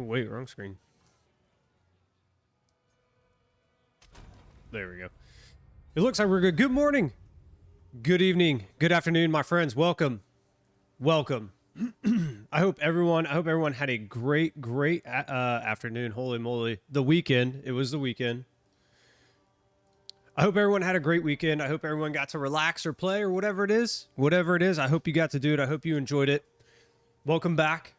Oh, wait, wrong screen. There we go. It looks like we're good. Good morning. Good evening. Good afternoon, my friends. Welcome. Welcome. I hope everyone had a great afternoon. Holy moly. The weekend. It was the weekend. I hope everyone had a great weekend. I hope everyone got to relax or play or whatever it is. Whatever it is, I hope you got to do it. I hope you enjoyed it. Welcome back.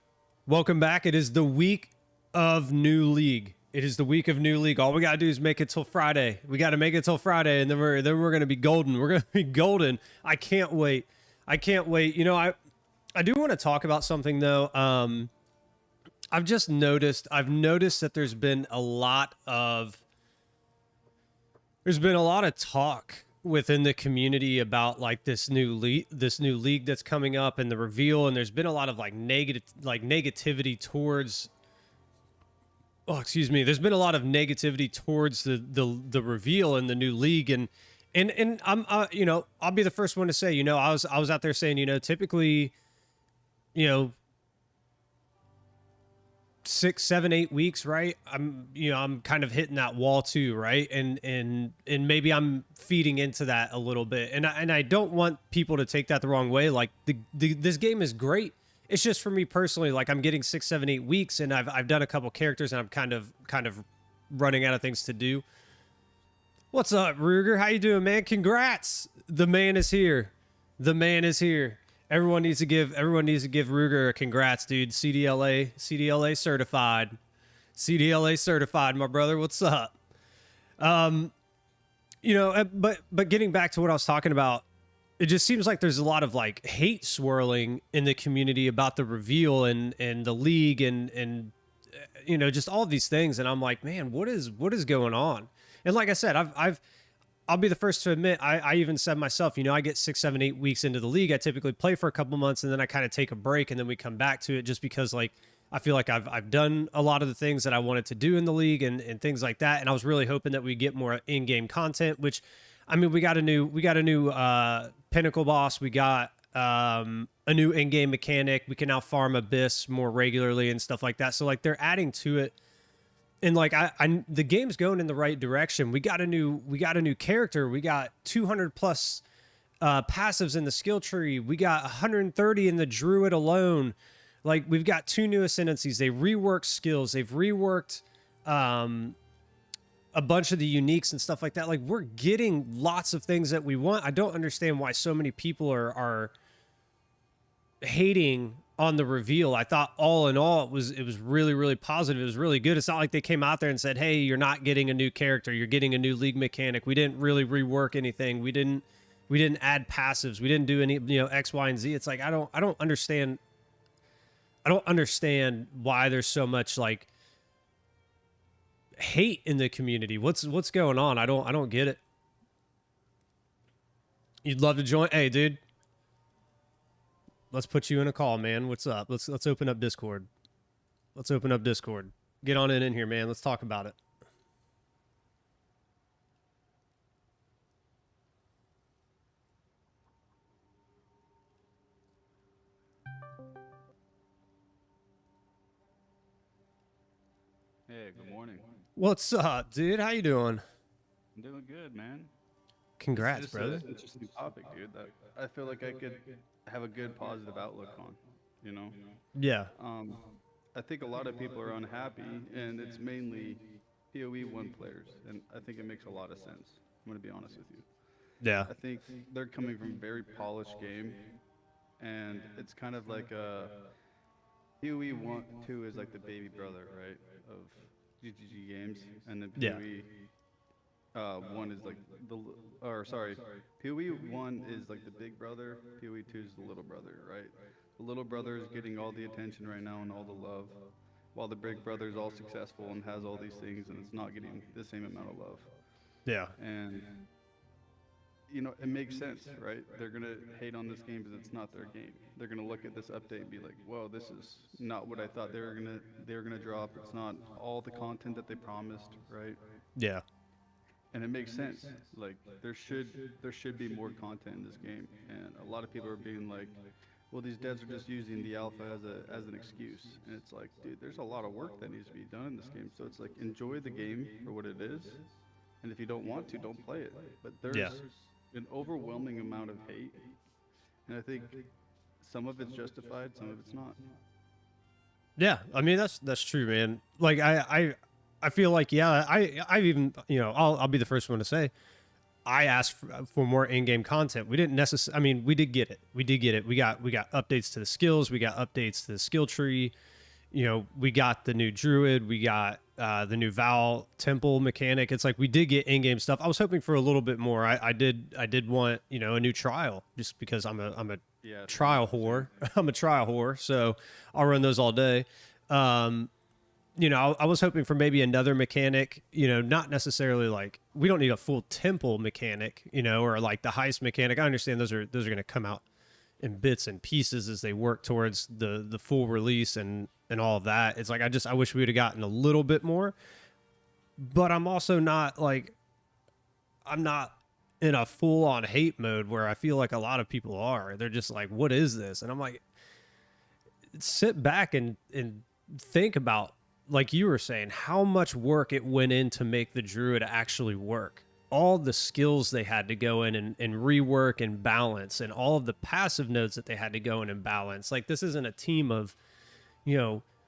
Welcome back. It is the week of New League. It is the week of New League. All we got to do is make it till Friday. We got to make it till Friday, and then we're going to be golden. We're going to be golden. I can't wait. I can't wait. You know, I do want to talk about something, though. I've noticed that there's been a lot of talk within the community about like this new league that's coming up and the reveal, and there's been a lot of negativity towards there's been a lot of negativity towards the reveal and the new league, and I'm you know, I'll be the first one to say, you know, I was out there saying, you know, typically, you know, 6, 7, 8 weeks, right? I'm kind of hitting that wall too, right? And maybe I'm feeding into that a little bit, and I don't want people to take that the wrong way. Like this game is great. It's just for me personally, like I'm getting 6, 7, 8 weeks, and I've done a couple characters, and I'm kind of running out of things to do. What's up, Ruger? How you doing, man? Congrats! The man is here. The man is here. Everyone needs to give Ruger a congrats, dude. CDLA certified. CDLA certified, my brother. What's up? You know, but getting back to what I was talking about, it just seems like there's a lot of like hate swirling in the community about the reveal and the league and you know, just all of these things, and I'm like, man, what is going on? And like I said, I'll be the first to admit, I even said myself, you know, I get 6, 7, 8 weeks into the league. I typically play for a couple months, and then I kind of take a break, and then we come back to it, just because like I feel like I've done a lot of the things that I wanted to do in the league and things like that. And I was really hoping that we get more in-game content, which, I mean, we got a new Pinnacle boss. We got a new in-game mechanic. We can now farm Abyss more regularly and stuff like that. So like they're adding to it. And like the game's going in the right direction. We got a new character. We got 200 plus passives in the skill tree. We got 130 in the druid alone. Like we've got 2 new ascendancies. They reworked skills. They've reworked a bunch of the uniques and stuff like that. Like we're getting lots of things that we want. I don't understand why so many people are hating on the reveal. I thought all in all it was really, really positive. It was really good. It's not like they came out there and said, hey, you're not getting a new character, you're getting a new league mechanic. We didn't really rework anything. We didn't add passives. We didn't do any, you know, X, Y, and Z. It's like I don't understand why there's so much like hate in the community. What's going on? I don't get it. You'd love to join? Hey, dude. Let's put you in a call, man. What's up? Let's open up Discord. Let's open up Discord. Get on in here, man. Let's talk about it. Hey, good morning. What's up, dude? How you doing? I'm doing good, man. Congrats, brother. It's an interesting topic, dude. That I feel like I could have a good positive outlook on, you know? Yeah. I think a lot of people are unhappy, and it's mainly PoE 1 players, and I think it makes a lot of sense. I'm going to be honest with you. Yeah. I think they're coming from a very polished game, and it's kind of like a PoE 2 is like the baby brother, right, of GGG games, and then PoE 1 is like PoE 1 is like the big brother, PoE 2 is the little brother, right? The little brother is getting all the attention right now and all the love, while the big brother is all successful and has all these things, and it's not getting the same amount of love. Yeah. And you know, it makes sense, right? They're gonna hate on this game because it's not their game. They're gonna look at this update and be like, "Whoa, this is not what I thought they were gonna drop. It's not all the content that they promised, right?" Yeah. And it makes sense. Like there should be more content in this game, and a lot of people are being like, Well, these devs are just using the alpha as an excuse, and it's like, dude, there's a lot of work that needs to be done in this game. So it's like, enjoy the game for what it is, and if you don't want to, don't play it. But Yeah. there's an overwhelming amount of hate, and I think some of it's justified, some of it's not. Yeah, I mean that's true, man. Like I feel like yeah, I've even I'll be the first one to say I asked for more in-game content. We didn't necessarily. I mean, we did get it. We did get it. We got updates to the skills. We got updates to the skill tree. We got the new druid. We got the new Val temple mechanic. It's like we did get in-game stuff. I was hoping for a little bit more. I did want a new trial just because I'm a Yeah, trial whore. I'm a trial whore, so I'll run those all day. I was hoping for maybe another mechanic, not necessarily like we don't need a full temple mechanic, or like the heist mechanic. I understand those are going to come out in bits and pieces as they work towards the full release and all of that. It's like I wish we would have gotten a little bit more, but I'm also not like I'm not in a full on hate mode where I feel like a lot of people are. They're just like, what is this? And I'm like, sit back and think about, like you were saying, how much work it went in to make the druid actually work. All the skills they had to go in and rework and balance, and all of the passive nodes that they had to go in and balance. Like, this isn't a team of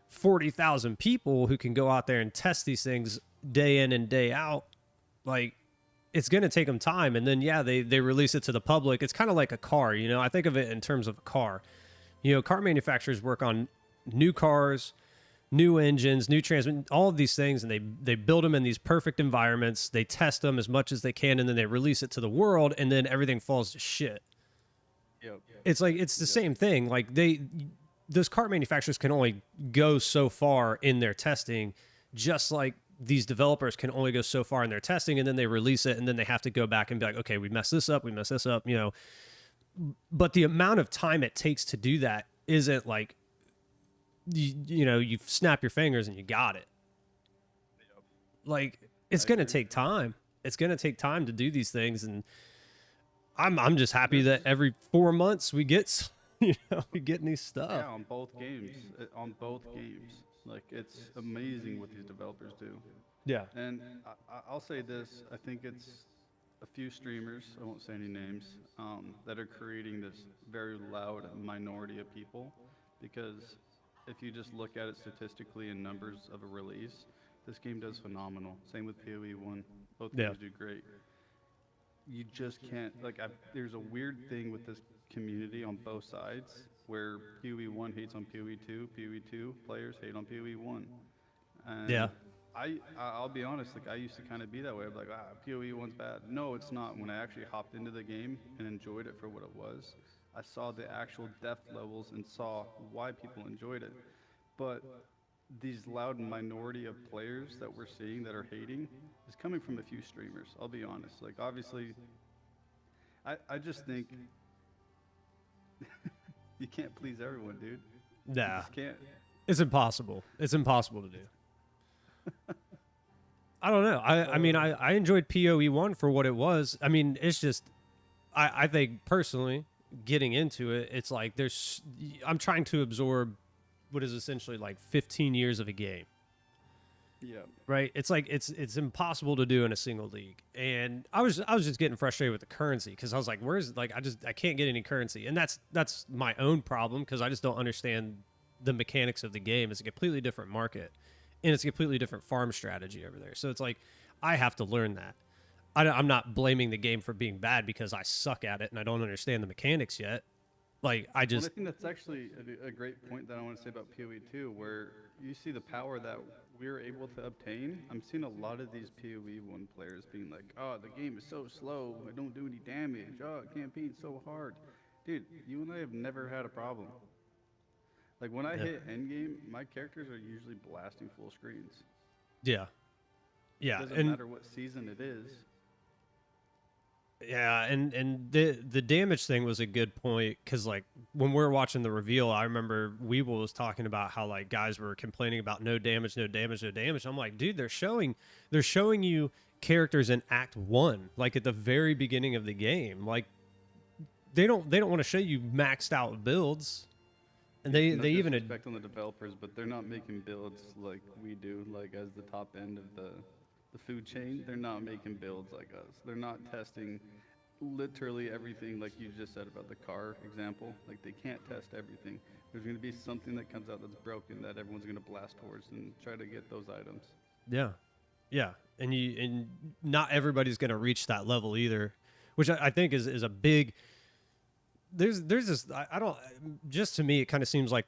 40,000 people who can go out there and test these things day in and day out. Like, it's going to take them time. And then, yeah, they release it to the public. It's kind of like a car, I think of it in terms of a car. Car manufacturers work on new cars, new engines, new transmission, all of these things, and they build them in these perfect environments. They test them as much as they can, and then they release it to the world, and then everything falls to shit. Yep. It's like it's the same thing. Like those car manufacturers can only go so far in their testing, just like these developers can only go so far in their testing, and then they release it, and then they have to go back and be like, okay, we messed this up, But the amount of time it takes to do that isn't like you snap your fingers and you got it. Like, it's going to take time. It's going to take time to do these things, and I'm just happy that every 4 months we get we get new stuff. Yeah, on both games. Like, it's amazing what these developers do. Yeah. And I'll say this, I think it's a few streamers, I won't say any names, that are creating this very loud minority of people, because if you just look at it statistically in numbers of a release, this game does phenomenal. Same with PoE 1. Both games do great. You just can't, like, there's a weird thing with this community on both sides, where PoE 1 hates on PoE 2, PoE 2 players hate on PoE 1. And Yeah. I'll be honest, like, I used to kind of be that way. I'm like, PoE 1's bad. No, it's not. When I actually hopped into the game and enjoyed it for what it was, I saw the actual depth levels and saw why people enjoyed it. But these loud minority of players that we're seeing that are hating is coming from a few streamers, I'll be honest. Like, obviously, I just think you can't please everyone, dude. Nah. You just can't. It's impossible. It's impossible to do. I don't know. I mean, I enjoyed PoE 1 for what it was. I mean, it's just, I think personally, getting into it, it's like I'm trying to absorb what is essentially like 15 years of a game. Yeah. Right? It's like it's impossible to do in a single league. And I was just getting frustrated with the currency, because I was like, I can't get any currency. And that's my own problem, because I just don't understand the mechanics of the game. It's a completely different market, and it's a completely different farm strategy over there. So it's like I have to learn that. I'm not blaming the game for being bad because I suck at it and I don't understand the mechanics yet. Like, I think that's actually a great point that I want to say about PoE 2, where you see the power that we're able to obtain. I'm seeing a lot of these PoE 1 players being like, oh, the game is so slow, I don't do any damage, oh, campaign's so hard. Dude, you and I have never had a problem. Like, when I hit endgame, my characters are usually blasting full screens. Yeah. Yeah. It doesn't matter what season it is. Yeah, and the damage thing was a good point, because like when we were watching the reveal, I remember Weeble was talking about how like guys were complaining about no damage. I'm like, dude, they're showing you characters in Act 1, like at the very beginning of the game. Like, they don't want to show you maxed out builds, and they even respect on the developers, but they're not making builds like we do, like as the top end of the food chain. They're not making builds like us. They're not testing literally everything, like you just said about the car example. Like, they can't test everything. There's going to be something that comes out that's broken that everyone's going to blast towards and try to get those items. Yeah, and not everybody's going to reach that level either, which I think is a big. There's this, I don't, just to me it kind of seems like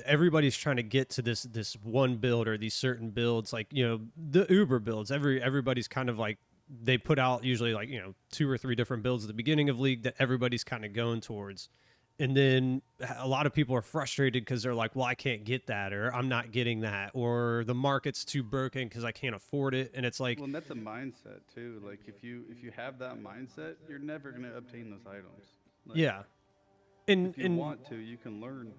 everybody's trying to get to this one build or these certain builds, like, you know, the Uber builds. Everybody's kind of like, they put out usually like, you know, 2 or 3 different builds at the beginning of League that everybody's kind of going towards. And then a lot of people are frustrated because they're like, well, I can't get that, or I'm not getting that, or the market's too broken because I can't afford it. And it's like, well, and that's a mindset too. Like, if you have that mindset, you're never going to obtain those items. Like, yeah. And if you want to, you can learn.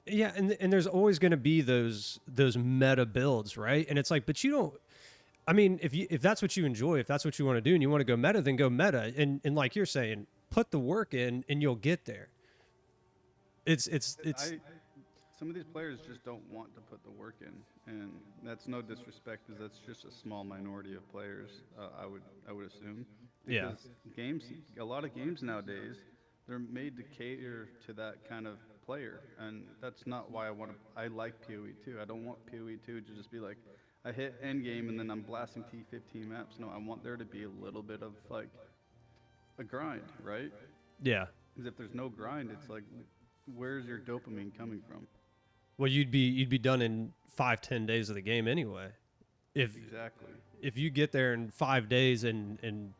Yeah, and there's always going to be those meta builds, right? And it's like, but you don't. I mean, if that's what you enjoy, if that's what you want to do, and you want to go meta, then go meta. And like you're saying, put the work in, and you'll get there. It's. Some of these players just don't want to put the work in, and that's no disrespect, because that's just a small minority of players. I would assume. Because a lot of games nowadays, they're made to cater to that kind of player, and that's not why I like PoE 2. I don't want PoE 2 to just be like, I hit end game and then I'm blasting T15 maps. No, I want there to be a little bit of like a grind, right? Yeah. Because if there's no grind, it's like, where's your dopamine coming from? Well, you'd be done in 5-10 days of the game anyway. Exactly. If you get there in 5 days and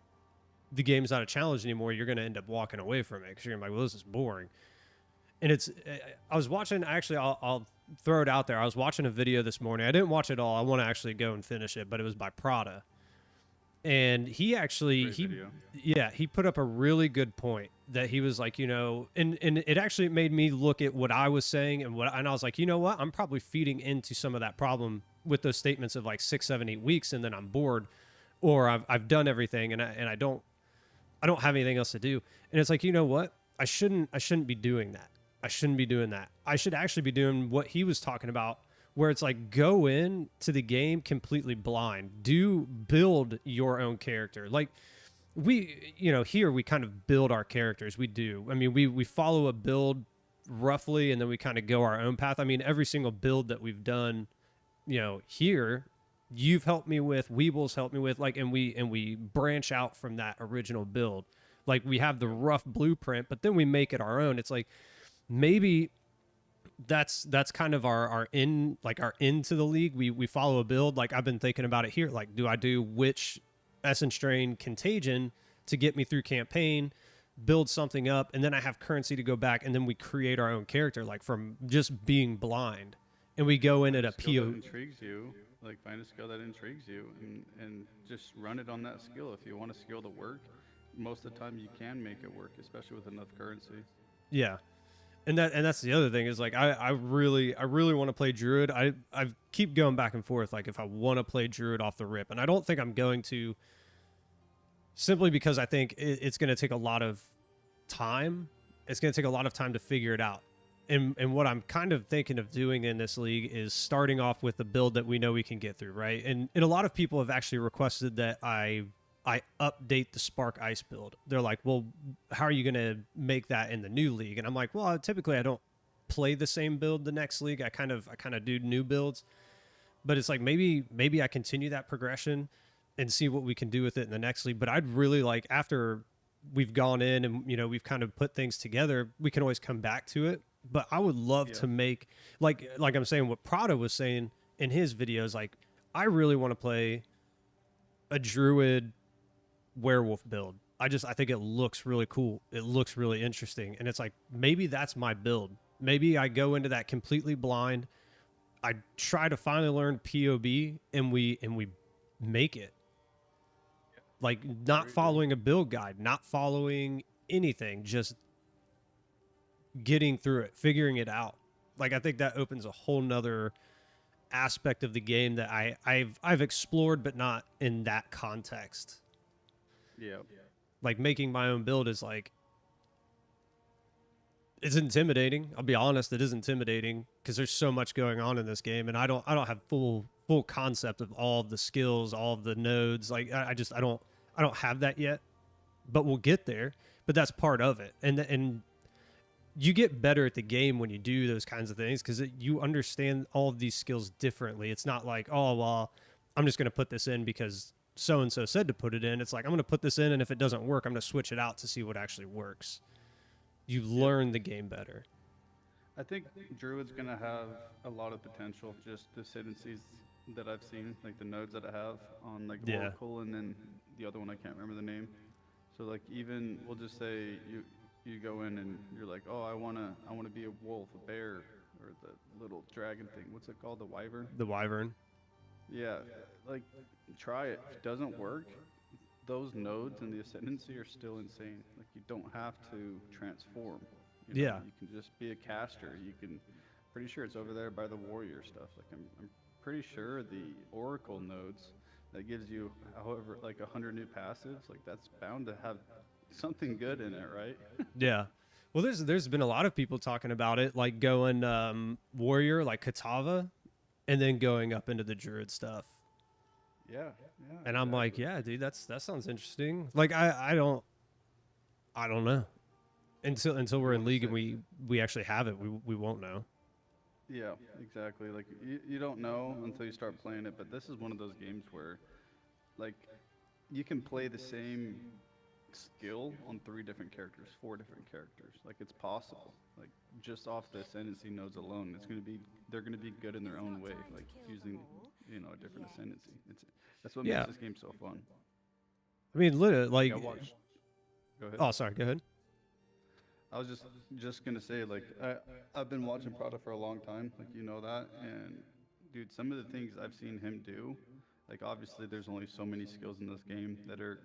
the game's not a challenge anymore, you're going to end up walking away from it because you're going to be like, well, this is boring. And I was watching, actually, I'll throw it out there. I was watching a video this morning. I didn't watch it all. I want to actually go and finish it, but it was by Prada. And he actually, he put up a really good point that he was like, you know, and it actually made me look at what I was saying and I was like, you know what? I'm probably feeding into some of that problem with those statements of like 6, 7, 8 weeks, and then I'm bored, or I've done everything and I don't have anything else to do. And it's like, you know what? I shouldn't be doing that. I shouldn't be doing that. I should actually be doing what he was talking about, where it's like, go in to the game completely blind. Build your own character. Like, we, you know, here we kind of build our characters. We do. I mean, we follow a build roughly, and then we kind of go our own path. I mean, every single build that we've done, you know, here, you've helped me with, Weeble's helped me with, like, and we branch out from that original build. Like, we have the rough blueprint, but then we make it our own. It's like, maybe that's kind of our into the league. We follow a build. Like, I've been thinking about it here. Like, do I do which Essence Strain Contagion to get me through campaign, build something up, and then I have currency to go back, and then we create our own character, like, from just being blind, and we go in at a PO. Intrigues you. Like, find a skill that intrigues you and just run it on that skill. If you want a skill to work, most of the time you can make it work, especially with enough currency. Yeah. And that's the other thing is, like, I really want to play Druid. I keep going back and forth, like, if I want to play Druid off the rip. And I don't think I'm going to, simply because I think it's going to take a lot of time. It's going to take a lot of time to figure it out. And what I'm kind of thinking of doing in this league is starting off with the build that we know we can get through, right? And a lot of people have actually requested that I update the Spark Ice build. They're like, well, how are you going to make that in the new league? And I'm like, well, typically I don't play the same build the next league. I kind of do new builds, but it's like, maybe I continue that progression and see what we can do with it in the next league. But I'd really like, after we've gone in and, you know, we've kind of put things together, we can always come back to it. But I would love to make, like I'm saying, what Prada was saying in his videos, like, I really want to play a Druid werewolf build. I think it looks really cool. It looks really interesting. And it's like, maybe that's my build. Maybe I go into that completely blind. I try to finally learn POB and we make it. Like, not following a build guide, not following anything, just getting through it, figuring it out. Like, I think that opens a whole nother aspect of the game that I've explored, but not in that context. Yeah. Like, making my own build is like, It's intimidating. I'll be honest, it is intimidating because there's so much going on in this game, and I don't have full concept of all of the skills, all of the nodes. Like I don't have that yet, but we'll get there. But that's part of it, and you get better at the game when you do those kinds of things because you understand all of these skills differently. It's not like, oh well, I'm just going to put this in because so and so said to put it in. It's like I'm going to put this in, and if it doesn't work, I'm going to switch it out to see what actually works. You learn the game better. I think Druid's gonna have a lot of potential. Just the ascendancies that I've seen, like the nodes that I have on like Oracle, and then the other one I can't remember the name. So like even we'll just say you go in and you're like, oh, I wanna be a wolf, a bear, or the little dragon thing. What's it called? The wyvern. The wyvern. Yeah, like try it. If it doesn't work, those nodes and the ascendancy are still insane. Like you don't have to transform. You know? You can just be a caster. You can, pretty sure it's over there by the warrior stuff. Like I'm pretty sure the oracle nodes that gives you, however, like 100 new passives. Like that's bound to have something good in it, right? Yeah. Well, there's been a lot of people talking about it, like going warrior, like Katava, and then going up into the druid stuff. Yeah. And I'm like, yeah, dude, that sounds interesting. Like I don't know until we're in league and we actually have it. We won't know. Yeah, exactly. Like you don't know until you start playing it. But this is one of those games where, like, you can play the same skill on 3 different characters, 4 different characters. Like it's possible. Like just off the ascendancy nodes alone, they're gonna be good in their own way. Like using a different ascendancy. That's what makes this game so fun. I mean, literally, like. Go ahead. Oh, sorry. Go ahead. I was just gonna say, like, I've been watching Prada for a long time, like you know that, and dude, some of the things I've seen him do, like obviously there's only so many skills in this game that are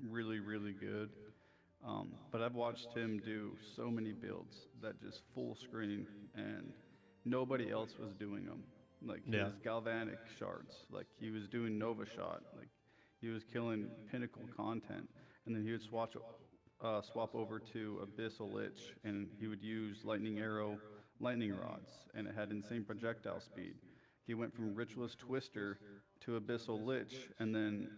really, really good, but I've watched him do so many builds that just full screen, and nobody else was doing them. Like his galvanic shards, like he was doing Nova Shot, like he was killing pinnacle content, and then he would swap over to Abyssal Lich, and he would use Lightning Arrow, lightning rods, and it had insane projectile speed. He went from Ritualist Twister to Abyssal Lich, and then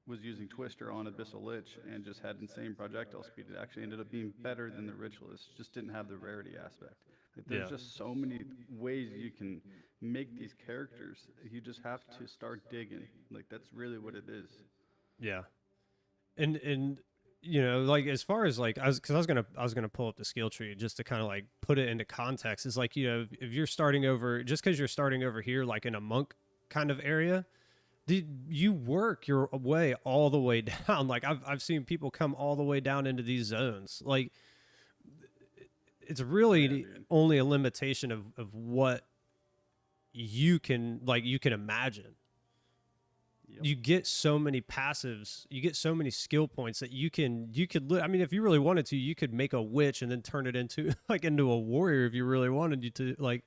was using Twister on Abyssal Lich, and just had insane projectile speed. It actually ended up being better than the Ritualist, just didn't have the rarity aspect. Like, there's just so many ways you can make these characters. You just have to start digging. Like that's really what it is. Yeah, and like as far as like I was gonna pull up the skill tree just to kind of like put it into context. It's like if you're starting over, just because you're starting over here like in a monk kind of area, you work your way all the way down. Like I've seen people come all the way down into these zones. Like it's really only a limitation of what you can imagine. Yep. You get so many passives, you get so many skill points that you could, I mean, if you really wanted to, you could make a witch and then turn it into into a warrior if you really wanted you to. Like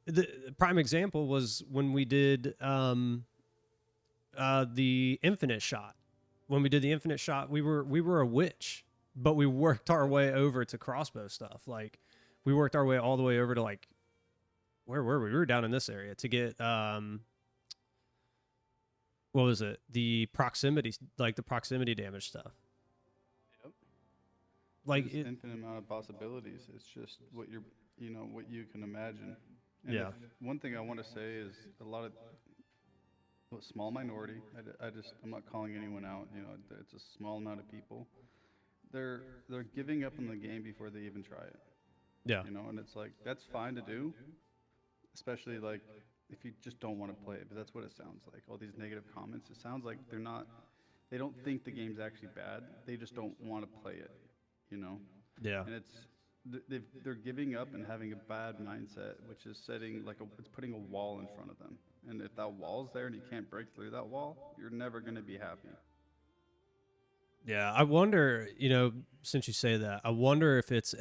the prime example was when we did the infinite shot. When we did the infinite shot, we were a witch, but we worked our way over to crossbow stuff. Like we worked our way all the way over to like, where were we? We were down in this area to get what was it? The proximity damage stuff. Yep. Like there's infinite amount of possibilities. It's just what what you can imagine. And one thing I want to say is a lot of small minority. I'm not calling anyone out. It's a small amount of people. They're giving up on the game before they even try it. Yeah. And it's like that's fine to do, especially like if you just don't want to play it. But that's what it sounds like. All these negative comments. It sounds like they don't think the game's actually bad. They just don't want to play it. Yeah. And they're giving up and having a bad mindset, which is it's putting a wall in front of them. And if that wall's there and you can't break through that wall, you're never going to be happy. Yeah, I wonder, since you say that, I wonder if is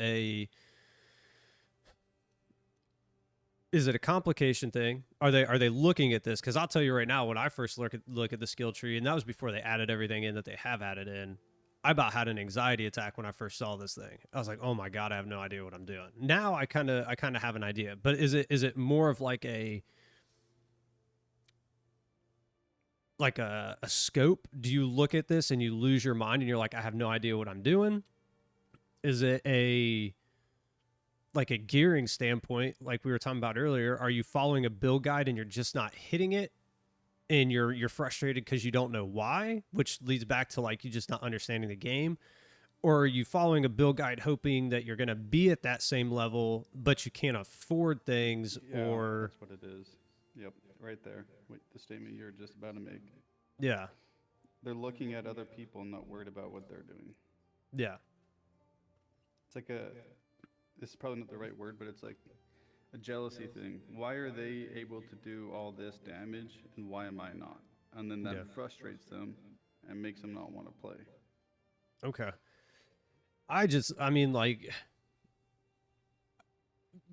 it a complication thing? Are they looking at this? Because I'll tell you right now, when I first look at the skill tree, and that was before they added everything in that they have added in, I about had an anxiety attack when I first saw this thing. I was like, oh my God, I have no idea what I'm doing. Now I kind of have an idea, but is it more of like a scope? Do you look at this and you lose your mind and you're like, I have no idea what I'm doing? Is it a gearing standpoint, like we were talking about earlier? Are you following a build guide and you're just not hitting it, and you're frustrated because you don't know why, which leads back to like you just not understanding the game? Or are you following a build guide hoping that you're going to be at that same level, but you can't afford things? Yeah, or that's what it is. Yep, right there. Wait, the statement you're just about to make. Yeah. They're looking at other people and not worried about what they're doing. Yeah. It's like this is probably not the right word, but it's like a jealousy thing. Why are they able to do all this damage and why am I not? And then that frustrates them and makes them not want to play. Okay. I mean, like,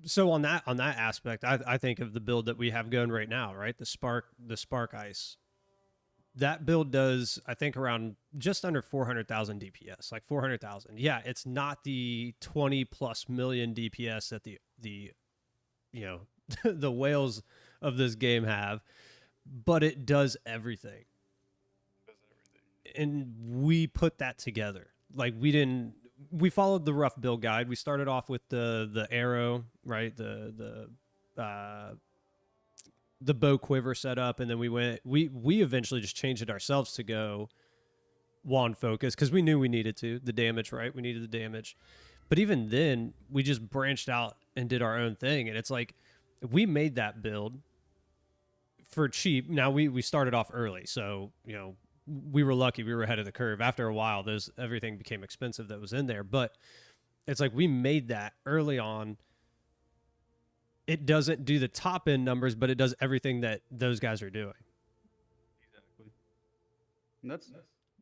so on that aspect, I think of the build that we have going right now, right? The Spark Ice. That build does, I think, around just under 400,000 DPS, like 400,000. Yeah, it's not the 20+ million DPS that the you know the whales of this game have, but it does everything. And we put that together. Like, we followed the rough build guide. We started off with the arrow, right? The bow quiver setup, and then we eventually just changed it ourselves to go wand focus because we knew we needed to. The damage, right? We needed the damage. But even then, we just branched out and did our own thing. And it's like, we made that build for cheap. Now, we started off early, so, you know, we were lucky. We were ahead of the curve. After a while, everything became expensive that was in there. But it's like, we made that early on. It doesn't do the top end numbers, but it does everything that those guys are doing. Exactly. And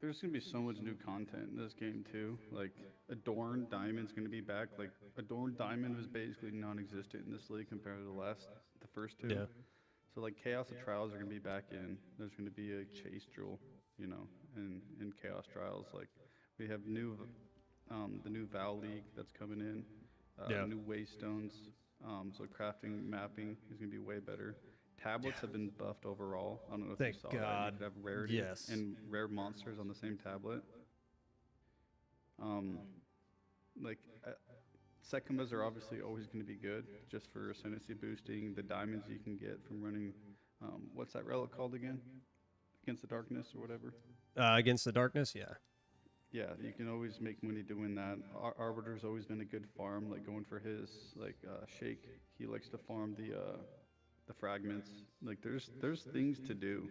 there's going to be so much new content in this game too. Like, Adorned Diamond's going to be back. Like, Adorned Diamond was basically non-existent in this league compared to the first two. Yeah. So like, Chaos of Trials are going to be back in. There's going to be a chase drill, you know, in Chaos Trials. Like, we have the new Val League that's coming in. New Waystones. So crafting, mapping is going to be way better. Tablets have been buffed overall. I don't know if Thank you saw God. that. You could have rarity and rare monsters on the same tablet. Sekimas are obviously always going to be good, just for ascendancy boosting. The diamonds you can get from running, what's that relic called again? Against the Darkness or whatever? Against the Darkness, yeah. Yeah, you can always make money doing that. Arbiter's always been a good farm, like going for his shake. He likes to farm the fragments. Like, there's things to do.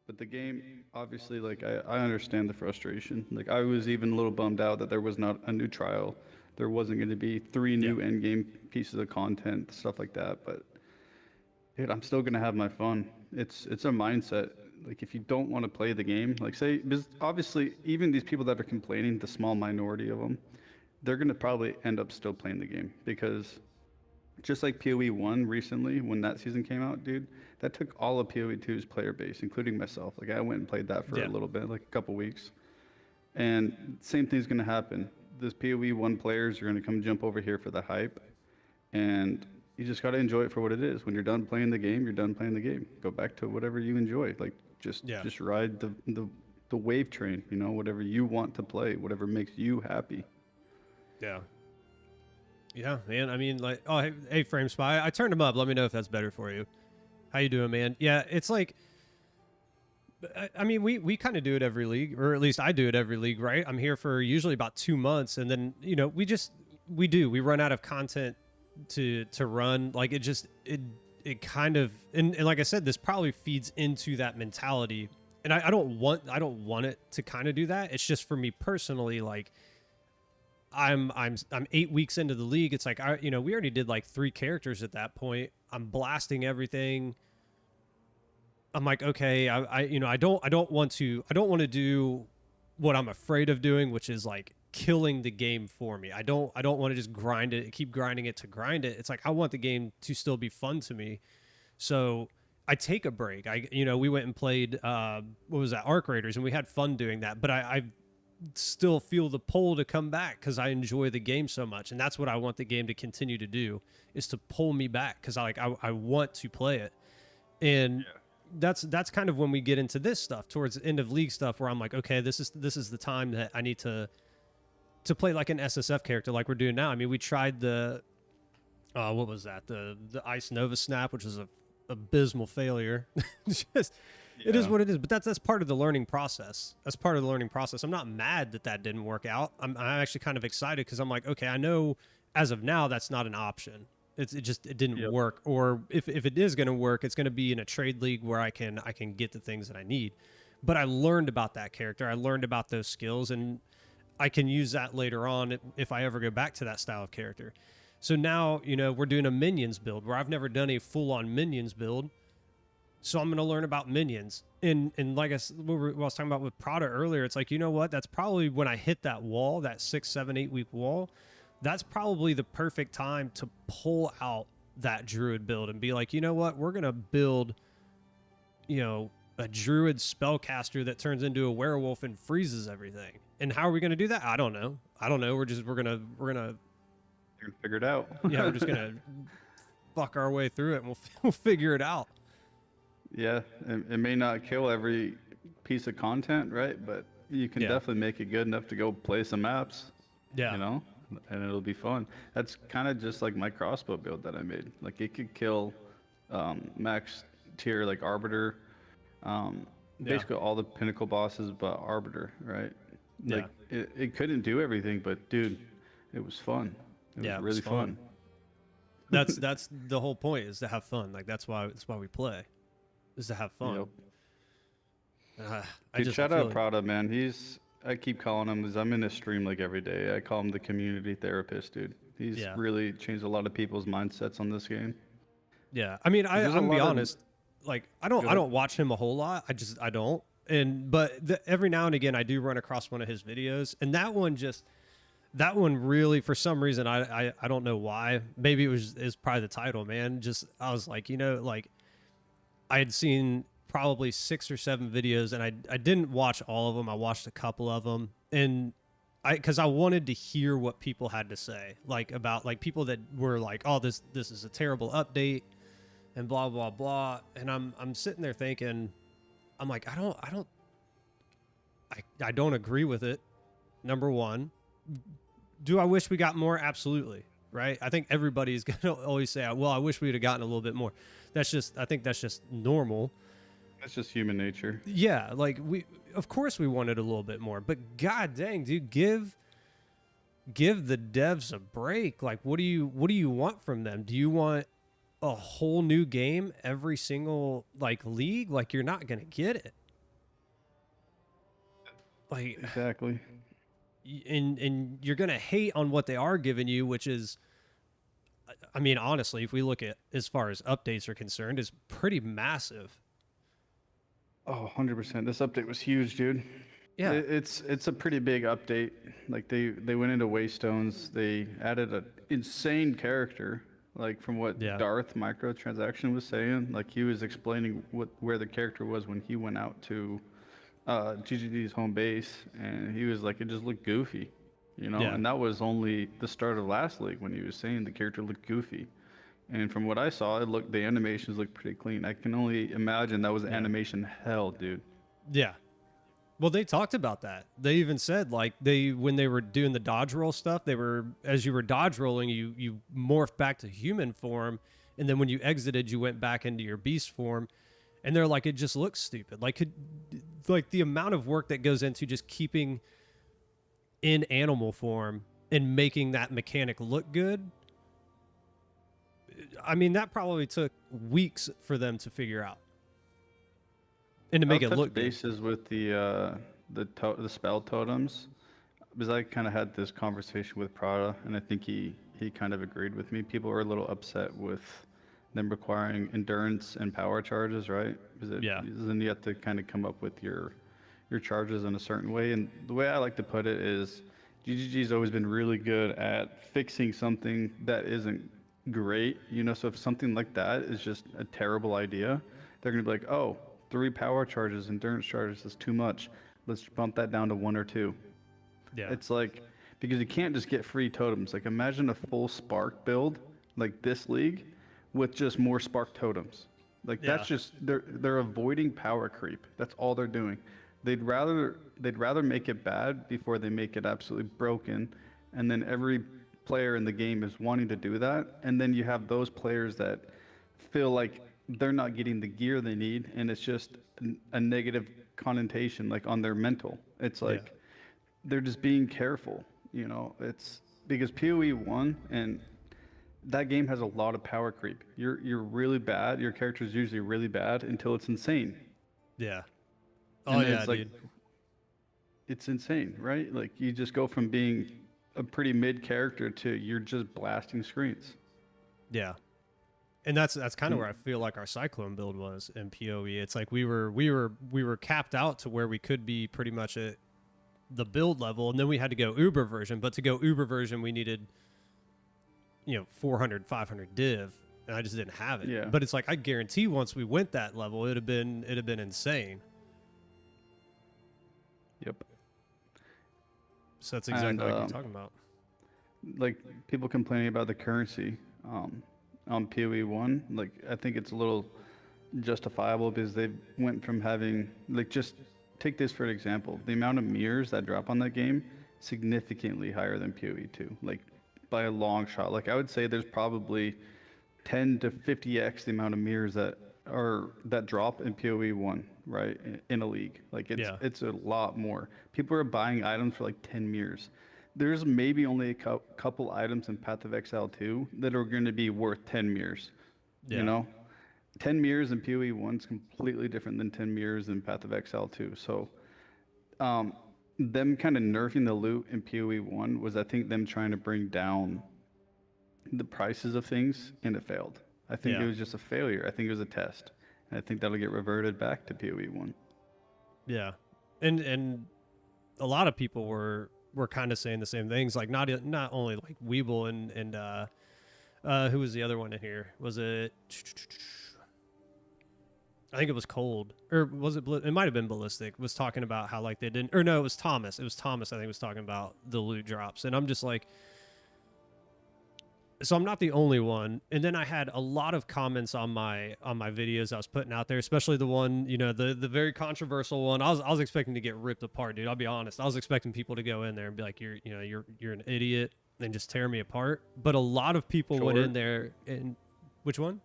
But the game, obviously, like, I understand the frustration. Like, I was even a little bummed out that there was not a new trial. There wasn't going to be 3 new endgame pieces of content, stuff like that. But dude, I'm still going to have my fun. It's a mindset. Like, if you don't want to play the game, like, say, because obviously even these people that are complaining, the small minority of them, they're going to probably end up still playing the game, because just like PoE 1 recently, when that season came out, dude, that took all of PoE 2's player base, including myself. Like, I went and played that for a little bit, like a couple weeks. And same thing's going to happen. This PoE 1 players are going to come jump over here for the hype. And you just got to enjoy it for what it is. When you're done playing the game, you're done playing the game. Go back to whatever you enjoy. Like, just ride the wave train, you know, whatever you want to play, whatever makes you happy. Yeah. Yeah, man. I mean, like, oh, hey, Frame Spy, I turned him up. Let me know if that's better for you. How you doing, man? Yeah, it's like, I mean, we kind of do it every league, or at least I do it every league, right? I'm here for usually about 2 months, and then, you know, we run out of content to run. Like, it kind of, and like I said, this probably feeds into that mentality, and I don't want it to kind of do that. It's just for me personally, like, I'm 8 weeks into the league. It's like, we already did like 3 characters at that point. I'm blasting everything. I'm like, okay, I don't want to do what I'm afraid of doing, which is like killing the game for me. I don't want to just keep grinding it to grind it. It's like, I want the game to still be fun to me. So I take a break. We went and played, what was that? Arc Raiders, and we had fun doing that. But I still feel the pull to come back because I enjoy the game so much, and that's what I want the game to continue to do, is to pull me back because I want to play it. And that's kind of when we get into this stuff towards the end of league stuff, where I'm like, okay, this is the time that I need to play like an SSF character like we're doing now. I mean, we tried the what was that, the Ice Nova Snap, which was a abysmal failure. Just it is what it is, but that's part of the learning process. That's part of the learning process. I'm not mad that didn't work out. I'm actually kind of excited because I'm like, okay, I know as of now that's not an option. It didn't work, or if it is going to work, it's going to be in a trade league where I can get the things that I need. But I learned about that character. I learned about those skills, and I can use that later on if I ever go back to that style of character. So now, you know, we're doing a minions build where I've never done a full-on minions build. So I'm going to learn about minions. And like I was talking about with Prada earlier, it's like, you know what? That's probably when I hit that wall, that 6, 7, 8 week wall. That's probably the perfect time to pull out that druid build and be like, you know what? We're going to build, you know, a druid spellcaster that turns into a werewolf and freezes everything. And how are we going to do that? I don't know. We're going to figure it out. Yeah, we're just going to fuck our way through it, and we'll figure it out. Yeah, it may not kill every piece of content, right? But you can definitely make it good enough to go play some maps. Yeah. You know, and it'll be fun. That's kind of just like my crossbow build that I made. Like it could kill max tier like Arbiter, basically all the pinnacle bosses, but Arbiter, right? Like it couldn't do everything, but dude, it was fun. It was really fun. That's the whole point, is to have fun. Like that's why we play. Is to have fun. Yep. Dude, shout out Prada, man. I keep calling him, because I'm in his stream like every day. I call him the community therapist, dude. He's really changed a lot of people's mindsets on this game. Yeah, I mean, I'm gonna be honest. Like, I don't watch him a whole lot. I don't. But every now and again, I do run across one of his videos, and that one really, for some reason, I don't know why. Maybe it's probably the title, man. Just I was like, you know, like, I had seen probably 6 or 7 videos, and I didn't watch all of them. I watched a couple of them, and because I wanted to hear what people had to say, like about like people that were like, oh, this is a terrible update, and blah blah blah. And I'm sitting there thinking, I'm like, I don't agree with it. Number one, do I wish we got more? Absolutely. Right? I think everybody's gonna always say, well, I wish we'd have gotten a little bit more. I think that's just normal. That's just human nature. Yeah, like of course we wanted a little bit more, but god dang, dude, give the devs a break. Like, what do you want from them? Do you want a whole new game every single like league? Like, you're not gonna get it. Like, exactly. And you're gonna hate on what they are giving you, which is, I mean, honestly, if we look at as far as updates are concerned, is pretty massive. Oh, 100%. This update was huge, dude. Yeah. It's a pretty big update. Like they went into Waystones. They added an insane character, like from what Darth Microtransaction was saying. Like he was explaining where the character was when he went out to GGD's home base, and he was like, it just looked goofy, you know. And that was only the start of last league when he was saying the character looked goofy. And from what I saw, the animations looked pretty clean. I can only imagine that was animation hell, dude. Yeah. Well, they talked about that. They even said, like, when they were doing the dodge roll stuff, as you were dodge rolling, you morphed back to human form, and then when you exited, you went back into your beast form. And they're like, it just looks stupid. Like the amount of work that goes into just keeping in animal form and making that mechanic look good. I mean, that probably took weeks for them to figure out and to make it look good. Bases with the spell totems, because I kind of had this conversation with Prada, and I think he kind of agreed with me. People were a little upset with them requiring endurance and power charges, right? Because then you have to kind of come up with your charges in a certain way. And the way I like to put it is, GGG's always been really good at fixing something that isn't great, you know. So if something like that is just a terrible idea, they're gonna be like, oh, 3 power charges, endurance charges is too much. Let's bump that down to 1 or 2. Yeah. It's like, because you can't just get free totems. Like imagine a full Spark build like this league with just more Spark totems. Like that's Yeah. just they're avoiding power creep. That's all they're doing. They'd rather make it bad before they make it absolutely broken, and then every player in the game is wanting to do that, and then you have those players that feel like they're not getting the gear they need, and it's just a negative connotation like on their mental. It's Yeah. like they're just being careful, you know. It's because PoE won, and that game has a lot of power creep. You're really bad. Your character's usually really bad until it's insane. Yeah. Oh And then yeah, it's like dude. it's insane, right? Like you just go from being a pretty mid character to you're just blasting screens. Yeah. And that's kind of Mm. where I feel like our Cyclone build was in PoE. It's like we were capped out to where we could be pretty much at the build level, and then we had to go Uber version. But to go Uber version, we needed 400, 500 div, and I just didn't have it. Yeah. But it's like I guarantee once we went that level, it'd have been insane. Yep. So that's exactly And what you're talking about. like people complaining about the currency on PoE one, like I think it's a little justifiable because they went from having like just take this for an example, the amount of mirrors that drop on that game significantly higher than PoE two, like by a long shot. Like I would say there's probably 10 to 50x the amount of mirrors that drop in PoE one, right? In a league, like Yeah. it's a lot more. People are buying items for like 10 mirrors. There's maybe only a couple items in Path of Exile 2 that are going to be worth 10 mirrors. Yeah. You know, 10 mirrors in PoE 1 is completely different than 10 mirrors in Path of Exile 2. So, them kind of nerfing the loot in PoE 1 was, I think, them trying to bring down the prices of things, and it failed. I think Yeah. it was just a failure. I think it was a test. And I think that'll get reverted back to PoE 1. Yeah. And a lot of people were kind of saying the same things, like not only like Weeble and who was the other one in here? Was it, I think it was Cold, or was it it might have been Ballistic, was talking about how like they didn't, or no, it was Thomas I think was talking about the loot drops. And I'm just like, so I'm not the only one. And then I had a lot of comments on my videos I was putting out there, especially the one, the very controversial one. I was expecting to get ripped apart, dude. I'll be honest. I was expecting people to go in there and be like, you're an idiot, and just tear me apart. But a lot of people went in there and which one?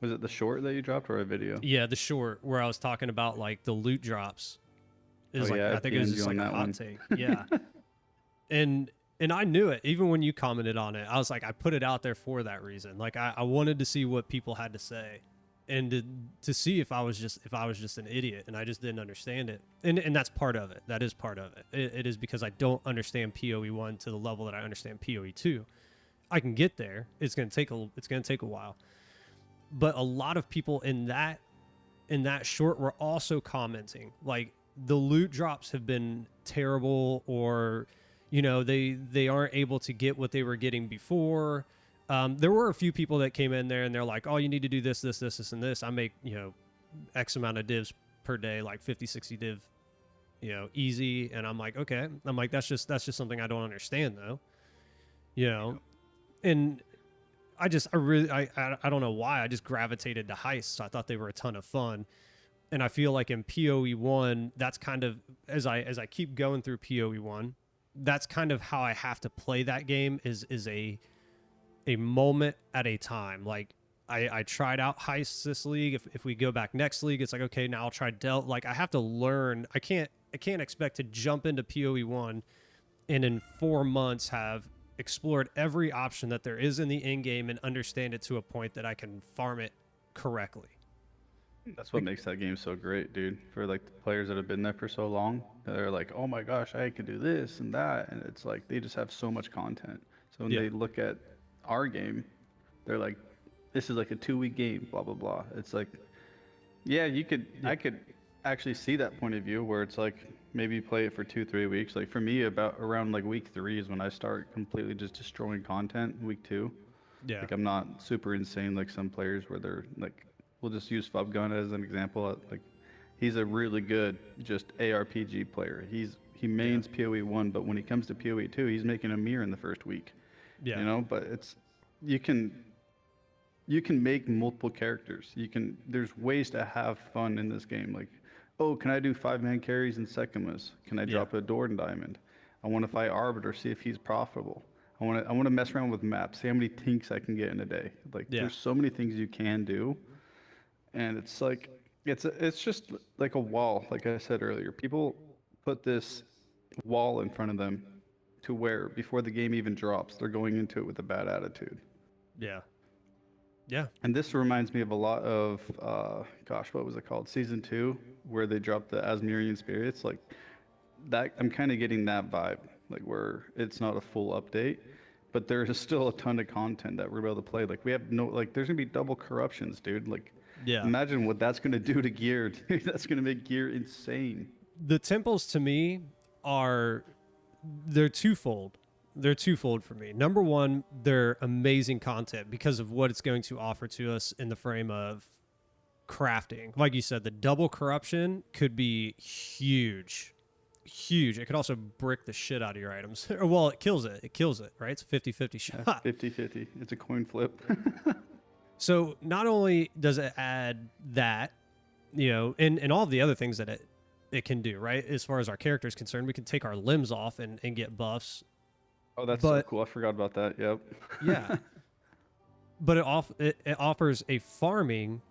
Was it the short that you dropped or a video? Yeah, the short where I was talking about like the loot drops. It was yeah, I think it was DM'd you just on like a that hot one. take. Yeah. And I knew it. Even when you commented on it, I was like, I put it out there for that reason. Like I wanted to see what people had to say, and to see if I was just an idiot and I just didn't understand it. And that's part of it. That is part of it. It is because I don't understand PoE 1 to the level that I understand PoE 2. I can get there. It's gonna take a while. But a lot of people in that short were also commenting like the loot drops have been terrible, or they aren't able to get what they were getting before. There were a few people that came in there and they're like, oh, you need to do this, this, this, and this. I make X amount of divs per day, like 50, 60 div, easy. And I'm like, okay. I'm like, that's just something I don't understand though, and I don't know why I just gravitated to heists. I thought they were a ton of fun. And I feel like in PoE 1, that's kind of, as I keep going through PoE 1, that's kind of how I have to play that game is a moment at a time. Like I tried out heists this league. If we go back next league, it's like, okay, now I'll try Delt. Like I have to learn. I can't expect to jump into PoE 1 and in 4 months have explored every option that there is in the in-game and understand it to a point that I can farm it correctly. That's what makes that game so great, dude. For like the players that have been there for so long, they're like, "Oh my gosh, I could do this and that," and it's like they just have so much content. So when they look at our game, they're like, "This is like a 2-week game." Blah blah blah. It's like, yeah, I could actually see that point of view where it's like maybe play it for 2-3 weeks. Like for me, about around like week 3 is when I start completely just destroying content. Week 2, like I'm not super insane like some players where they're like. We'll just use Fubgun as an example. Like, he's a really good just ARPG player. He mains PoE 1, but when he comes to PoE 2, he's making a mirror in the first week. Yeah. You know, but it's you can make multiple characters. There's ways to have fun in this game. Like, oh, can I do 5-man carries and Sekimas? Can I drop a Dorn Diamond? I want to fight Arbiter, see if he's profitable. I want to mess around with maps, see how many tinks I can get in a day. Like, there's so many things you can do, and it's like it's just like a wall. Like I said earlier, people put this wall in front of them to where before the game even drops, they're going into it with a bad attitude. Yeah. Yeah. And this reminds me of a lot of, gosh, what was it called? Season 2, where they dropped the Asmirian spirits. Like that, I'm kind of getting that vibe, like where it's not a full update, but there's still a ton of content that we're able to play. Like we have there's gonna be double corruptions, dude. Like, imagine what that's gonna do to gear, dude. That's gonna make gear insane. The temples to me they're twofold. They're twofold for me. Number one, they're amazing content because of what it's going to offer to us in the frame of crafting. Like you said, the double corruption could be huge. Huge. It could also brick the shit out of your items. Well, it kills it. It kills it, right? It's a 50-50 shot. 50-50. It's a coin flip. So not only does it add that, you know, and all of the other things that it can do, right? As far as our character is concerned, we can take our limbs off and get buffs. Oh, that's so cool. I forgot about that. Yep. Yeah. But it offers a farming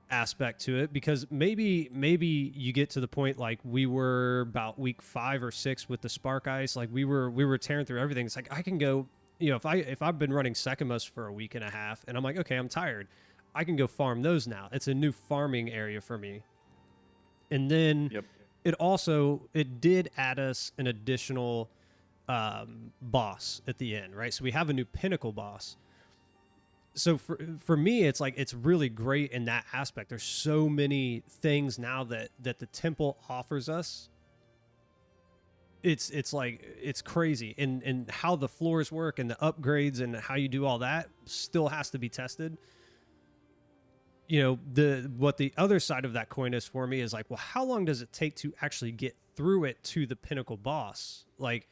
aspect to it, because maybe you get to the point like we were about week 5 or 6 with the Spark Ice. Like we were tearing through everything. It's like I can go, you know, if I've been running Sekimas for a week and a half and I'm like, okay, I'm tired, I can go farm those now. It's a new farming area for me. And then it did add us an additional boss at the end, right? So we have a new pinnacle boss. So for me, it's like it's really great in that aspect. There's so many things now that the temple offers us. It's like it's crazy, and how the floors work and the upgrades and how you do all that still has to be tested. You know, what the other side of that coin is for me is like, well, how long does it take to actually get through it to the pinnacle boss? Like,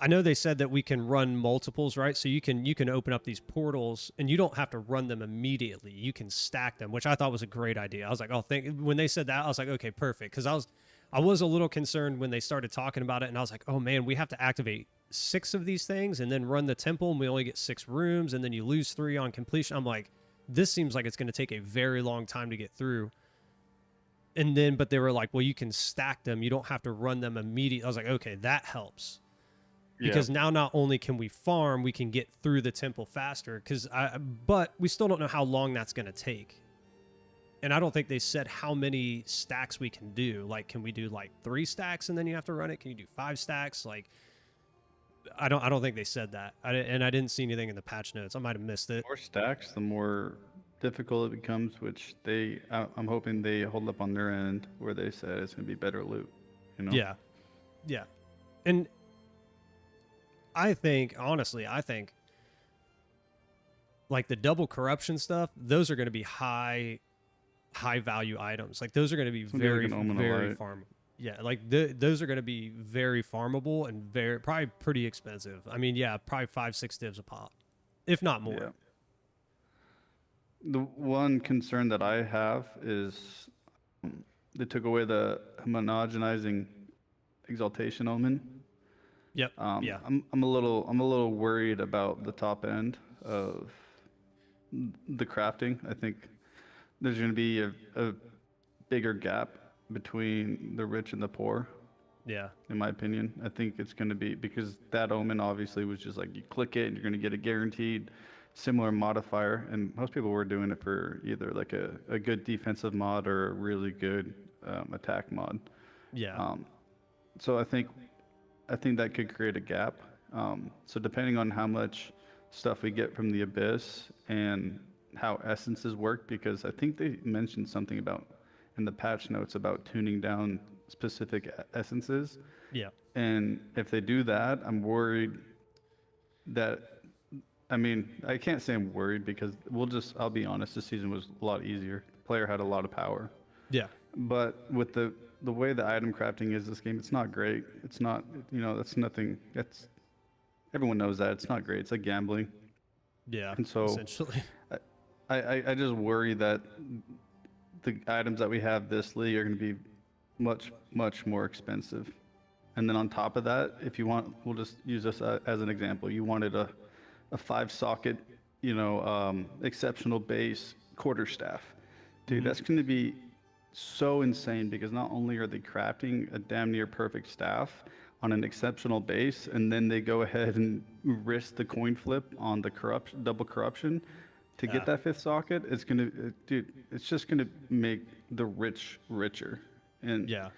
I know they said that we can run multiples, right? So you can open up these portals and you don't have to run them immediately. You can stack them, which I thought was a great idea. I was like, oh, when they said that, I was like, okay, perfect. Because I was a little concerned when they started talking about it, and I was like, oh man, we have to activate 6 of these things and then run the temple, and we only get 6 rooms, and then you lose 3 on completion. I'm like, this seems like it's going to take a very long time to get through. And then, but they were like, well, you can stack them. You don't have to run them immediately. I was like, okay, that helps. Because now not only can we farm, we can get through the temple faster. But we still don't know how long that's going to take. And I don't think they said how many stacks we can do. Like, can we do like 3 stacks and then you have to run it? Can you do 5 stacks? Like, I don't think they said that. I didn't see anything in the patch notes. I might have missed it. The more stacks, the more difficult it becomes, which I'm hoping they hold up on their end where they said it's going to be better loot. You know? Yeah. Yeah. And I think like the double corruption stuff, those are going to be high value items. Like those are going to be very farmable. Yeah, like those are going to be very farmable and probably pretty expensive. I mean, yeah, probably 5-6 divs a pop, if not more. Yeah. The one concern that I have is they took away the homogenizing exaltation omen. Yep. Yeah. I'm a little worried about the top end of the crafting. I think there's going to be a bigger gap between the rich and the poor. Yeah. In my opinion, I think it's going to be because that omen obviously was just like you click it and you're going to get a guaranteed similar modifier, and most people were doing it for either like a good defensive mod or a really good attack mod. Yeah. So I think that could create a gap. So depending on how much stuff we get from the Abyss and how essences work, because I think they mentioned something about in the patch notes about tuning down specific essences. Yeah. And if they do that, I'm worried that, I mean, I can't say I'm worried because I'll be honest, this season was a lot easier. The player had a lot of power. Yeah. But with the the way the item crafting is this game, it's not great. It's not, you know, that's nothing. That's everyone knows that it's not great. It's like gambling, Yeah, and so essentially. I just worry that the items that we have this league are going to be much more expensive. And then on top of that, if you want, we'll just use this as an example. You wanted a 5-socket, you know, exceptional base quarterstaff. Dude, that's going to be so insane because not only are they crafting a damn near perfect staff on an exceptional base, and then they go ahead and risk the coin flip on the double corruption to get that 5th socket. It's going to, dude, it's just going to make the rich richer. And Yeah.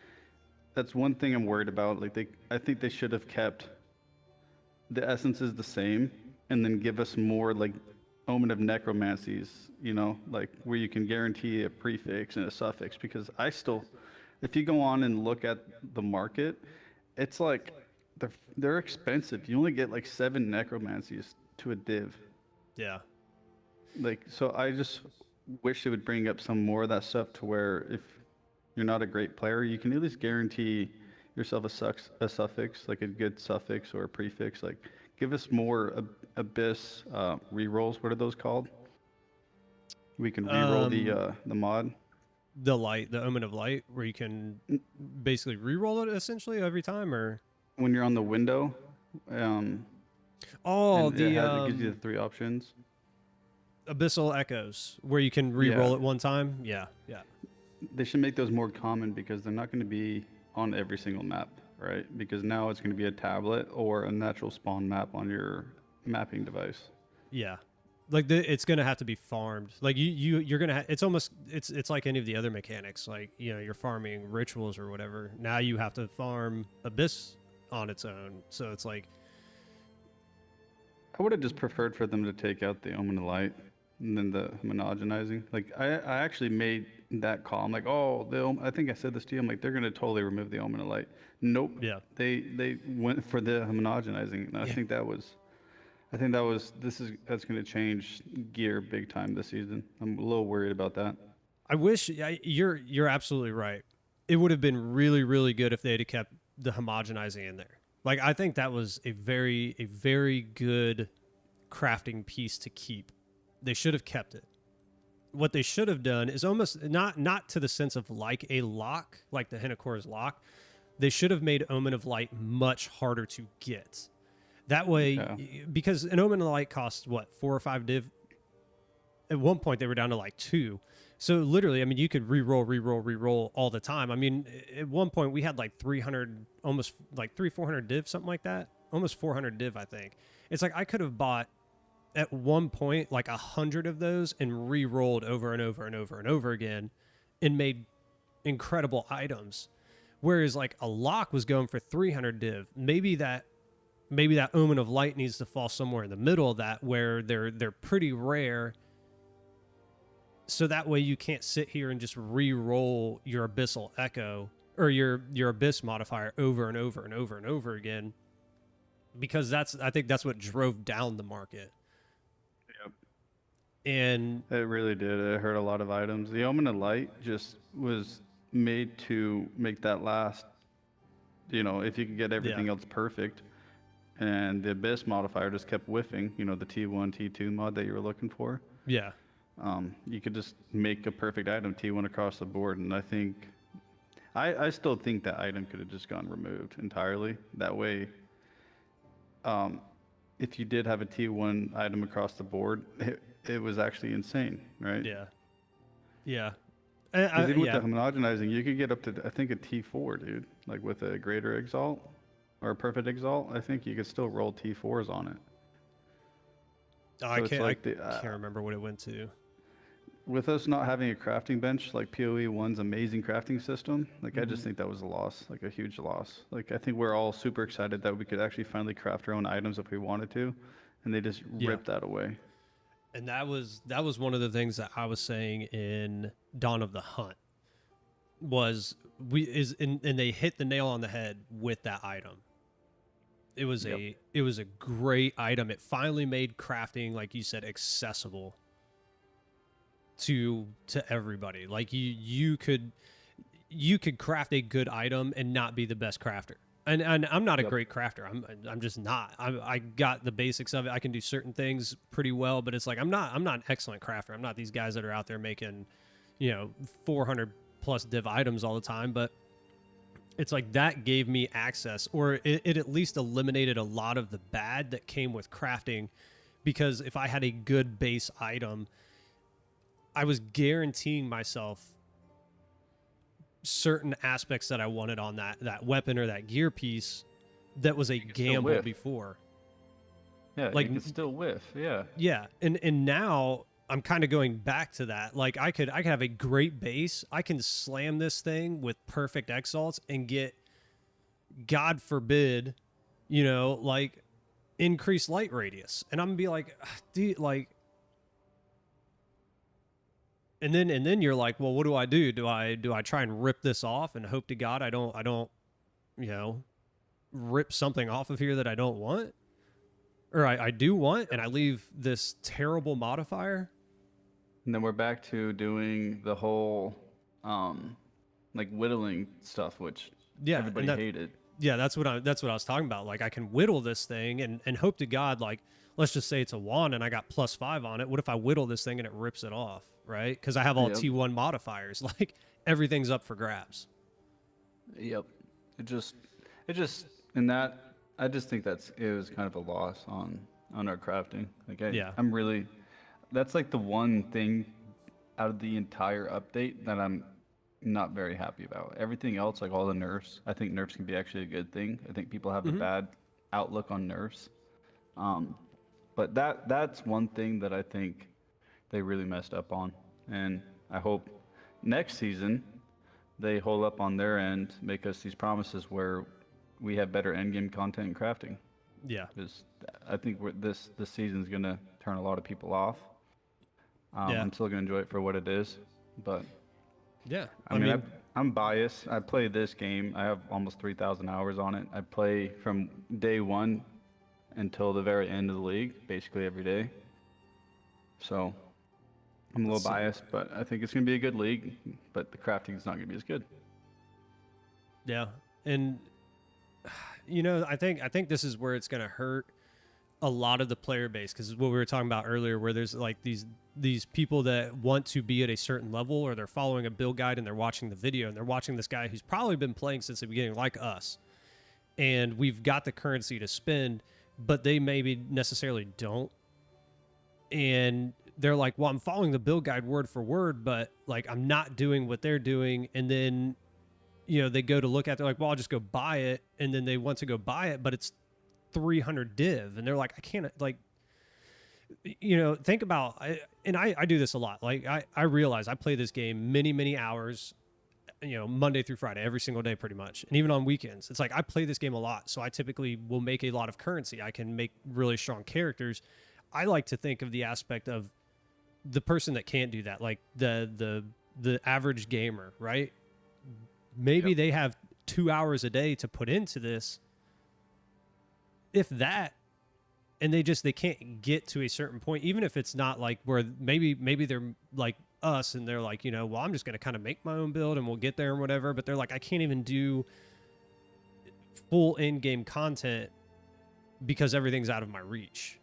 that's one thing I'm worried about. Like I think they should have kept the essences the same, and then give us more like Omen of Necromancies, you know, like where you can guarantee a prefix and a suffix. Because if you go on and look at the market, it's like they're expensive. You only get like 7 Necromancies to a div. Yeah. Like, so I just wish they would bring up some more of that stuff to where if you're not a great player, you can at least guarantee yourself a suffix, like a good suffix or a prefix. Like, give us more abyss rerolls. What are those called? We can reroll the mod. The Omen of Light, where you can basically re-roll it essentially every time, or When you're on the window. oh, it gives you the 3 options. Abyssal Echoes, where you can re-roll it one time. Yeah. They should make those more common because they're not going to be on every single map, right? Because now it's going to be a tablet or a natural spawn map on your mapping device. Yeah. Like it's going to have to be farmed. Like you're going to it's almost it's like any of the other mechanics. Like, you know, you're farming rituals or whatever. Now you have to farm Abyss on its own. So it's like, I would have just preferred for them to take out the Omen of Light and then the homogenizing. Like I actually made that call. I'm like, oh, I think I said this to you. I'm like, they're gonna totally remove the Omen of Light. Nope. Yeah. They went for the homogenizing, and I think that's gonna change gear big time this season. I'm a little worried about that. I wish you're absolutely right. It would have been really, really good if they had kept the homogenizing in there. Like, I think that was a very good crafting piece to keep. They should have kept it. What they should have done is almost not to the sense of like a lock, like the Hinakora's lock. They should have made Omen of Light much harder to get. That way, because an Omen of Light costs what, 4 or 5 div? At one point, they were down to like 2. So literally, I mean, you could re-roll all the time. I mean, at one point we had like 300, almost like 400 div, something like that. Almost 400 div, I think. It's like I could have bought at one point like 100 of those and re-rolled over and over again and made incredible items. Whereas like a lock was going for 300 div. Maybe that Omen of Light needs to fall somewhere in the middle of that, where they're pretty rare. So that way you can't sit here and just re-roll your Abyssal Echo or your Abyss modifier over and over again, because I think that's what drove down the market. Yep. And it really did. It hurt a lot of items. The Omen of Light just was made to make that last. You know, if you could get everything else perfect, and the Abyss modifier just kept whiffing. You know, the T1, T2 mod that you were looking for. Yeah. You could just make a perfect item T1 across the board, and I still think that item could have just gone removed entirely. That way, if you did have a T1 item across the board, it was actually insane, right? Yeah. Even with the homogenizing, you could get up to, I think, a T4, dude. Like with a greater Exalt or a perfect Exalt, I think you could still roll T4s on it. Oh, I can't remember what it went to. With us not having a crafting bench, like PoE 1's amazing crafting system, like I just think that was a loss, like a huge loss. Like I think we're all super excited that we could actually finally craft our own items if we wanted to, and they just ripped that away. And that was one of the things that I was saying in Dawn of the Hunt and they hit the nail on the head with that item. It was a great item. It finally made crafting, like you said, accessible to everybody. Like you could, you could craft a good item and not be the best crafter. And I'm not a Yep. great crafter. I'm just not. I got the basics of it. I can do certain things pretty well, but it's like I'm not an excellent crafter. I'm not these guys that are out there making, 400 plus div items all the time. But it's like that gave me access, or it at least eliminated a lot of the bad that came with crafting, because if I had a good base item, I was guaranteeing myself certain aspects that I wanted on that weapon or that gear piece that was a gamble whiff. before. Yeah, Like, you can still whiff. Yeah. Yeah, and now I'm kind of going back to that. Like I could have a great base. I can slam this thing with perfect exalts and get, God forbid, like increased light radius. And I'm gonna be like, dude, like, and then you're like, well, what do I do? Do I try and rip this off and hope to God I don't, rip something off of here that I don't want? Or I do want, and I leave this terrible modifier? And then we're back to doing the whole, like whittling stuff, which Yeah, everybody and hated. Yeah, that's what I was talking about. Like I can whittle this thing and hope to God, like, let's just say it's a wand and I got +5 on it. What if I whittle this thing and it rips it off, right? Because I have all Yep. T1 modifiers. Like everything's up for grabs. Yep. It just, and that, I just think it was kind of a loss on our crafting. Like Yeah. I'm really, that's like the one thing out of the entire update that I'm not very happy about. Everything else, like all the nerfs, I think nerfs can be actually a good thing. I think people have a bad outlook on nerfs. But that's one thing that I think they really messed up on. And I hope next season they hold up on their end, make us these promises where we have better endgame content and crafting. Yeah. Because I think this season's gonna turn a lot of people off. Yeah. I'm still gonna enjoy it for what it is, but Yeah. I mean, I'm biased. I play this game. I have almost 3,000 hours on it. I play from day one until the very end of the league, basically every day. So I'm a little biased, but I think it's gonna be a good league. But the crafting is not gonna be as good. Yeah. And I think this is where it's going to hurt a lot of the player base, because what we were talking about earlier, where there's like these people that want to be at a certain level, or they're following a build guide and they're watching the video and they're watching this guy who's probably been playing since the beginning, like us, and we've got the currency to spend, but they maybe necessarily don't, and they're like, well, I'm following the build guide word for word, but like I'm not doing what they're doing. And then they go to look at it, they're like, well, I'll just go buy it. And then they want to go buy it, but it's 300 div. And they're like, I can't, like, think about, I do this a lot. Like, I realize I play this game many, many hours, Monday through Friday, every single day pretty much. And even on weekends, it's like I play this game a lot. So I typically will make a lot of currency. I can make really strong characters. I like to think of the aspect of the person that can't do that, like the average gamer, right? Maybe they have 2 hours a day to put into this, if that, and they can't get to a certain point, even if it's not like where maybe they're like us and they're like, well, I'm just going to kind of make my own build and we'll get there and whatever. But they're like, I can't even do full in-game content because everything's out of my reach.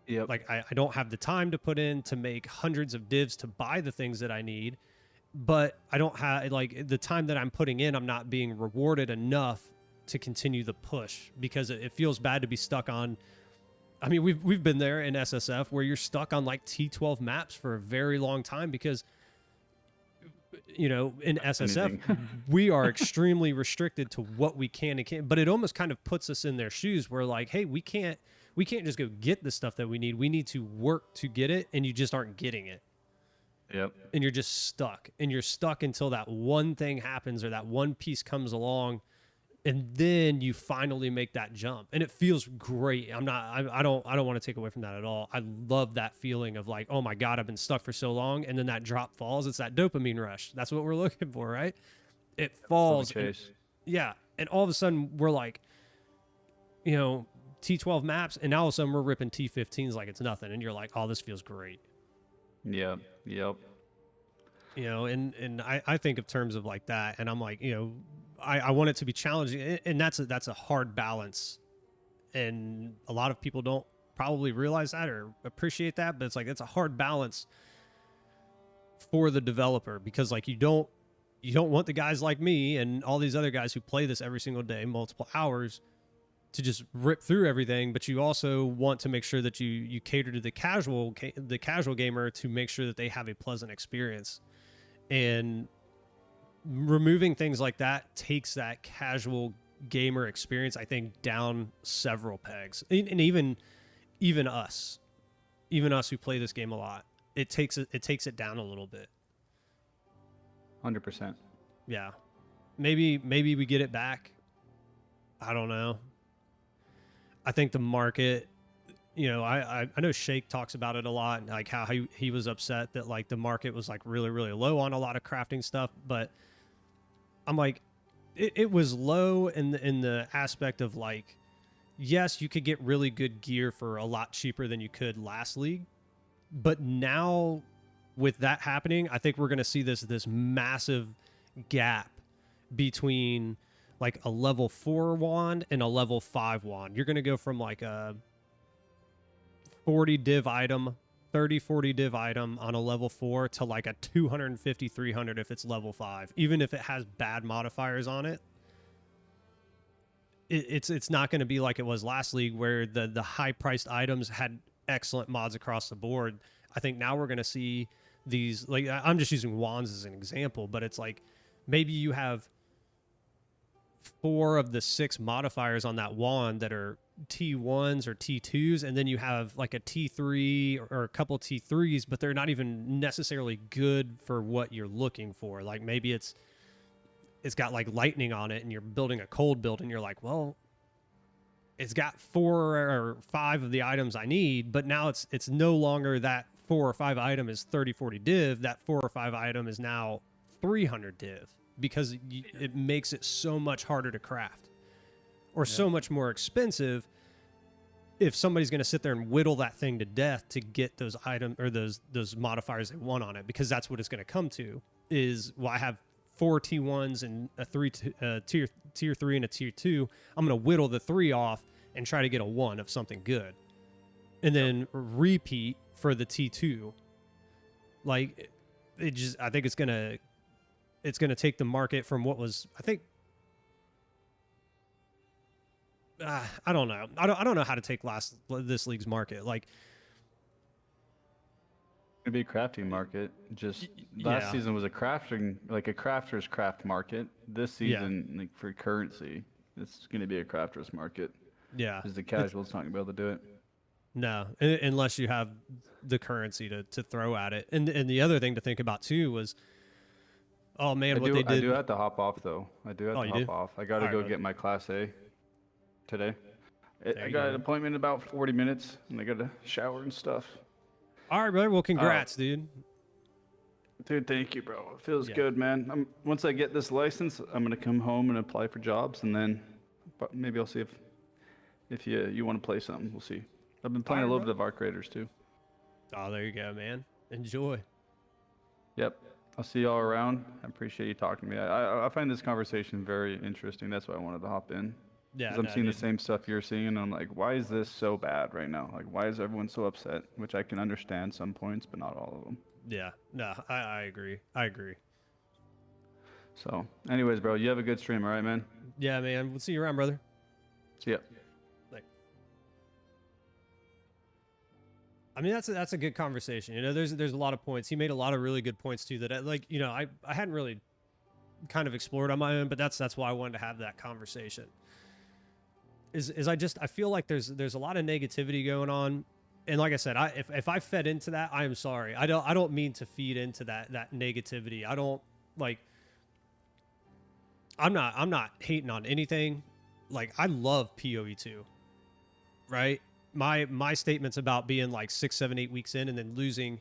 Yep. Like I don't have the time to put in to make hundreds of divs to buy the things that I need. But I don't have, like, the time that I'm putting in, I'm not being rewarded enough to continue the push, because it feels bad to be stuck on. I mean, we've been there in SSF where you're stuck on like T12 maps for a very long time because, in SSF, we are extremely restricted to what we can and can't. But it almost kind of puts us in their shoes where like, hey, we can't just go get the stuff that we need. We need to work to get it, and you just aren't getting it. Yep. And you're just stuck, and you're stuck until that one thing happens or that one piece comes along, and then you finally make that jump, and it feels great. I don't want to take away from that at all. I love that feeling of like, oh my God, I've been stuck for so long, and then that drop falls. It's that dopamine rush. That's what we're looking for, right? It falls. Yeah. And all of a sudden we're like, T12 maps, and now all of a sudden we're ripping T15s like it's nothing, and you're like, oh, this feels great. Yep. you know, and I think of terms of like that, and I'm like, you know, I want it to be challenging, and that's a hard balance, and a lot of people don't probably realize that or appreciate that, but it's like it's a hard balance for the developer, because like you don't want the guys like me and all these other guys who play this every single day, multiple hours, to just rip through everything, but you also want to make sure that you cater to the casual gamer to make sure that they have a pleasant experience. And removing things like that takes that casual gamer experience, I think, down several pegs. And even us who play this game a lot, it takes it down a little bit. 100%. Yeah. Maybe we get it back. I don't know. I think the market, you know, I know Shake talks about it a lot, like how he was upset that like the market was like really, really low on a lot of crafting stuff. But I'm like, it was low in the aspect of like, yes, you could get really good gear for a lot cheaper than you could last league. But now with that happening, I think we're going to see this massive gap between like a level 4 wand and a level 5 wand. You're going to go from like a 40 div item, 30-40 div item on a level 4 to like a 250-300 if it's level 5. Even if it has bad modifiers on it, it's not going to be like it was last league where the high priced items had excellent mods across the board. I think now we're going to see these, like, I'm just using wands as an example, but it's like maybe you have 4 of the 6 modifiers on that wand that are T1s or T2s, and then you have like a T3 or a couple T3s, but they're not even necessarily good for what you're looking for. Like maybe it's got like lightning on it and you're building a cold build and you're like, well, it's got 4 or 5 of the items I need, but now it's no longer that 4 or 5 item is 30-40 div. That 4 or 5 item is now 300 div, because it makes it so much harder to craft, or so much more expensive if somebody's going to sit there and whittle that thing to death to get those items or those modifiers they want on it, because that's what it's going to come to is, well, I have 4 T1s and a tier 3 and a tier 2. I'm going to whittle the 3 off and try to get a 1 of something good, and then repeat for the T2. Like, it just, I think it's going to take the market from what was, I think, I don't know. I don't know how to take this league's market. Like, It'd be a crafting market. Just last season was a crafter's craft market. This season, like for currency, it's going to be a crafter's market. Yeah, because the casual's not going to be able to do it. No, unless you have the currency to throw at it. And the other thing to think about too was, oh man, I do have to hop off though. I do have to hop off. I got to go get my Class A today. I got an appointment in about 40 minutes, and I got to shower and stuff. All right, brother. Well, congrats, dude. Dude, thank you, bro. It feels good, man. Once I get this license, I'm gonna come home and apply for jobs, and then maybe I'll see if you want to play something. We'll see. I've been playing a little bit of Arc Raiders too. Oh, there you go, man. Enjoy. Yep. I'll see y'all around. I appreciate you talking to me. I find this conversation very interesting. That's why I wanted to hop in. Yeah, because I'm seeing the same stuff you're seeing, and I'm like, why is this so bad right now? Like, why is everyone so upset? Which I can understand some points, but not all of them. Yeah, no, I agree. I agree. So, anyways, bro, you have a good stream, all right, man? Yeah, man. We'll see you around, brother. See ya. I mean, that's a good conversation. You know, there's a lot of points. He made a lot of really good points too that I hadn't really kind of explored on my own, but that's why I wanted to have that conversation. I feel like there's a lot of negativity going on, and like I said, if I fed into that, I am sorry. I don't mean to feed into that negativity. I don't like. I'm not hating on anything. Like, I love PoE2, right? My statements about being like 6, 7, 8 weeks in and then losing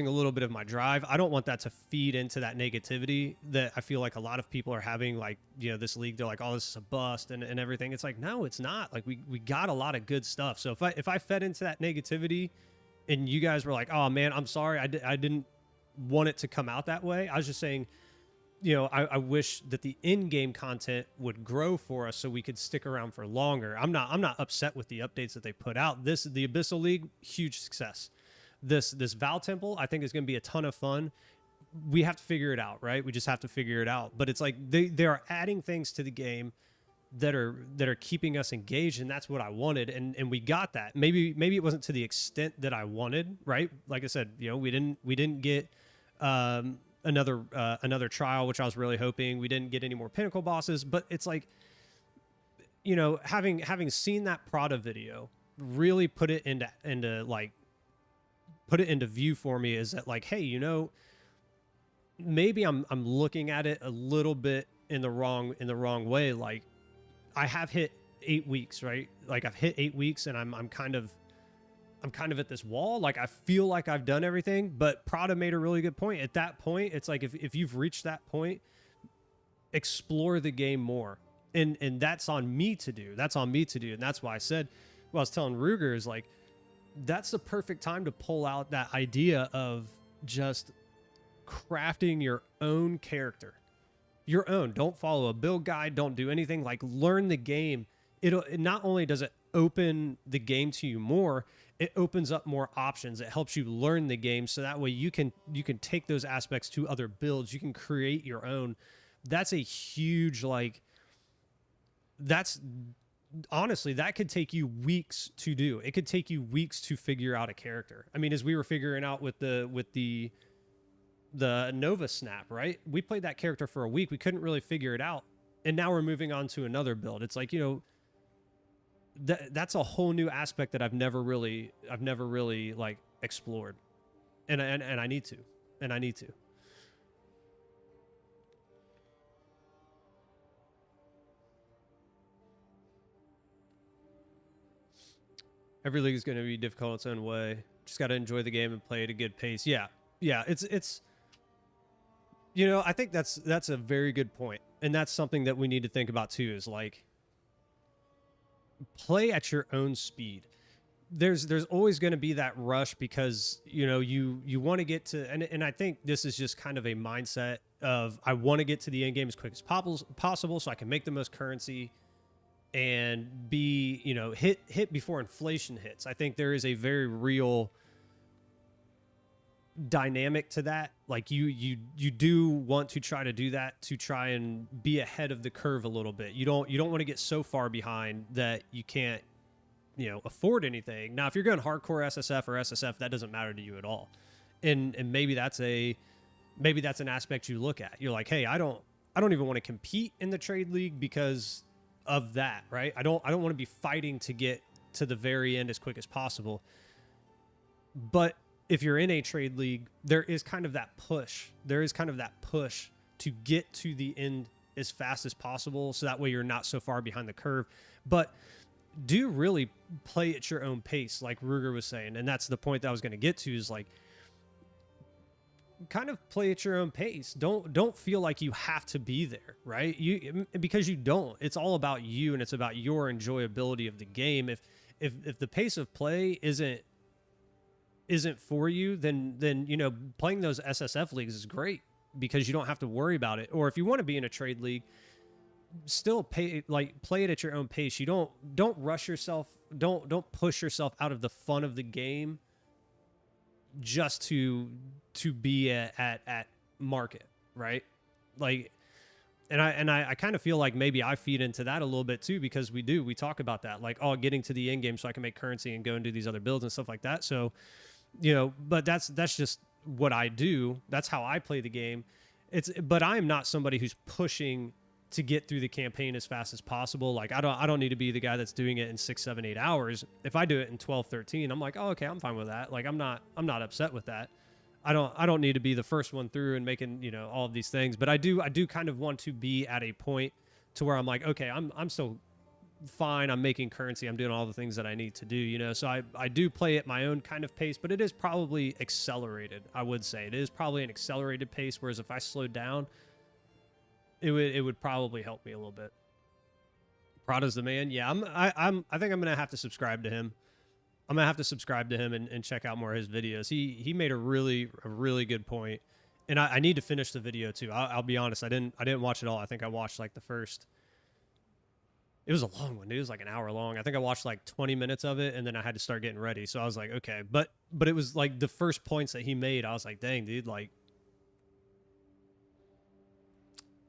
a little bit of my drive, I don't want that to feed into that negativity that I feel like a lot of people are having. Like, you know, this league, they're like, oh, this is a bust and everything. It's like, no, it's not. Like, we got a lot of good stuff. So if I fed into that negativity and you guys were like, oh man, I'm sorry, I didn't want it to come out that way. I was just saying, you know, I wish that the in-game content would grow for us so we could stick around for longer. I'm not upset with the updates that they put out. The Abyssal League, huge success. This Val Temple, I think is going to be a ton of fun. We have to figure it out, right? We just have to figure it out. But it's like they are adding things to the game that are keeping us engaged, and that's what I wanted, and we got that. Maybe it wasn't to the extent that I wanted, right? Like I said, you know, we didn't get another trial, which I was really hoping. We didn't get any more pinnacle bosses, but it's like, you know, having seen that Prada video really put it into view for me, is that like, hey, you know, maybe I'm looking at it a little bit in the wrong way. Like, I have hit 8 weeks, right? Like, I've hit 8 weeks, and I'm kind of at this wall. Like, I feel like I've done everything, but Prada made a really good point. At that point, it's like, if you've reached that point, explore the game more. And that's on me to do. That's on me to do. And that's why I said, well, I was telling Ruger, is like, that's the perfect time to pull out that idea of just crafting your own character. Your own. Don't follow a build guide. Don't do anything. Like, learn the game. It not only does it open the game to you more, it opens up more options. It helps you learn the game, so that way you can take those aspects to other builds. You can create your own. That's a huge, like, that's honestly, that could take you weeks to do. It could take you weeks to figure out a character. I mean, as we were figuring out with the Nova Snap, right? We played that character for a week. We couldn't really figure it out. And now we're moving on to another build. It's like, you know, that's a whole new aspect that I've never really like explored. And I need to. And I need to. Every league is going to be difficult in its own way. Just got to enjoy the game and play at a good pace. Yeah. Yeah, it's you know, I think that's a very good point. And that's something that we need to think about too, is like, play at your own speed. There's always going to be that rush, because, you know, you want to get to, and I think this is just kind of a mindset of, I want to get to the end game as quick as possible so I can make the most currency and be, you know, hit before inflation hits. I think there is a very real dynamic to that. Like, you do want to try to do that, to try and be ahead of the curve a little bit. You don't want to get so far behind that you can't, you know, afford anything. Now, if you're going hardcore SSF or SSF, that doesn't matter to you at all. And maybe that's an aspect you look at. You're like, hey, I don't even want to compete in the trade league because of that, right? I don't want to be fighting to get to the very end as quick as possible. But if you're in a trade league, there is kind of that push. There is kind of that push to get to the end as fast as possible, so that way you're not so far behind the curve. But do really play at your own pace, like Ruger was saying. And that's the point that I was going to get to, is like, kind of play at your own pace. Don't feel like you have to be there, right? Because you don't. It's all about you, and it's about your enjoyability of the game. If the pace of play isn't for you, then you know, playing those SSF leagues is great, because you don't have to worry about it. Or if you want to be in a trade league, still play it at your own pace. You don't rush yourself. Don't push yourself out of the fun of the game just to be at market, right? Like, and I kind of feel like maybe I feed into that a little bit too, because we talk about that, like, oh, getting to the end game so I can make currency and go and do these other builds and stuff like that. So, you know, but that's just what I do. That's how I play the game. But I am not somebody who's pushing to get through the campaign as fast as possible. Like, I don't need to be the guy that's doing it in 6, 7, 8 hours. If I do it in 12, 13, I'm like, oh, okay, I'm fine with that. Like, I'm not upset with that. I don't need to be the first one through and making, you know, all of these things. But I do kind of want to be at a point to where I'm like, okay, I'm still fine. I'm making currency. I'm doing all the things that I need to do, you know? So I do play at my own kind of pace, but it is probably accelerated. I would say it is probably an accelerated pace. Whereas if I slowed down, it would probably help me a little bit. Prada's the man. Yeah, I think I'm going to have to subscribe to him. gonna have to subscribe to him and check out more of his videos. He made a really good point, and I need to finish the video too. I'll be honest, I didn't watch it all. I think I watched like the first. It was a long one, dude. It was like an hour long. I think I watched like 20 minutes of it, and then I had to start getting ready. So I was like, okay, but it was like the first points that he made. I was like, dang, dude, like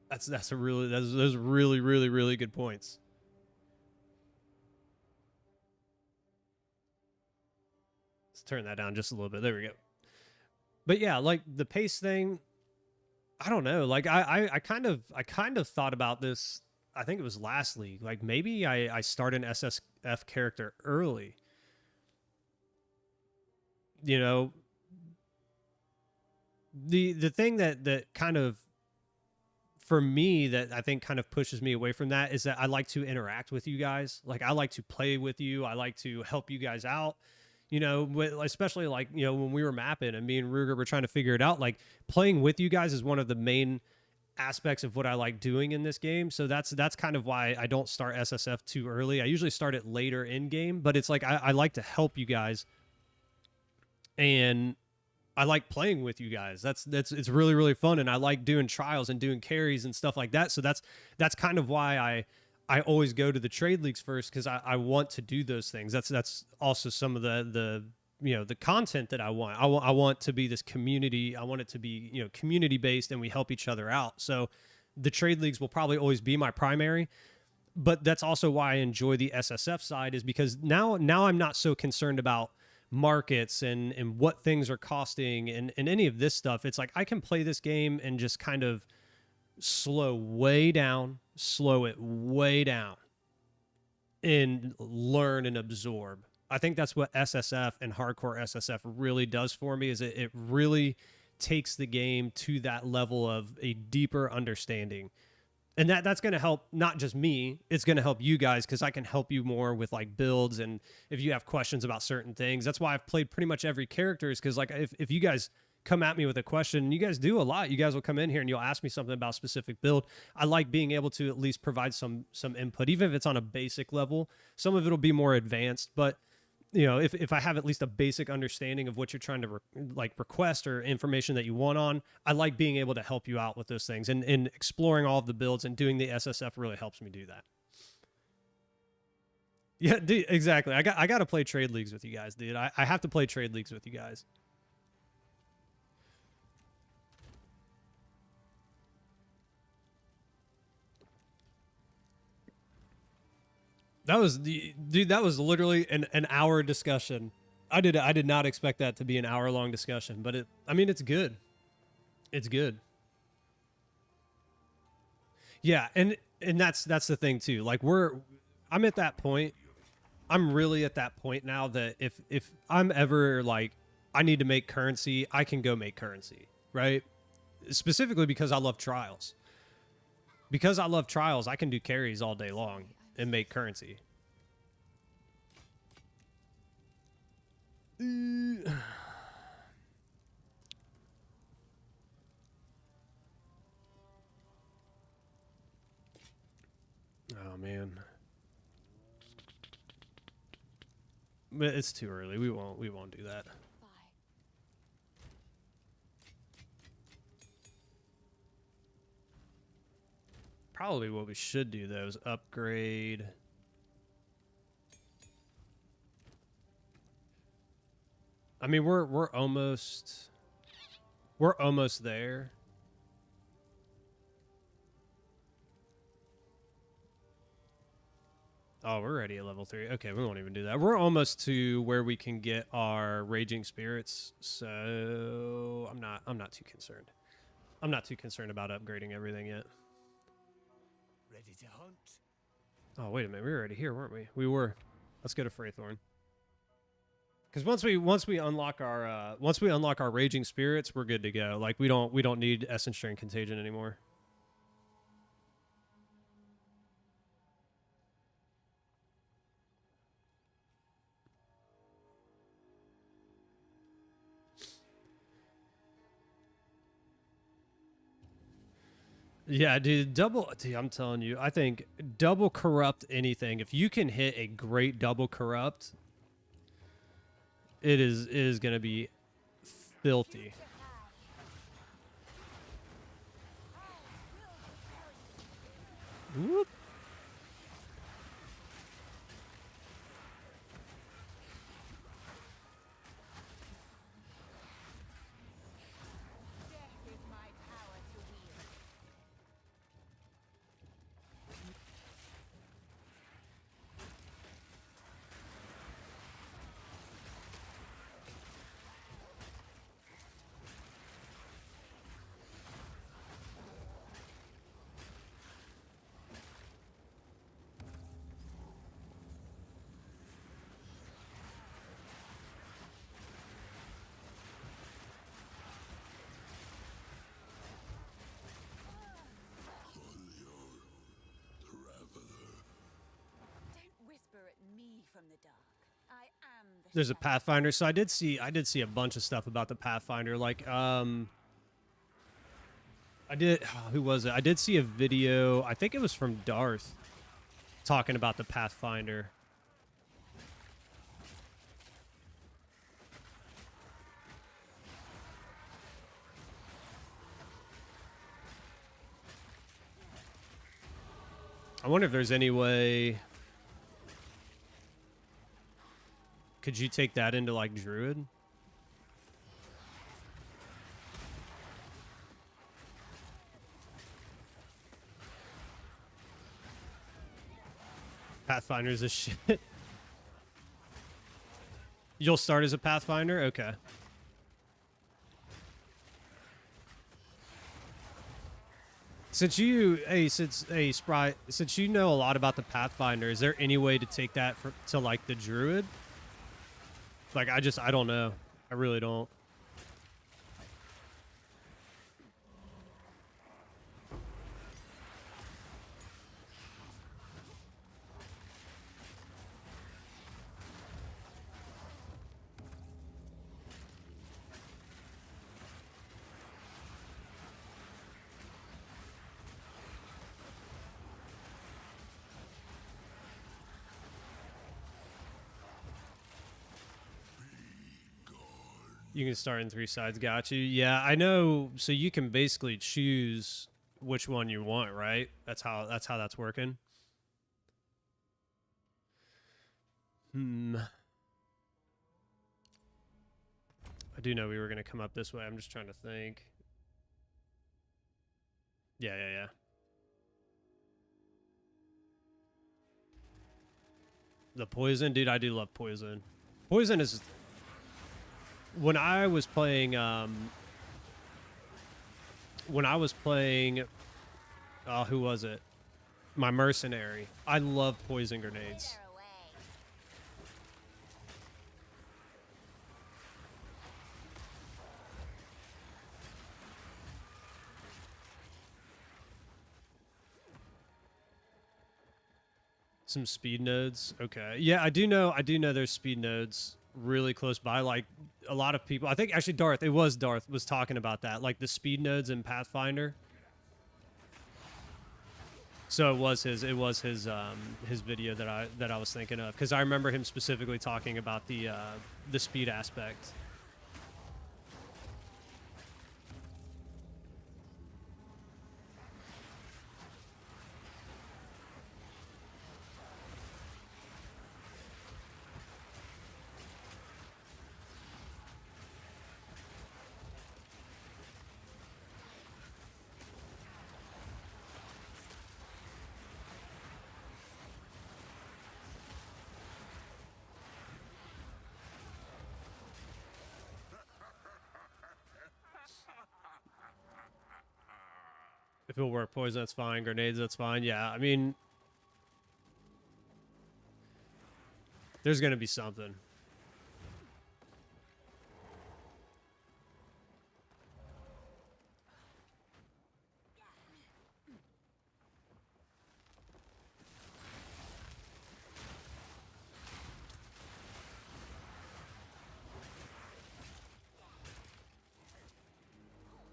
those really good points. Let's turn that down just a little bit. There we go. But yeah, like the pace thing, I don't know. Like I kind of thought about this. I think it was last league. Like maybe I start an SSF character early. You know, the thing that kind of, for me, that I think kind of pushes me away from that is that I like to interact with you guys. Like I like to play with you. I like to help you guys out. You know, especially like, you know, when we were mapping and me and Ruger were trying to figure it out, like playing with you guys is one of the main aspects of what I like doing in this game. So that's kind of why I don't start SSF too early. I usually start it later in game, but it's like I like to help you guys, and I like playing with you guys. It's really fun, and I like doing trials and doing carries and stuff like that. So that's kind of why I always go to the trade leagues first, because I want to do those things. That's also some of the you know, the content that I want. I want to be this community. I want it to be, you know, community based, and we help each other out. So the trade leagues will probably always be my primary, but that's also why I enjoy the SSF side, is because now I'm not so concerned about markets and what things are costing and any of this stuff. It's like I can play this game and just kind of slow it way down and learn and absorb. I think that's what SSF and hardcore SSF really does for me, is it really takes the game to that level of a deeper understanding. And that's going to help not just me, it's going to help you guys, because I can help you more with like builds, and if you have questions about certain things. That's why I've played pretty much every character, is because like if you guys come at me with a question, you guys do a lot. You guys will come in here and you'll ask me something about a specific build. I like being able to at least provide some input, even if it's on a basic level. Some of it'll be more advanced, but you know, if I have at least a basic understanding of what you're trying to request or information that you want on, I like being able to help you out with those things, and exploring all of the builds and doing the SSF really helps me do that. Yeah, dude, exactly. I got to play trade leagues with you guys, dude. I have to play trade leagues with you guys. That was dude. That was literally an hour discussion. I did not expect that to be an hour-long discussion, but I mean, it's good. It's good. Yeah, and that's the thing too. Like I'm at that point. I'm really at that point now that if I'm ever like I need to make currency, I can go make currency, right? Specifically because I love trials. Because I love trials, I can do carries all day long and make currency. Oh man, but it's too early. We won't do that. Probably what we should do though is upgrade. I mean, we're almost there. Oh, we're already at level 3. Okay, we won't even do that. We're almost to where we can get our raging spirits, so I'm not too concerned. I'm not too concerned about upgrading everything yet. Ready to hunt. Oh, wait a minute. We were already here, weren't we? We were. Let's go to Freythorn. Because once we unlock our raging spirits, we're good to go. Like we don't need Essence Strain Contagion anymore. Yeah, dude, I'm telling you, I think double corrupt anything. If you can hit a great double corrupt, It is gonna be filthy. Whoop. There's a Pathfinder, so I did see a bunch of stuff about the Pathfinder. Like, who was it? I did see a video. I think it was from Darth talking about the Pathfinder. I wonder if there's any way. Could you take that into like Druid? Pathfinder's a shit. You'll start as a Pathfinder? Okay. Since you know a lot about the Pathfinder, is there any way to take that to like the Druid? Like, I don't know. I really don't. You can start in 3 sides. Got you. Yeah, I know. So you can basically choose which one you want, right? That's how that's working. I do know we were going to come up this way. I'm just trying to think. Yeah. The poison, dude. I do love poison. Poison is. When I was playing, who was it? My mercenary. I love poison grenades. Some speed nodes. Okay. Yeah, I do know there's speed nodes really close by. Like a lot of people, I think actually Darth was talking about that, like the speed nodes in Pathfinder. So it was his video that I was thinking of, because I remember him specifically talking about the speed aspect. If it'll work poison, that's fine. Grenades, that's fine. Yeah, I mean, there's gonna be something.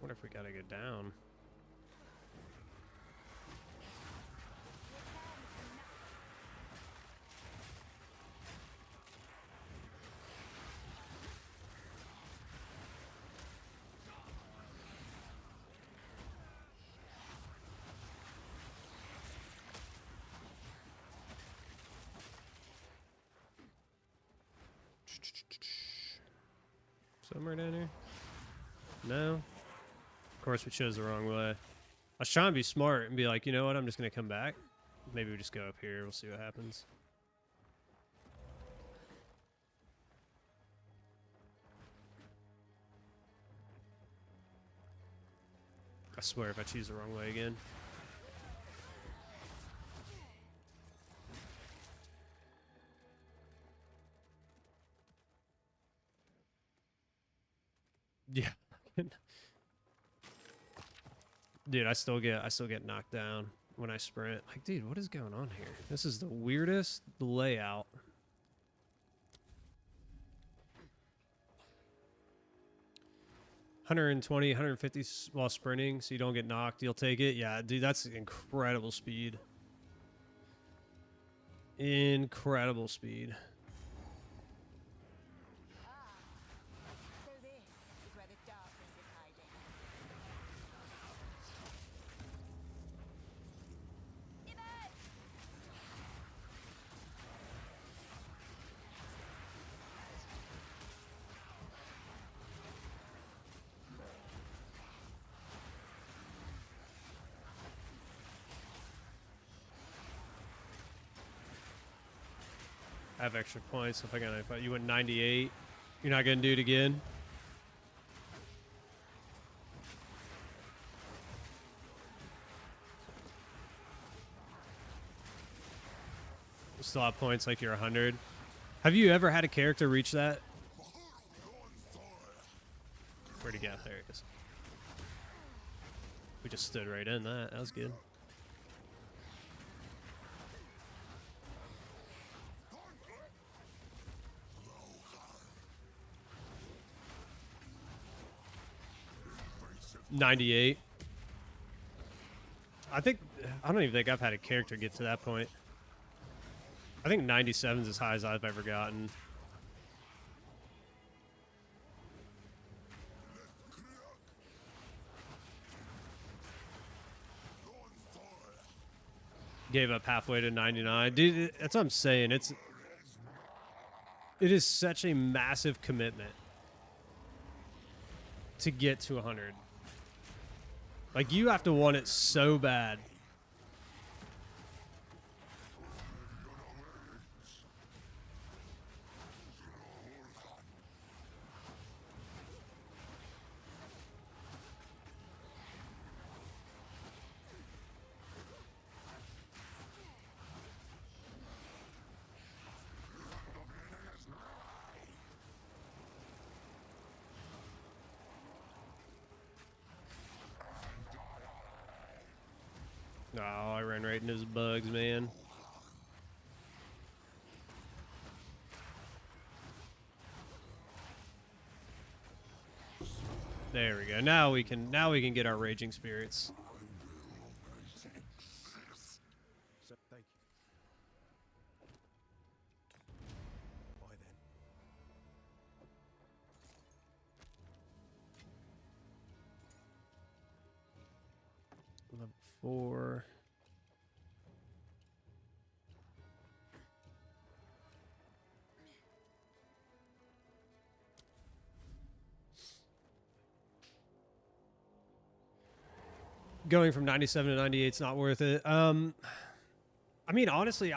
What if we gotta get down? Somewhere down here? No? Of course, we chose the wrong way. I was trying to be smart and be like, you know what? I'm just going to come back. Maybe we just go up here. We'll see what happens. I swear if I choose the wrong way again. Yeah. Dude, I still get knocked down when I sprint. Like, dude, what is going on here? This is the weirdest layout. $120, 150 while sprinting, so you don't get knocked. You'll take it. Yeah, dude, that's incredible speed. Incredible speed. So this is where the darkness is hiding. I have extra points if I got. If you went 98, you're not gonna do it again. You still have points like you're 100. Have you ever had a character reach that? Where'd he go? There he is. We just stood right in that. That was good. $98. I don't even think I've had a character get to that point. I think 97 is as high as I've ever gotten. Gave up halfway to 99. Dude, that's what I'm saying. It is such a massive commitment to get to 100. Like, you have to want it so bad. Oh, I ran right into his bugs, man. There we go. Now we can get our raging spirits. So, thank you. Why then? Level 4. Going from 97 to 98 is not worth it. I mean, honestly,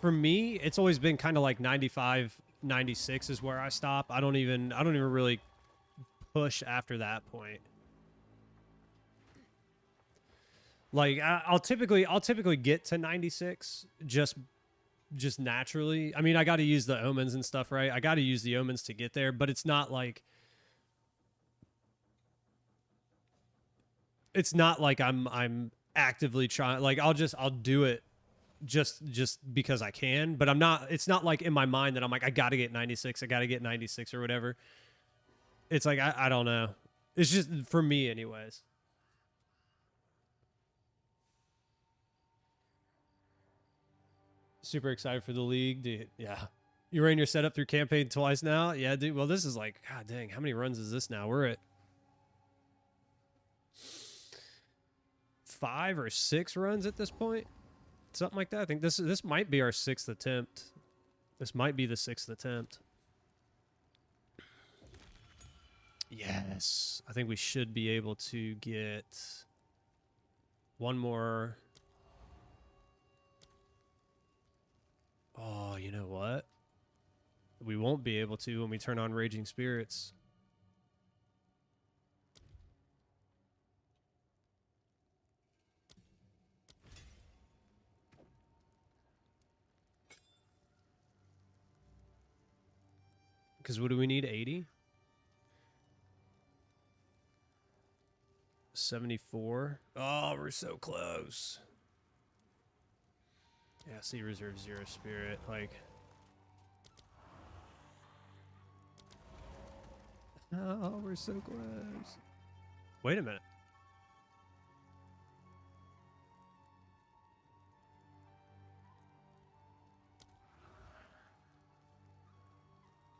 for me, it's always been kind of like 95, 96 is where I stop. I don't even really push after that point. Like, I'll typically get to 96 just naturally. I mean, I got to use the omens and stuff, right? I got to use the omens to get there, but it's not like I'm actively trying. Like, I'll do it just because I can, but it's not like in my mind that I'm like, I got to get 96. I got to get 96 or whatever. It's like, I don't know. It's just for me anyways. Super excited for the league, dude. Yeah. You ran your setup through campaign twice now? Yeah, dude. Well, this is like, god dang, how many runs is this now? We're at 5 or 6 runs at this point. Something like that. I think this might be our 6th attempt. This might be the 6th attempt. Yes. I think we should be able to get one more. Oh, you know what? We won't be able to when we turn on Raging Spirits. Because what do we need? 80? 74? Oh, we're so close. Yeah, see reserve 0 spirit. Like, oh, we're so close. Wait a minute.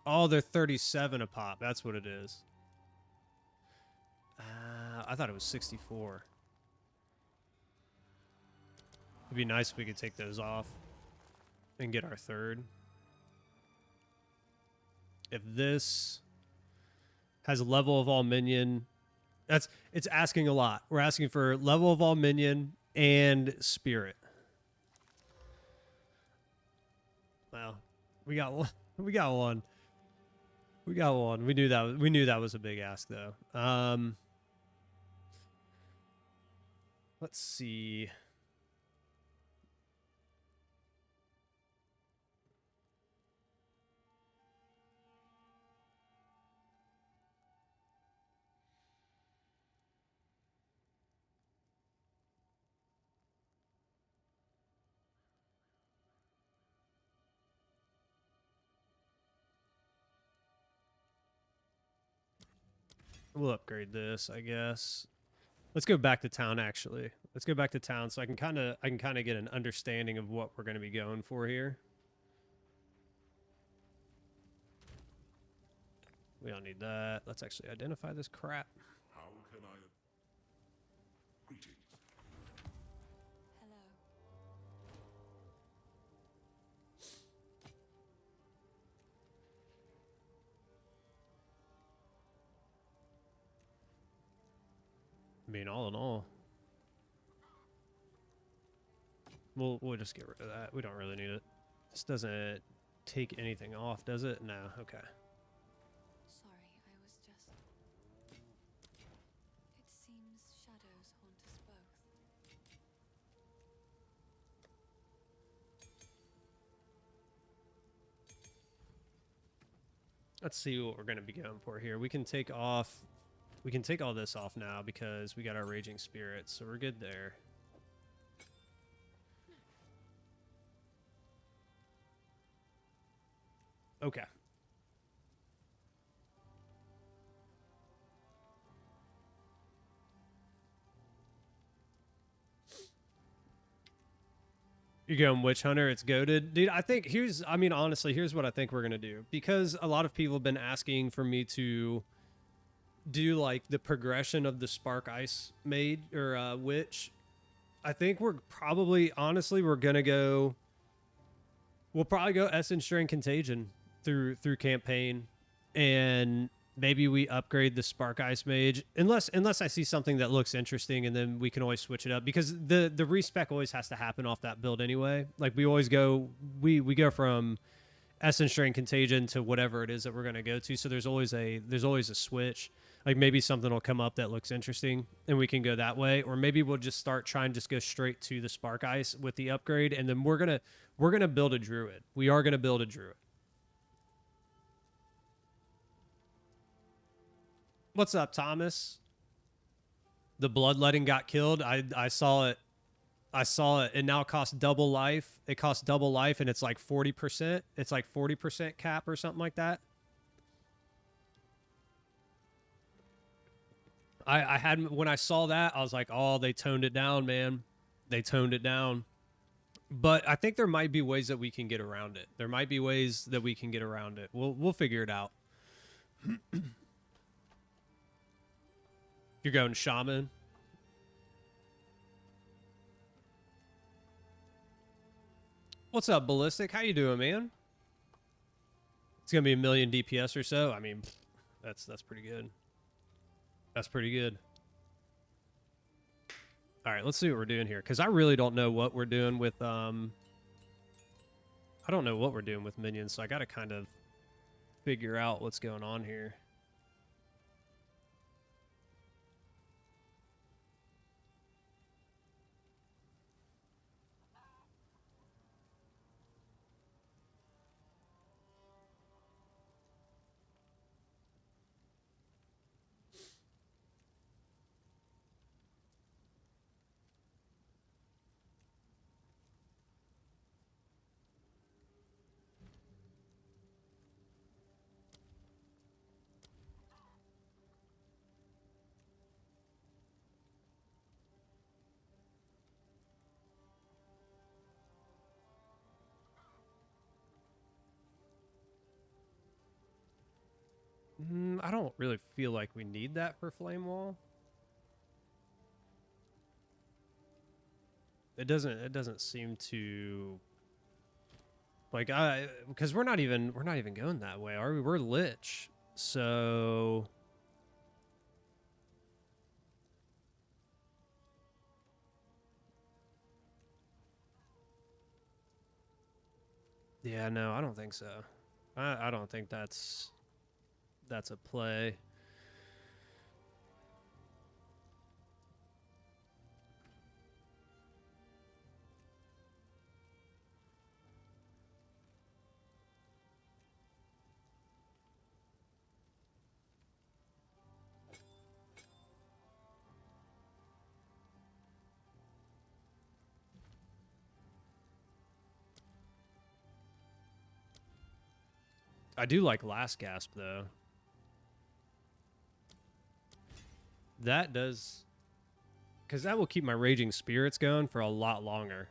Oh, they're 37 a pop. That's what it is. I thought it was 64. It'd be nice if we could take those off and get our third. If this has a level of all minion, it's asking a lot. We're asking for level of all minion and spirit. Well, we got one. We got one. We got one. We knew that was a big ask though. Let's see. We'll upgrade this, I guess. Let's go back to town actually. Let's go back to town so I can kind of get an understanding of what we're going to be going for here. We don't need that. Let's actually identify this crap. How can I? Greetings. Hello. I mean, all in all, we'll just get rid of that. We don't really need it. This doesn't take anything off, does it? No. Okay. Sorry, I was just... It seems shadows haunt us both. Let's see what we're going to be going for here. We can take off. We can take all this off now because we got our Raging Spirits, so we're good there. Okay. You're going Witch Hunter, it's goated. Dude, I think honestly, here's what I think we're going to do. Because a lot of people have been asking for me to do like the progression of the Spark Ice Maid or Witch. I think we're probably, honestly, we'll probably go Essence Strain Contagion through campaign, and maybe we upgrade the Spark Ice Mage unless I see something that looks interesting, and then we can always switch it up because the respec always has to happen off that build anyway. Like we always go from Essence Strain Contagion to whatever it is that we're going to go to, so there's always a switch. Like maybe something will come up that looks interesting and we can go that way, or maybe we'll just go straight to the Spark Ice with the upgrade, and then we're gonna build a Druid. We are gonna build a Druid. What's up, Thomas? The Bloodletting got killed. I saw it. It now costs double life. It costs double life, and it's like 40%. It's like 40% cap or something like that. I had, when I saw that, I was like, oh, they toned it down, man. They toned it down. But I think there might be ways that we can get around it. We'll figure it out. You're going Shaman. What's up, Ballistic? How you doing, man? It's gonna be 1 million DPS or so. I mean, that's pretty good. That's pretty good. All right, let's see what we're doing here, because I really don't know what we're doing with I don't know what we're doing with minions, so I got to kind of figure out what's going on here. I don't really feel like we need that for Flame Wall. It doesn't seem to, like, because we're not even going that way, are we? We're Lich. So yeah, no, I don't think so. I don't think that's a play. I do like Last Gasp though. That does, because that will keep my Raging Spirits going for a lot longer.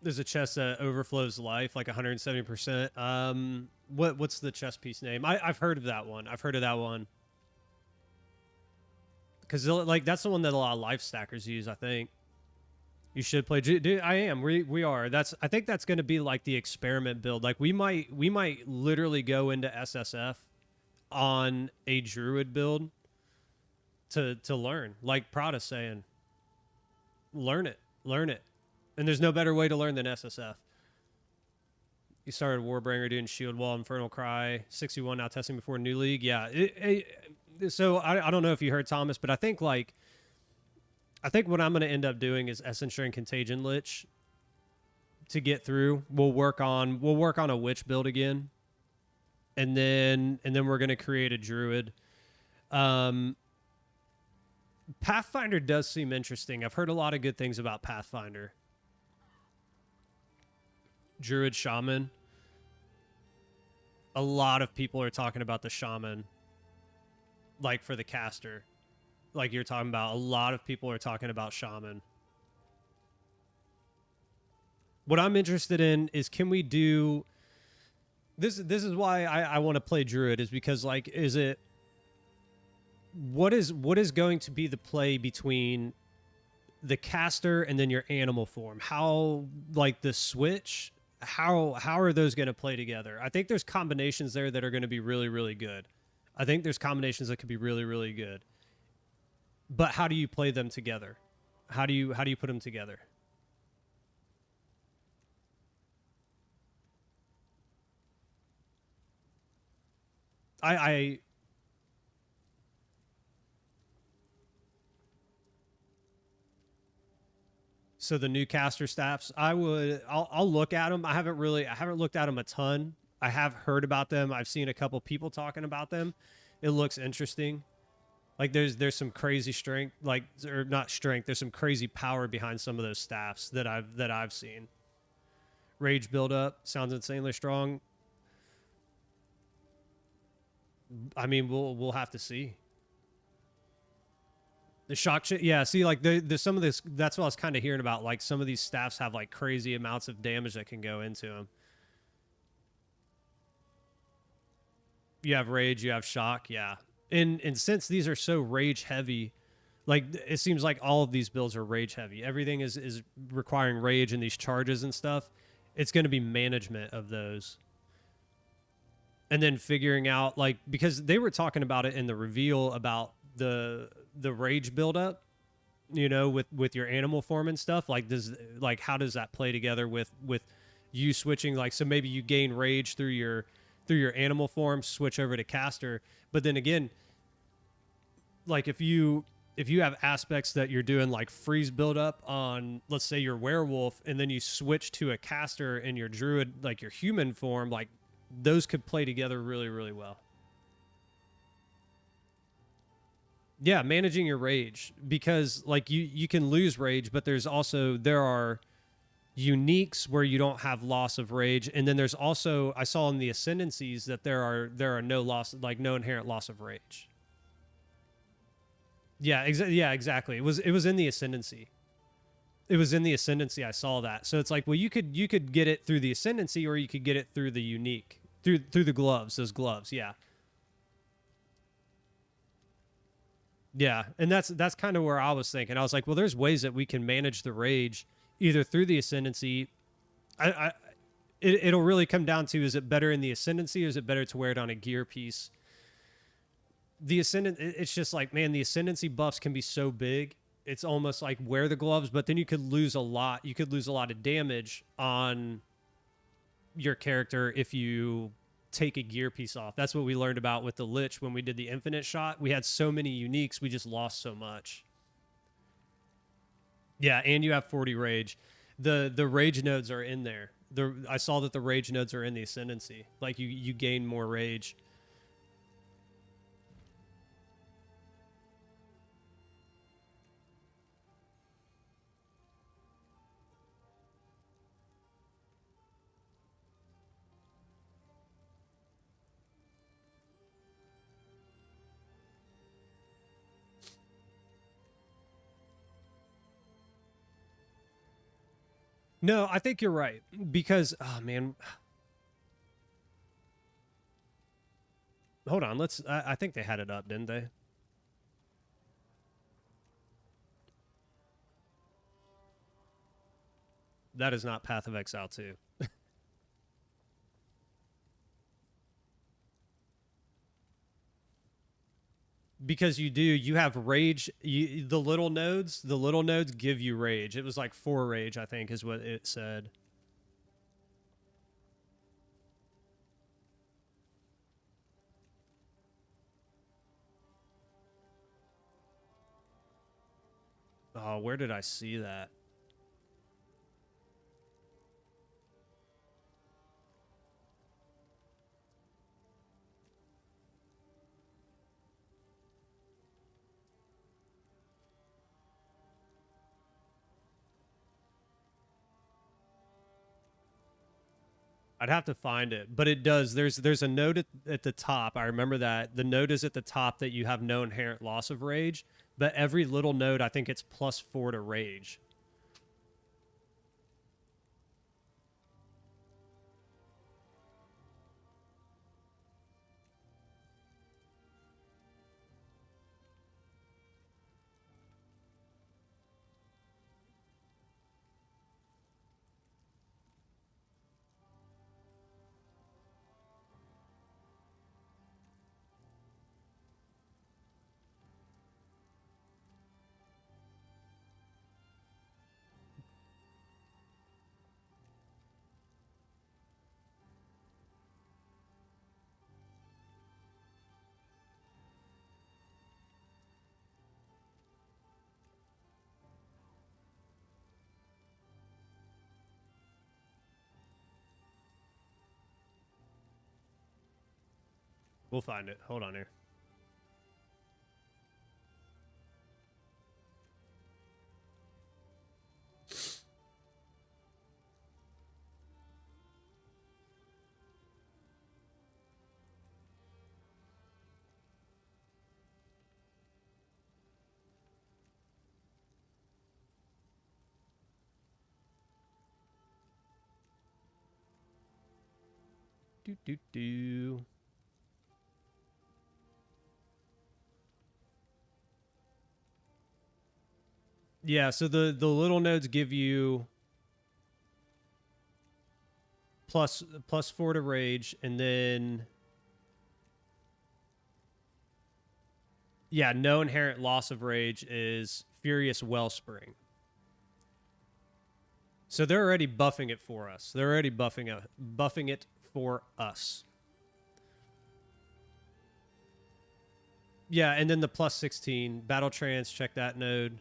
There's a chest that overflows life like 170%. What's the chest piece name? I've heard of that one. I've heard of that one. Because like that's the one that a lot of life stackers use, I think. You should play. Dude, I am. We are. I think that's going to be like the experiment build. Like we might literally go into SSF on a druid build to learn. Like Prada's saying, learn it. And there's no better way to learn than SSF. You started Warbringer doing Shield Wall, Infernal Cry, 61 now testing before New League. Yeah. So I don't know if you heard Thomas, but I think what I'm going to end up doing is Essence and Contagion Lich to get through. We'll work on a Witch build again, and then we're going to create a Druid. Pathfinder does seem interesting. I've heard a lot of good things about Pathfinder. Druid Shaman. A lot of people are talking about the Shaman, like for the caster. Like you're talking about, a lot of people are talking about Shaman. What I'm interested in is, can we do this? This is why I want to play Druid, is because, like, what is going to be the play between the caster and then your animal form? How, like, the switch, how are those going to play together? I think there's combinations there that are going to be really, really good. I think there's combinations that could be really, really good. But how do you play them together? How do you put them together? So the new caster staffs, I'll look at them. I haven't looked at them a ton. I have heard about them. I've seen a couple people talking about them. It looks interesting. Like there's some crazy strength, like, or not strength. There's some crazy power behind some of those staffs that I've seen. Rage buildup sounds insanely strong. I mean, we'll have to see. The shock shit, yeah. See, like there's some of this. That's what I was kind of hearing about. Like some of these staffs have like crazy amounts of damage that can go into them. You have rage, you have shock, yeah. And since these are so rage heavy, Like it seems like all of these builds are rage heavy. Everything is requiring rage and these charges and stuff. It's going to be management of those. And then figuring out, like, because they were talking about it in the reveal about the rage buildup, you know, with your animal form and stuff. Like, how does that play together with you switching? Like, so maybe you gain rage through your animal form, switch over to caster. But then again, like if you have aspects that you're doing like freeze buildup on, let's say your werewolf, and then you switch to a caster in your druid, like your human form, like those could play together really, really well. Yeah, managing your rage, because like you can lose rage, but there are uniques where you don't have loss of rage, and then there's also, I saw in the ascendancies that there are no inherent loss of rage. Yeah, exactly. It was in the ascendancy. It was in the ascendancy. I saw that. So it's like, well, you could get it through the ascendancy, or you could get it through the unique, through the gloves. Those gloves, yeah. Yeah, and that's kind of where I was thinking. I was like, well, there's ways that we can manage the rage either through the ascendancy. It'll really come down to, is it better in the ascendancy, or is it better to wear it on a gear piece? The ascendant, it's just like, man, the ascendancy buffs can be so big. It's almost like wear the gloves, but then you could lose a lot. You could lose a lot of damage on your character if you take a gear piece off. That's what we learned about with the Lich when we did the infinite shot. We had so many uniques, we just lost so much. Yeah, and you have 40 rage. The rage nodes are in there. I saw that the rage nodes are in the ascendancy. Like you gain more rage. No, I think you're right, because, oh man, hold on. I think they had it up, didn't they? That is not Path of Exile 2. Because you have rage. The little nodes give you rage. It was like 4 rage, I think, is what it said. Oh, where did I see that? I'd have to find it, but it does. There's a note at the top. I remember that the note is at the top that you have no inherent loss of rage, but every little note, I think it's +4 to rage. We'll find it. Hold on here. Do. Yeah, so the little nodes give you +4 to rage, and then yeah, no inherent loss of rage is Furious Wellspring. So they're already buffing it for us. They're already buffing it for us. Yeah, and then the +16 Battle Trance. Check that node.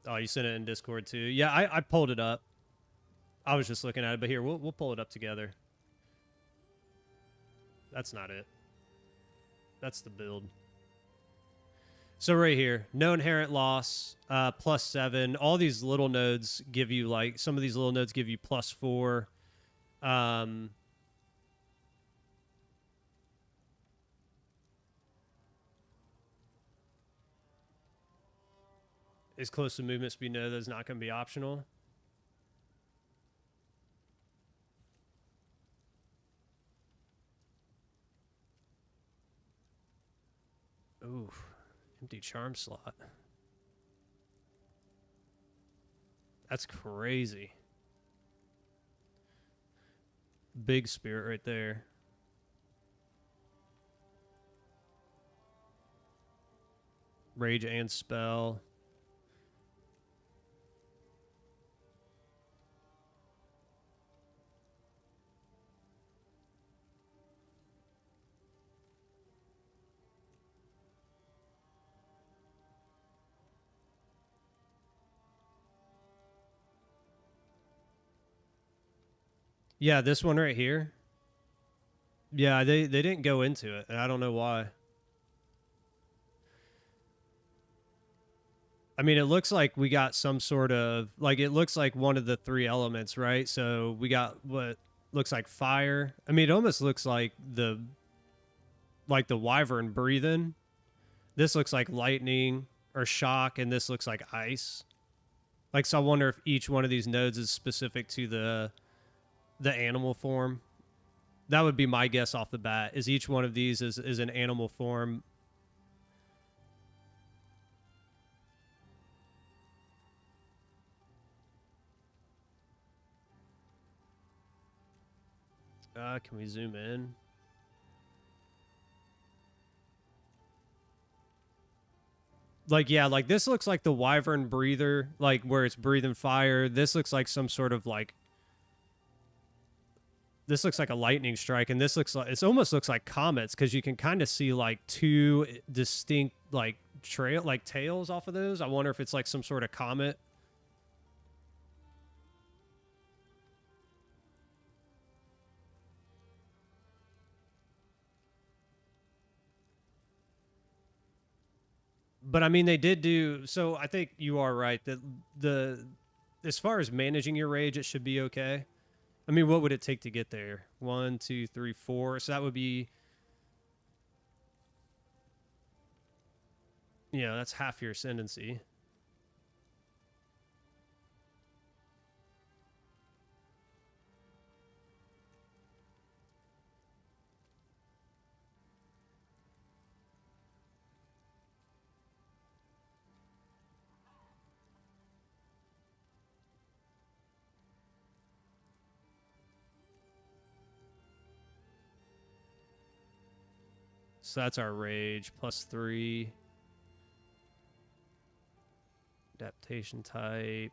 Oh, you sent it in Discord too. Yeah, I pulled it up. I was just looking at it, but here we'll pull it up together. That's not it. That's the build. So right here, no inherent loss, +7. All these little nodes give you like some of these little nodes give you +4. Is close to movement speed? No, that's not going to be optional. Ooh, empty charm slot. That's crazy. Big spirit right there. Rage and spell. Yeah, this one right here. Yeah, they didn't go into it, and I don't know why. I mean, it looks like we got some sort of, like, it looks like one of the 3 elements, right? So we got what looks like fire. I mean, it almost looks like the wyvern breathing. This looks like lightning or shock, and this looks like ice. Like, so I wonder if each one of these nodes is specific to the animal form. That would be my guess off the bat, is each one of these is an animal form. Can we zoom in? Like, yeah, like this looks like the wyvern breather, like where it's breathing fire. This looks like some sort of like, this looks like a lightning strike, and this looks like, it almost looks like comets, because you can kind of see like 2 distinct like tails off of those. I wonder if it's like some sort of comet. But I mean, they did do, so I think you are right that as far as managing your rage, it should be okay. I mean, what would it take to get there? 1, 2, 3, 4. So that would be, yeah, that's half your ascendancy. So that's our rage, +3. Adaptation type.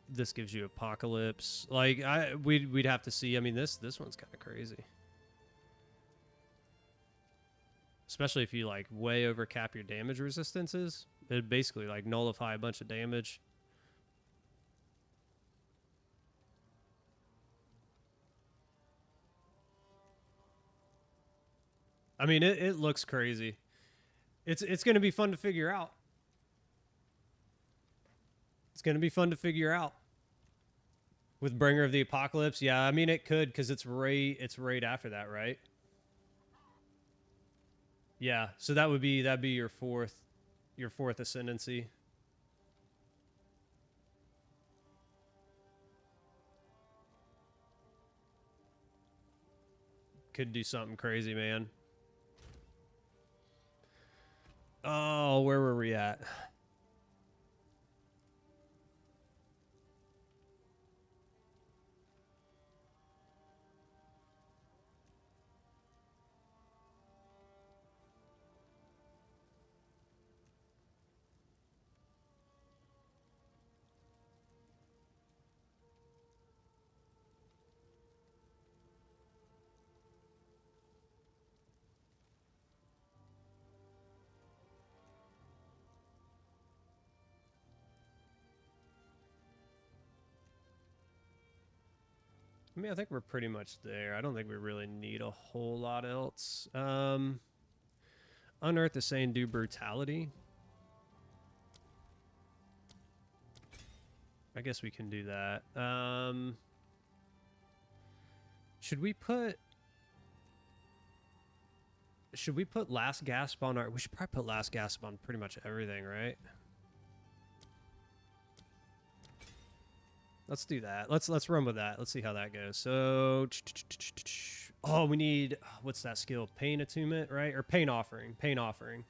This gives you apocalypse. Like, we'd have to see. I mean, this one's kind of crazy. Especially if you like way over cap your damage resistances. It'd basically like nullify a bunch of damage. I mean, it looks crazy. It's going to be fun to figure out. It's going to be fun to figure out. With Bringer of the Apocalypse, yeah, I mean it could, because it's right after that, right? Yeah, so that'd be your fourth ascendancy. Could do something crazy, man. Oh, where were we at? I mean, I think we're pretty much there. I don't think we really need a whole lot else. Unearth is saying do brutality. I guess we can do that. Should we put last gasp on our... We should probably put last gasp on pretty much everything, right? Let's do that. Let's run with that. Let's see how that goes. So, oh, we need, what's that skill? Pain attunement, right? Or pain offering. Pain offering.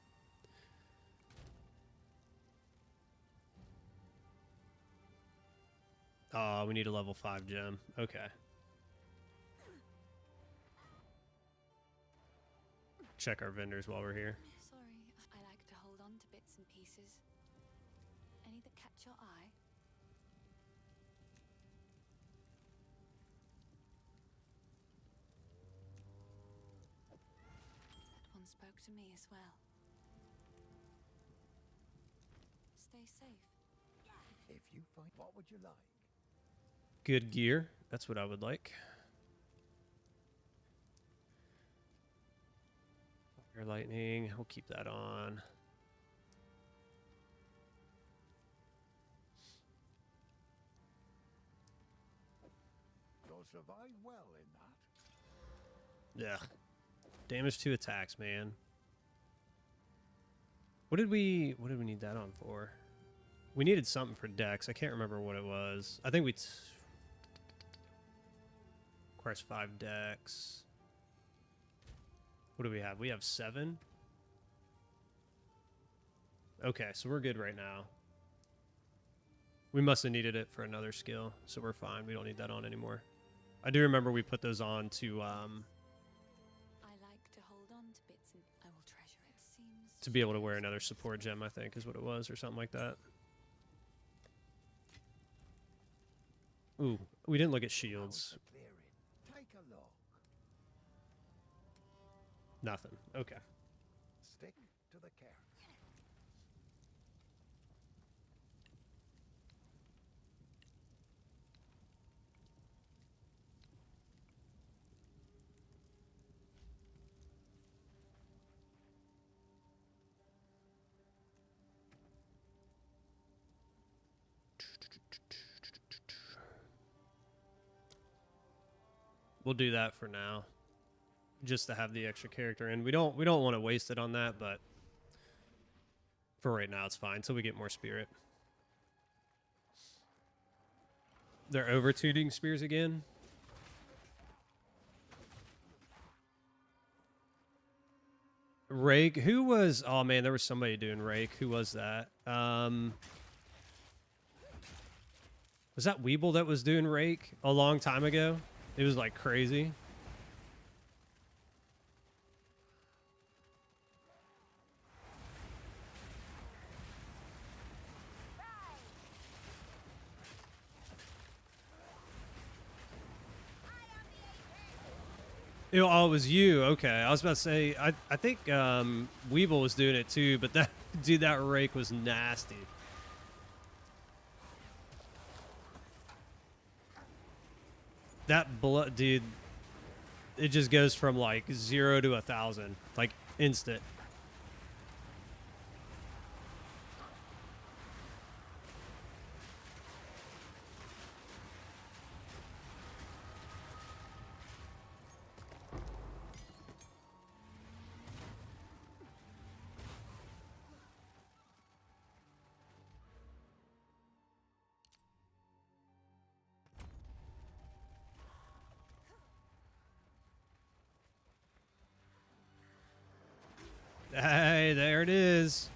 Oh, we need a level 5 gem. Okay. Check our vendors while we're here. Sorry, I like to hold on to bits and pieces. Any that catch your eye? That one spoke to me as well. Stay safe. If you find, what would you like? Good gear. That's what I would like. Fire lightning. We'll keep that on. You'll survive well in that. Yeah. Damage to attacks, man. What did we need that on for? We needed something for Dex. I can't remember what it was. I think we requires 5 Dex. What do we have? We have 7. Okay, so we're good right now. We must have needed it for another skill, so we're fine. We don't need that on anymore. I do remember we put those on to I like to hold on to bits and I will treasure it. Seems to be able to wear another support gem, I think is what it was, or something like that. Ooh, we didn't look at shields. How's the clearing? Take a look. Nothing. Okay. Stick to the carrot. We'll do that for now, just to have the extra character in. We don't want to waste it on that, but for right now it's fine until we get more spirit. They're over-tuning spears again. Rake, who was... Oh man, there was somebody doing Rake. Who was that? Was that Weeble that was doing Rake a long time ago? It was like crazy. Oh, it was you. Okay, I was about to say. I think Weeble was doing it too, but that dude, that Rake was nasty. That blood, dude, it just goes from like 0 to 1,000, like instant. Hey, there it is.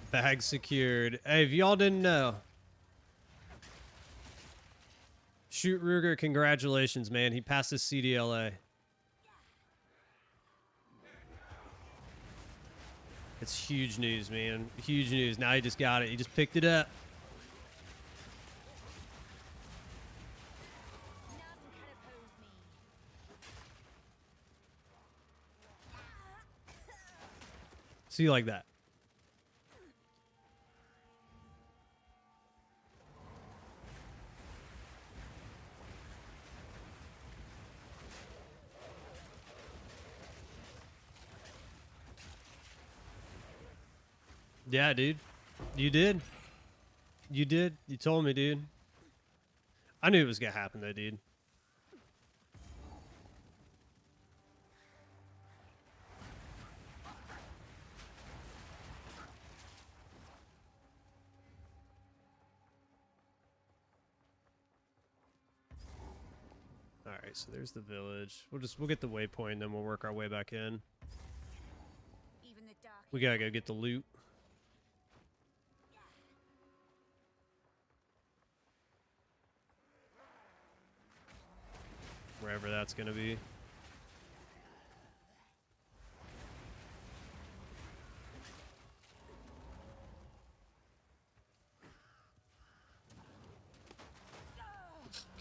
Bag secured. Hey, if y'all didn't know, Shoot Ruger, congratulations, man. He passed his CDLA. It's huge news, man. Huge news. Now he just got it. He just picked it up. See you like that. Yeah, dude. You did. You did. You told me, dude. I knew it was gonna happen, though, dude. All right, so there's the village. We'll get the waypoint, then we'll work our way back in. We gotta go get the loot. Wherever that's gonna be.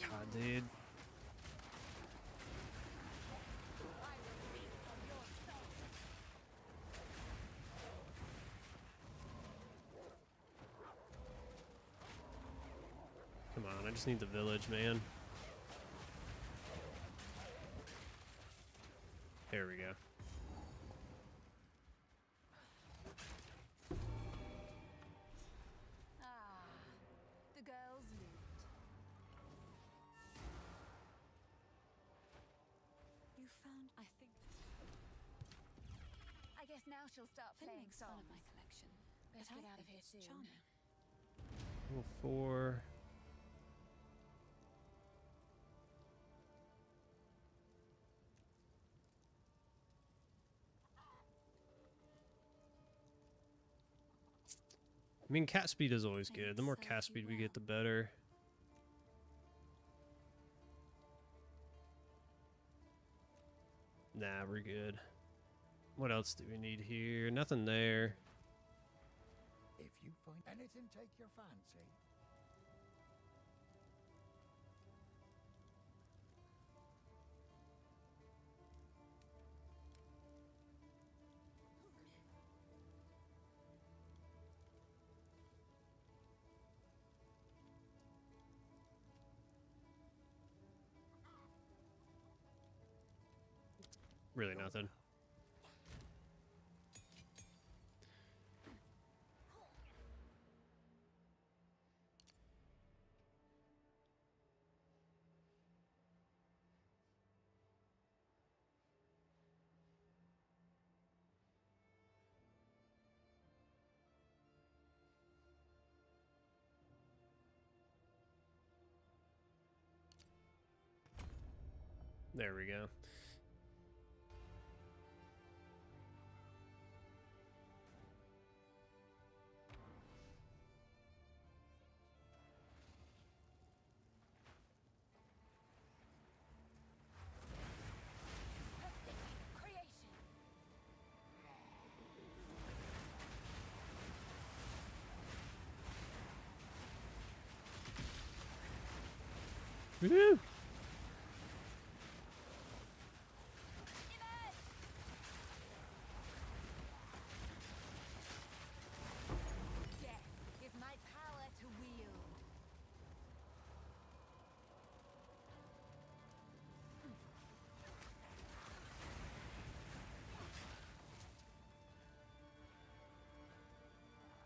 God, dude. Come on, I just need the village, man. There we go. Ah, the girls loot. You found, I think. I guess now she'll start playing songs. Fun of my collection. Best get out of here soon. Charming. Level 4. I mean, cat speed is always good. The more cat speed we get, the better. Nah, we're good. What else do we need here? Nothing there. If you find anything take your fancy, Really nothing. There we go. Woo!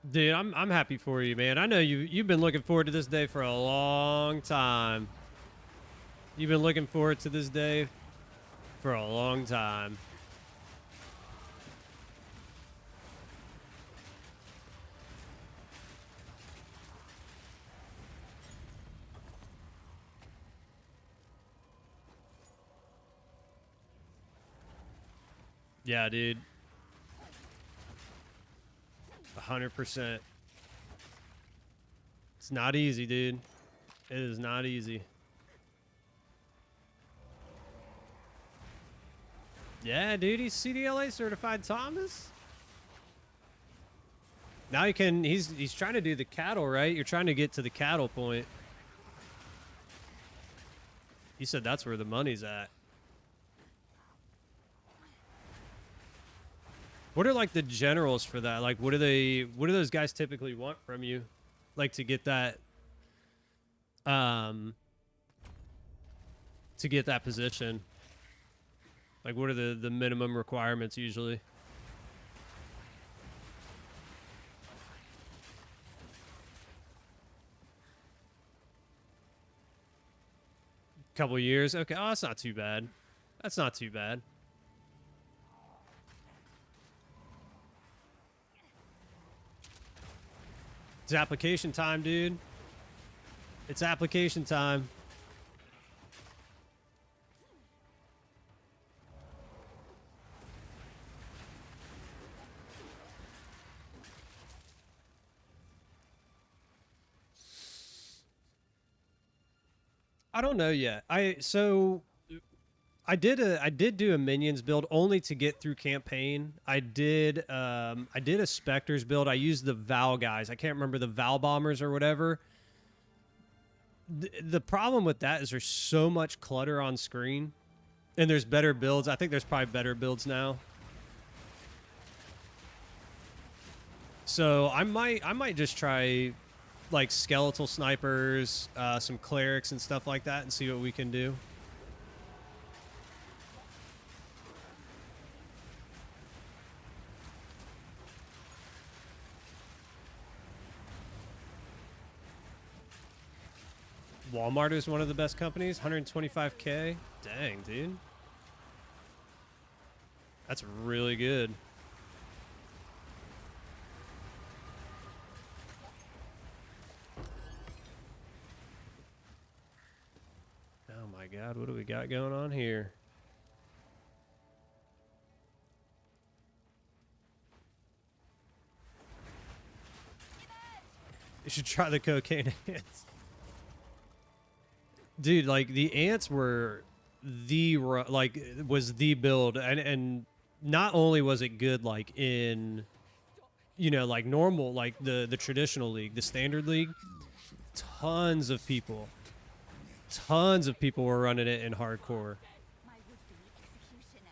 Dude, I'm happy for you, man. I know you've been looking forward to this day for a long time. You've been looking forward to this day for a long time. Yeah, dude. 100%. It's not easy, dude. It is not easy. Yeah, dude, he's CDLA certified, Thomas. Now he can, he's trying to do the cattle, right? You're trying to get to the cattle point. He said that's where the money's at. What are like the generals for that? Like what do those guys typically want from you? Like to get that position? Like what are the minimum requirements usually? Couple years. Okay. Oh, that's not too bad. That's not too bad. It's application time, dude. It's application time. I don't know yet. I did do a minions build only to get through campaign. I did a Spectres build. I used the Val guys. I can't remember, the Val bombers or whatever. The problem with that is there's so much clutter on screen, and there's better builds. I think there's probably better builds now. So I might just try like skeletal snipers, some clerics and stuff like that, and see what we can do. Walmart is one of the best companies. 125K. Dang, dude. That's really good. Oh my God, what do we got going on here? You should try the cocaine ants. Dude, like the ants were was the build, and not only was it good like in, you know, like normal, like the traditional league, the standard league, tons of people were running it in hardcore. My would-be executioner.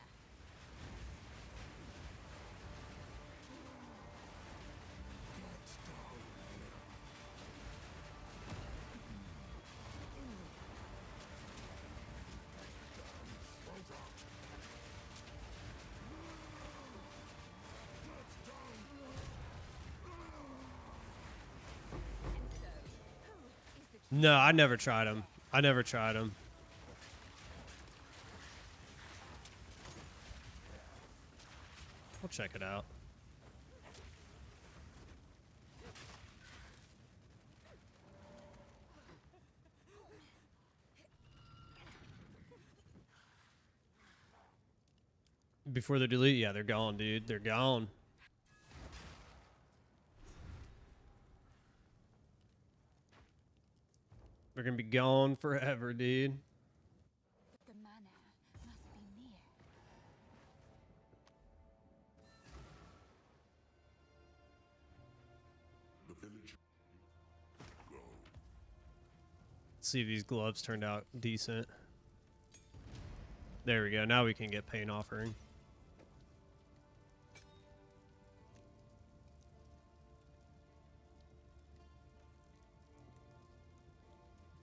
No, I never tried them. I never tried them. We'll check it out. Before they delete, yeah, they're gone, dude. They're gone. They're gonna be gone forever, dude. The manor must be near. The village. Go. Let's see if these gloves turned out decent. There we go. Now we can get paint offering.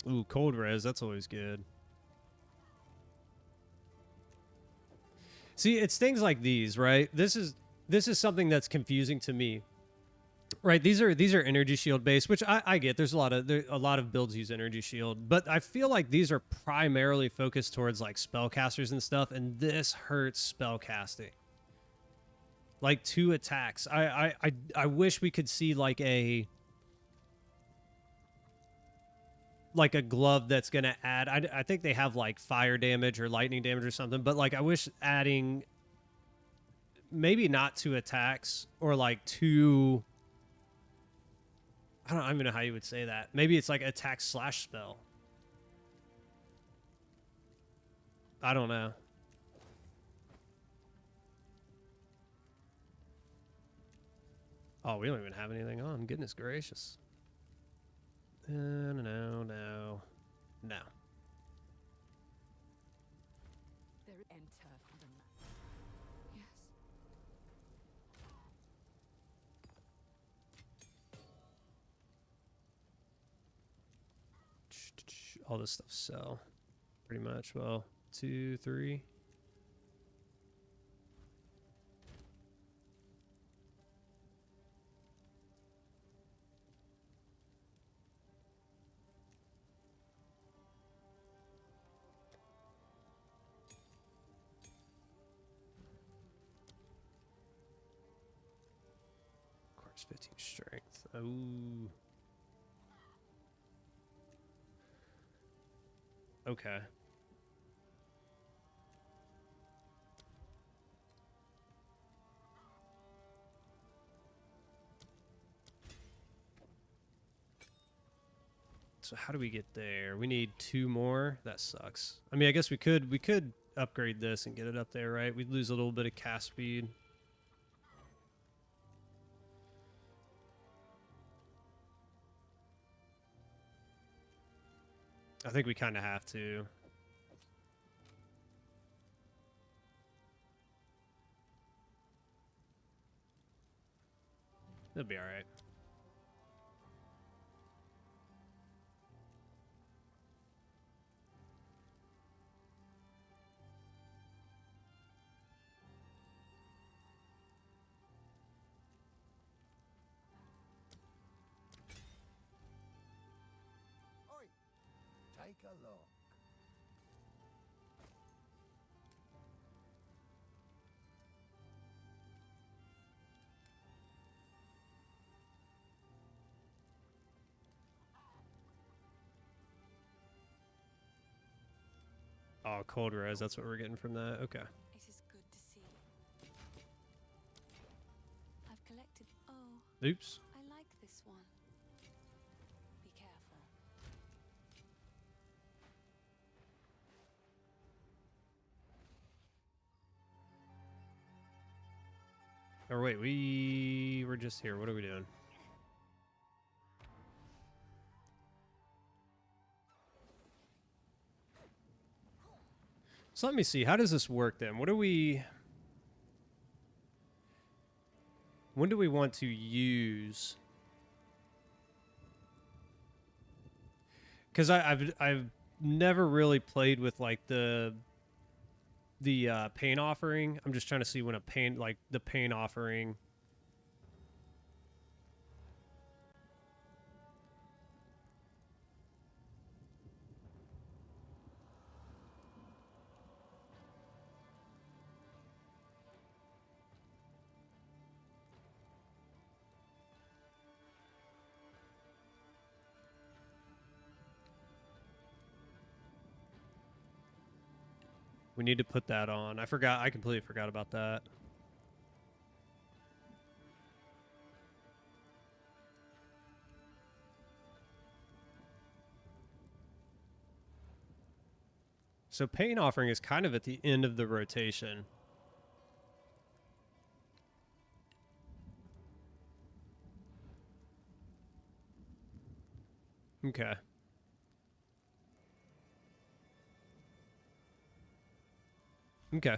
Ooh, cold res, that's always good. See, it's things like these, right? This is something that's confusing to me. Right, these are energy shield based, which I get. There's a lot of builds use energy shield, but I feel like these are primarily focused towards like spellcasters and stuff, and this hurts spellcasting. Like 2 attacks. I wish we could see like a glove that's gonna add. I think they have like fire damage or lightning damage or something, but like I wish adding maybe not 2 attacks or like 2. I don't even know how you would say that. Maybe it's like attack slash spell. I don't know. Oh, we don't even have anything on. Goodness gracious. No. There enter the yes. All this stuff sell. Pretty much. Well, 2, 3. Course 15 strength. Oh. Okay. So how do we get there? We need 2 more. That sucks. I mean, I guess we could upgrade this and get it up there, right? We'd lose a little bit of cast speed. I think we kind of have to. It'll be all right. Oi, take a look. Oh, cold res. That's what we're getting from that. Okay. It is good to see. I've collected. Oh, Oops. I like this one. Be careful. Or wait, we were just here. What are we doing? So let me see. How does this work then? What do we... When do we want to use... Because I've never really played with like the paint offering. I'm just trying to see when the paint offering. We need to put that on. I completely forgot about that. So paint offering is kind of at the end of the rotation. Okay. Okay.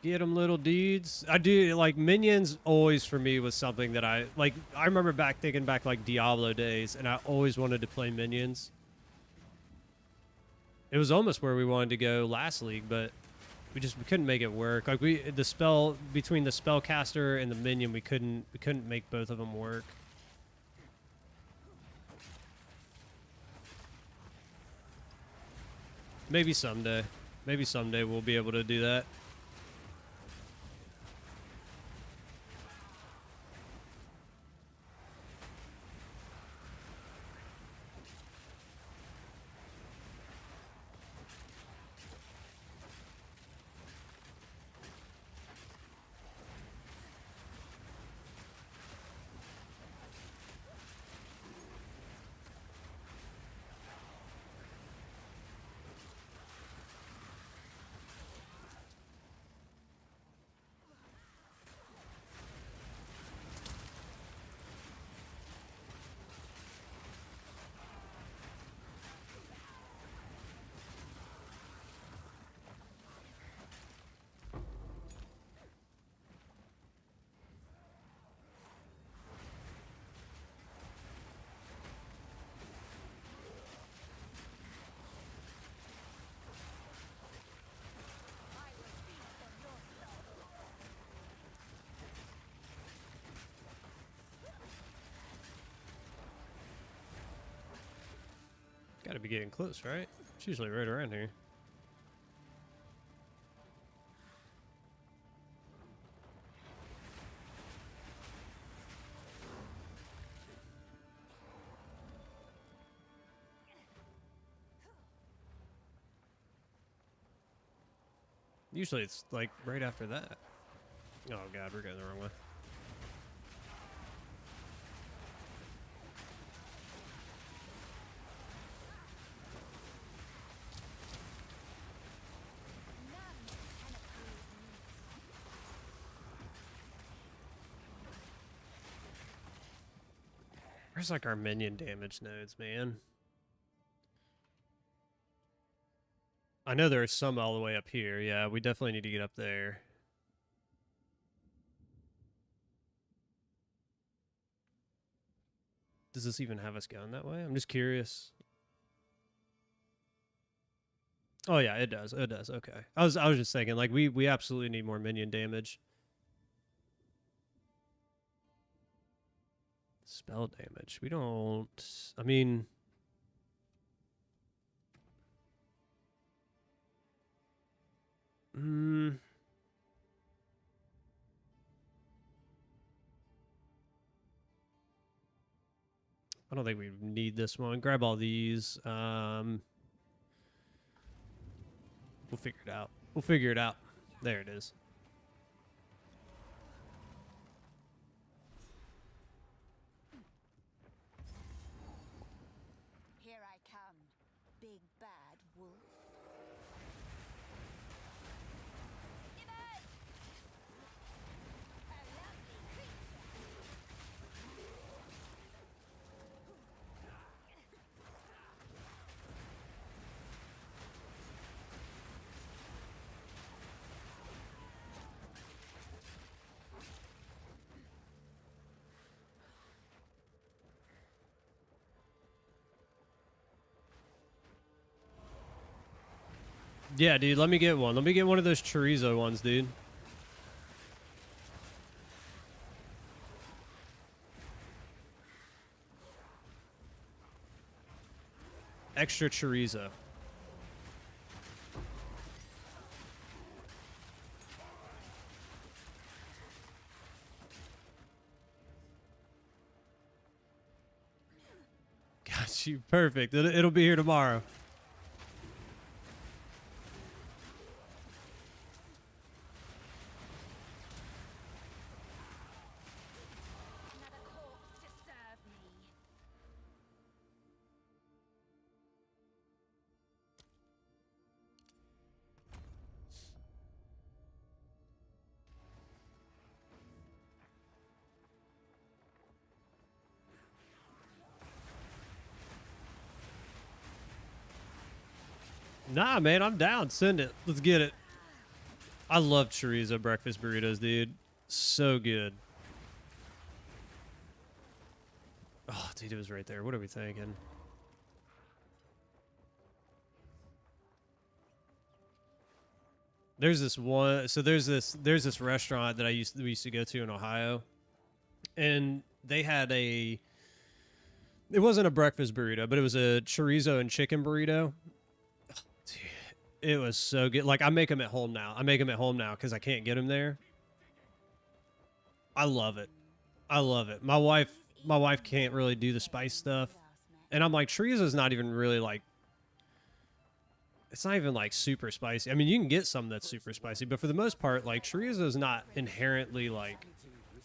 Get them, little dudes. I do like minions. Always for me was something that I like. I remember thinking back like Diablo days, and I always wanted to play minions. It was almost where we wanted to go last league, but we couldn't make it work. Like the spell between the spellcaster and the minion, we couldn't make both of them work. Maybe someday. Maybe someday we'll be able to do that. Gotta be getting close, right? It's usually right around here. Usually it's like right after that. Oh god, we're going the wrong way. Where's like our minion damage nodes, man? I know there are some all the way up here. Yeah, we definitely need to get up there. Does this even have us going that way? I'm just curious. Oh yeah, it does. It does. Okay. I was just thinking like we absolutely need more minion damage. Spell damage. We don't. I mean, I don't think we need this one. Grab all these. We'll figure it out. We'll figure it out. There it is. Here I come, big bad wolf. Yeah, dude, let me get one. Let me get one of those chorizo ones, dude. Extra chorizo. Got you. Perfect. It'll be here tomorrow. Nah, man, I'm down. Send it. Let's get it. I love chorizo breakfast burritos, dude. So good. Oh, dude, it was right there. What are we thinking? There's this one. So there's this restaurant that we used to go to in Ohio, and they had a. It wasn't a breakfast burrito, but it was a chorizo and chicken burrito. Oh, dude, it was so good. Like I make them at home now. I make them at home now because I can't get them there. I love it. I love it. My wife can't really do the spice stuff, and I'm like, chorizo's not even really like. It's not even like super spicy. I mean, you can get some that's super spicy, but for the most part, like chorizo's not inherently like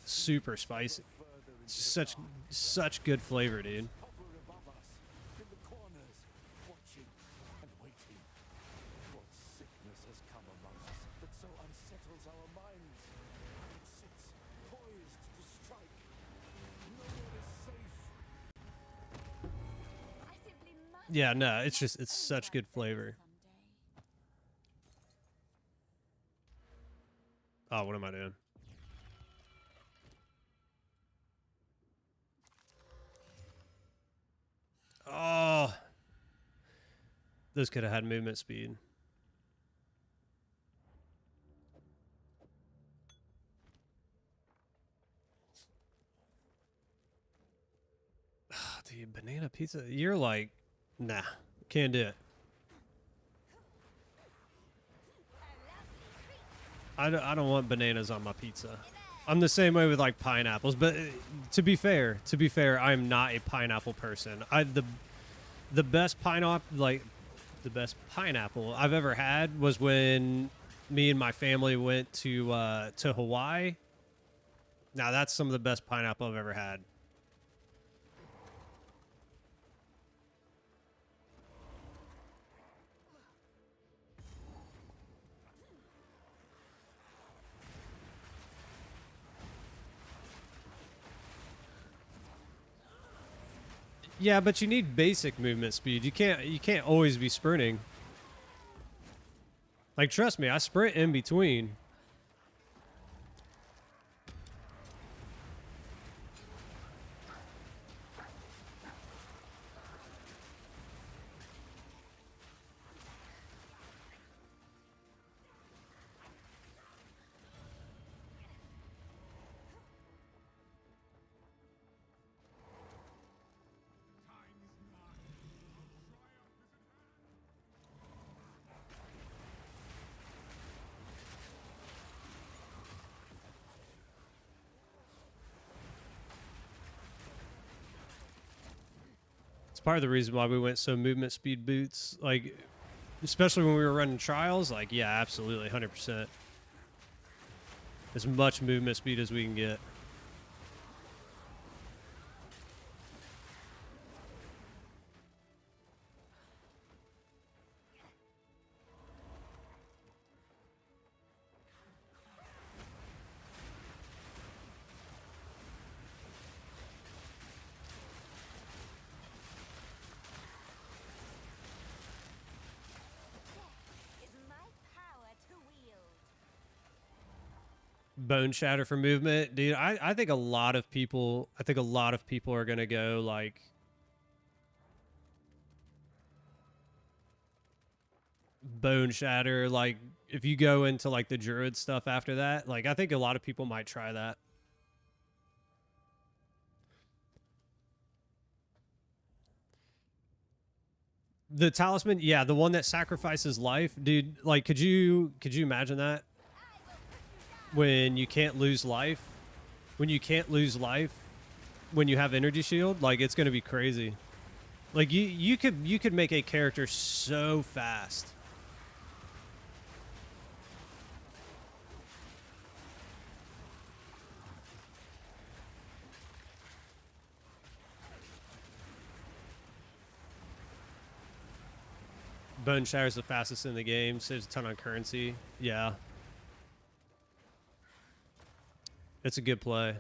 super spicy. It's just such good flavor, dude. Yeah, no, it's such good flavor. Oh, what am I doing? Oh, those could have had movement speed. Oh, dude, banana pizza. You're like, nah, can't do it. I don't want bananas on my pizza. I'm the same way with like pineapples, but to be fair, I am not a pineapple person. The best pineapple I've ever had was when me and my family went to Hawaii. Now that's some of the best pineapple I've ever had. Yeah, but you need basic movement speed. You can't always be sprinting. Like trust me, I sprint in between. It's part of the reason why we went so movement speed boots, like especially when we were running trials. Like, yeah, absolutely, 100%. As much movement speed as we can get. Bone shatter for movement, dude. I think a lot of people are gonna go like bone shatter. Like if you go into like the druid stuff after that, like I think a lot of people might try that. The talisman, yeah, the one that sacrifices life, dude. Like, could you imagine that? When you can't lose life, when you have energy shield, like it's gonna be crazy. Like you could make a character so fast. Bone Shatter's the fastest in the game, saves a ton on currency. Yeah. It's a good play.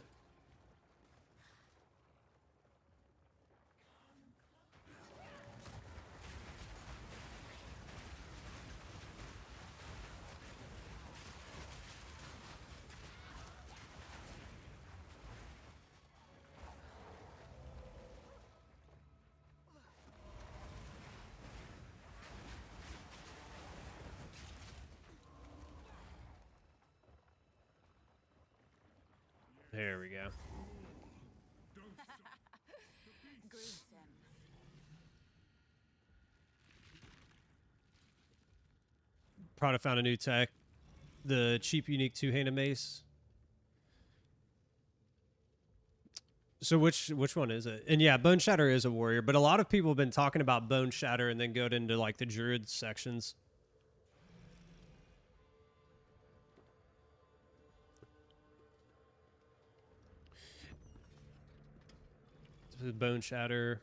There we go. Gruesome. Prada found a new tech. The cheap, unique two-handed mace. So which one is it? And yeah, Bone Shatter is a warrior, but a lot of people have been talking about Bone Shatter and then go into like the Druid sections. Bone Shatter.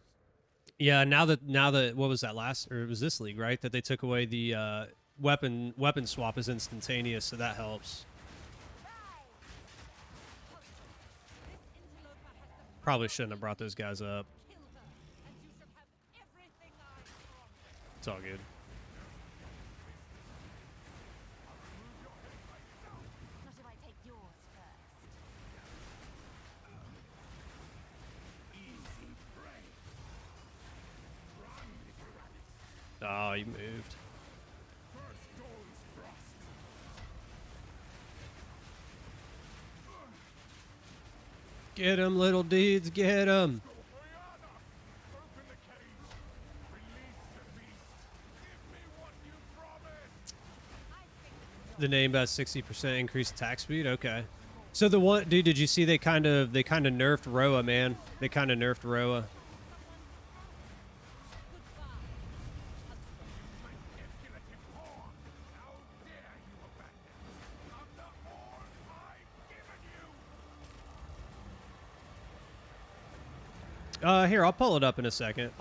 Yeah, now that what was that last, or it was this league, right? That they took away the weapon swap is instantaneous, so that helps. Probably shouldn't have brought those guys up. It's all good. Not if I take yours first. Oh, you moved. Get him, little deeds, get him. The name has 60% increased attack speed. Okay. So the one dude, did you see they kind of nerfed Roa, man? They kind of nerfed Roa. Here, I'll pull it up in a second.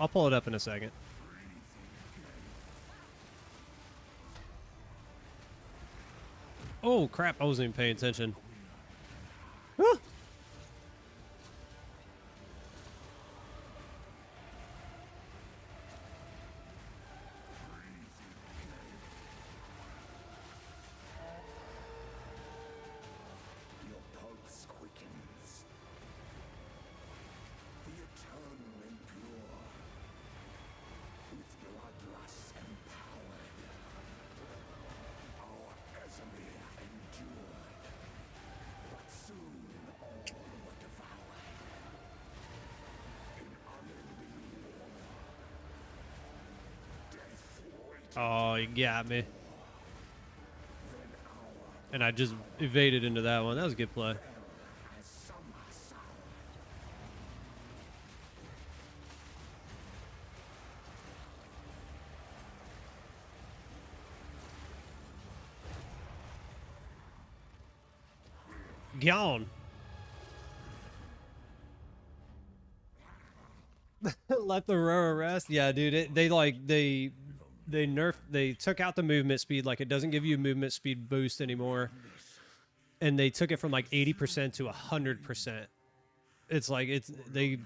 Oh, crap. I wasn't even paying attention. Woo! Your pulse quickens. The eternal impure. With bloodlust empowered. Our Casimir endured. But soon all were devoured. In unending war. Death waited. Oh, you got me. And I just evaded into that one. That was a good play. As summer soured. Gone. Let the rower rest. Yeah, dude. They took out the movement speed. Like, it doesn't give you a movement speed boost anymore. And they took it from like 80% to 100%. It's like they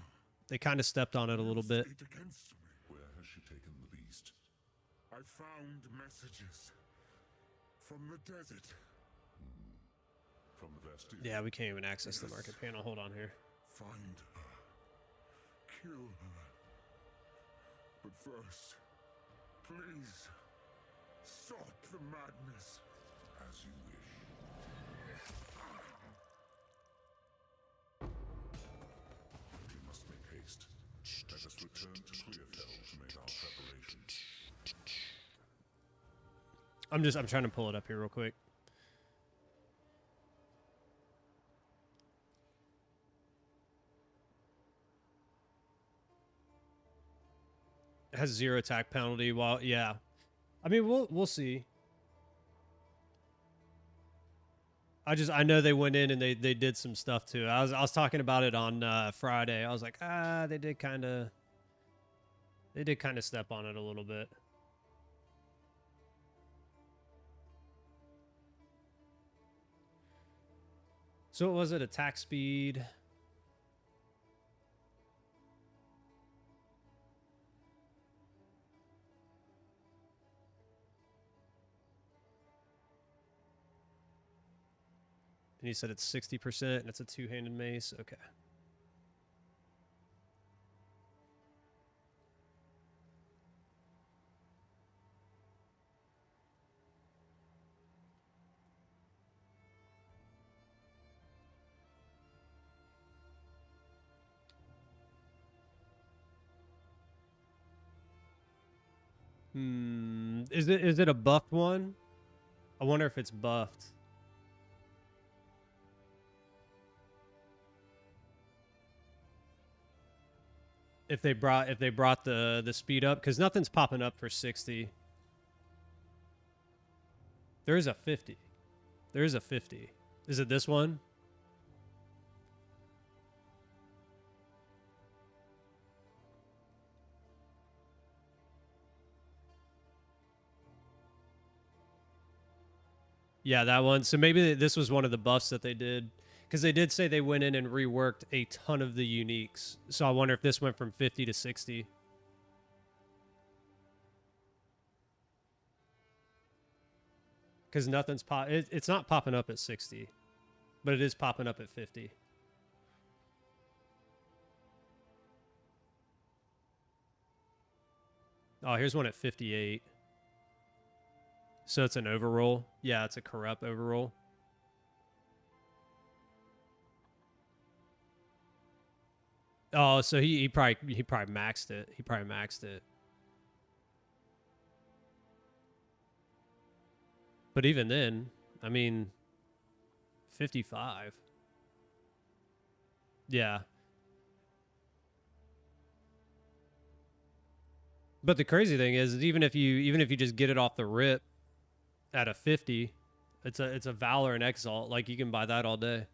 kind of stepped on it a little bit. State against me. Where has she taken the beast? I found messages from the desert. From the Vastine. Yeah, we can't even access the market panel. Hold on here. Find her. Kill her. But first, please, stop the madness. As you wish. We must make haste. Let us return to Clearfell to make our preparations. I'm trying to pull it up here real quick. It has 0 attack penalty. While yeah, I mean we'll see. I know they went in and they did some stuff too. I was talking about it on Friday. I was like, they did kind of step on it a little bit. So what was it? Attack speed. And you said it's 60% and it's a two-handed mace. Okay. Is it a buffed one? I wonder if it's buffed. If they brought the speed up, because nothing's popping up for 60. There is a 50. There is a 50. Is it this one? Yeah, that one. So maybe this was one of the buffs that they did. Because they did say they went in and reworked a ton of the uniques. So I wonder if this went from 50 to 60. Because nothing's it's not popping up at 60. But it is popping up at 50. Oh, here's one at 58. So it's an overroll. Yeah, it's a corrupt overroll. Oh, so he probably maxed it. He probably maxed it. But even then, I mean, 55. Yeah. But the crazy thing is even if you just get it off the rip at a 50, it's a Valor and Exile. Like, you can buy that all day.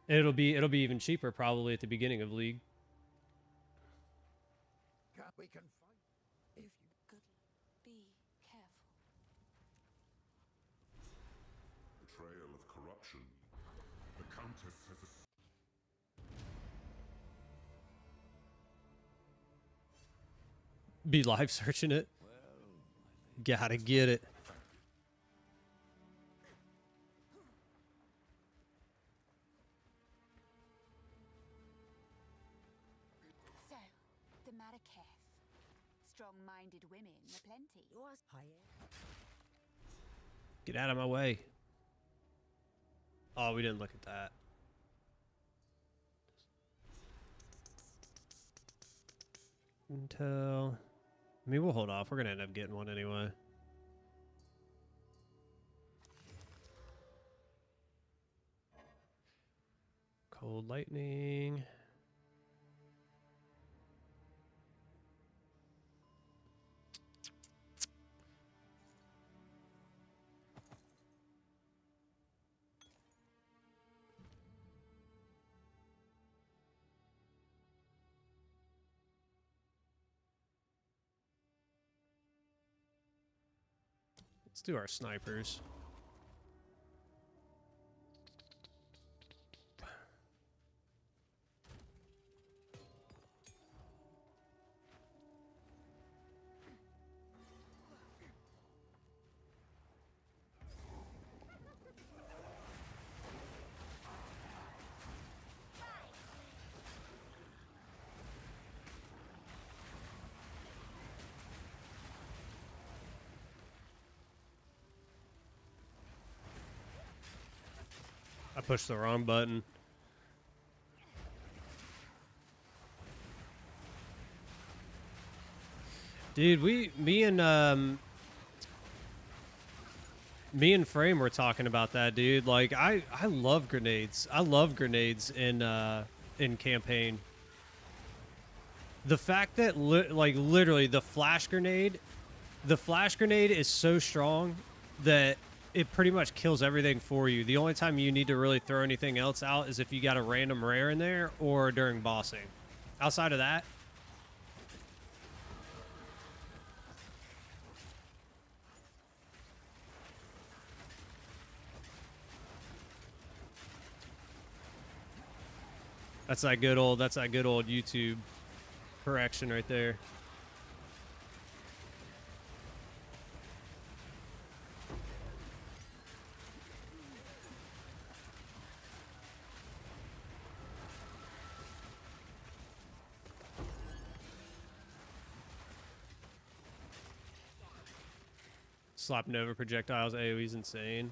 And it'll be even cheaper probably at the beginning of League. We can fight if you Good. Be careful. Betrayal of corruption. The Countess has Be live searching it. Gotta get it. So, the Marrakech. Strong-minded women aplenty. Get out of my way. Oh, we didn't look at that. Intel. I mean, we'll hold off. We're going to end up getting one anyway. Cold Lightning. Let's do our snipers. I pushed the wrong button. Dude, me and Frame were talking about that, dude. Like, I love grenades. I love grenades in campaign. The fact that like literally the flash grenade is so strong that it pretty much kills everything for you. The only time you need to really throw anything else out is if you got a random rare in there or during bossing. Outside of that, that's that good old YouTube correction right there. Slap Nova projectiles, AoE's insane.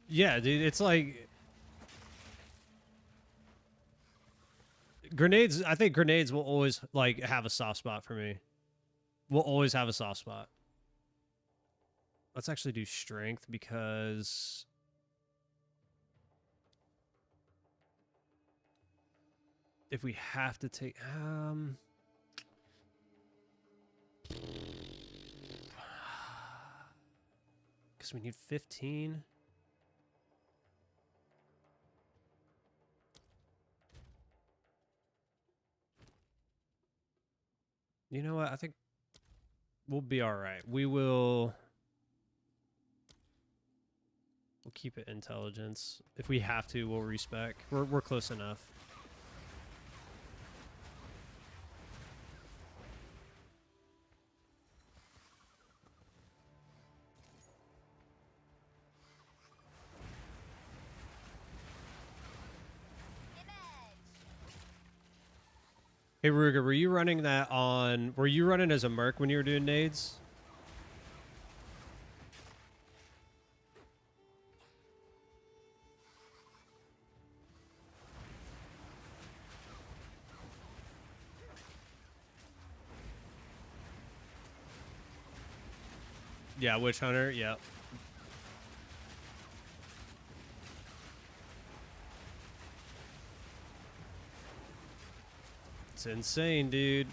Yeah, dude, it's like Grenades, I think grenades will always like have a soft spot for me. Will always have a soft spot. Let's actually do strength because if we have to take because we need 15. You know what? I think we'll be all right. We'll keep it intelligence. If we have to, we'll respec. We're close enough. Hey Ruger, were you running that on? Were you running as a merc when you were doing nades? Yeah, Witch Hunter, yeah. It's insane, dude.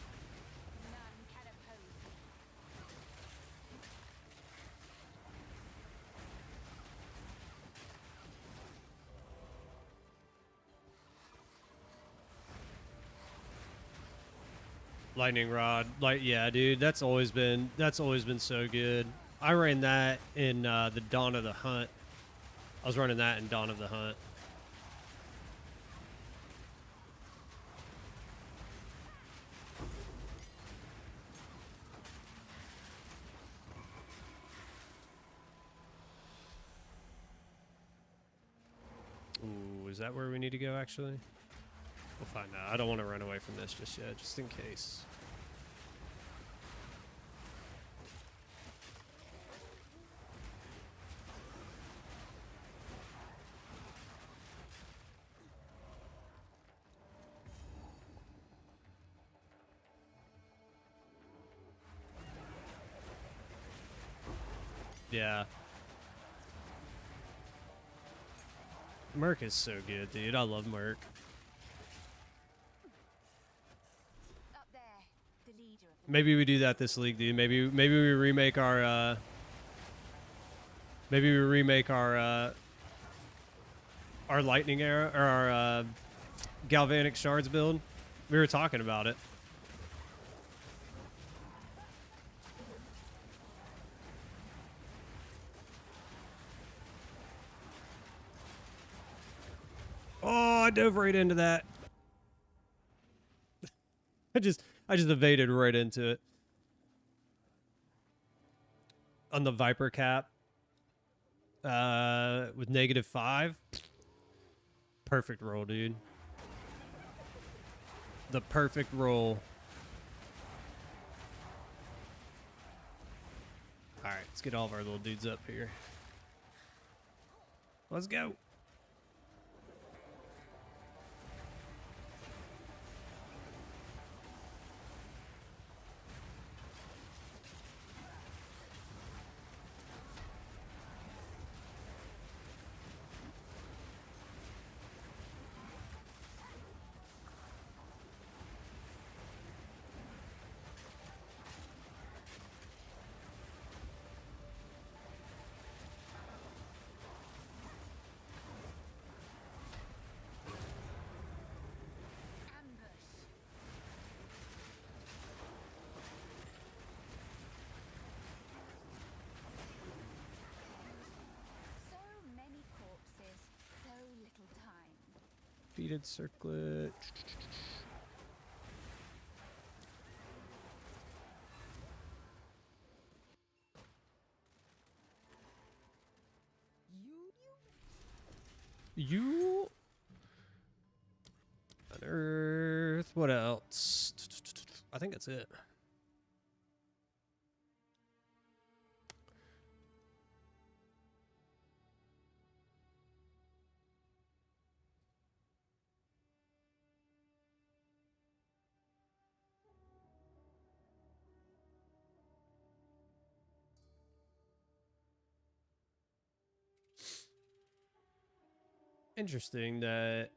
Lightning rod, yeah, dude. That's always been so good. I ran that in the Dawn of the Hunt. I was running that in Dawn of the Hunt. Ooh, is that where we need to go, actually? We'll find out. I don't want to run away from this just yet, just in case. Yeah. Merc is so good, dude. I love Merc. Up there, the leader of the Maybe we do that this league, dude. Maybe we remake our our lightning arrow or our galvanic shards build. We were talking about it. Oh, I dove right into that. I just evaded right into it. On the Viper cap. With -5. Perfect roll, dude. The perfect roll. Alright, let's get all of our little dudes up here. Let's go. Defeated circlet. You unearth. What else? I think that's it. interesting that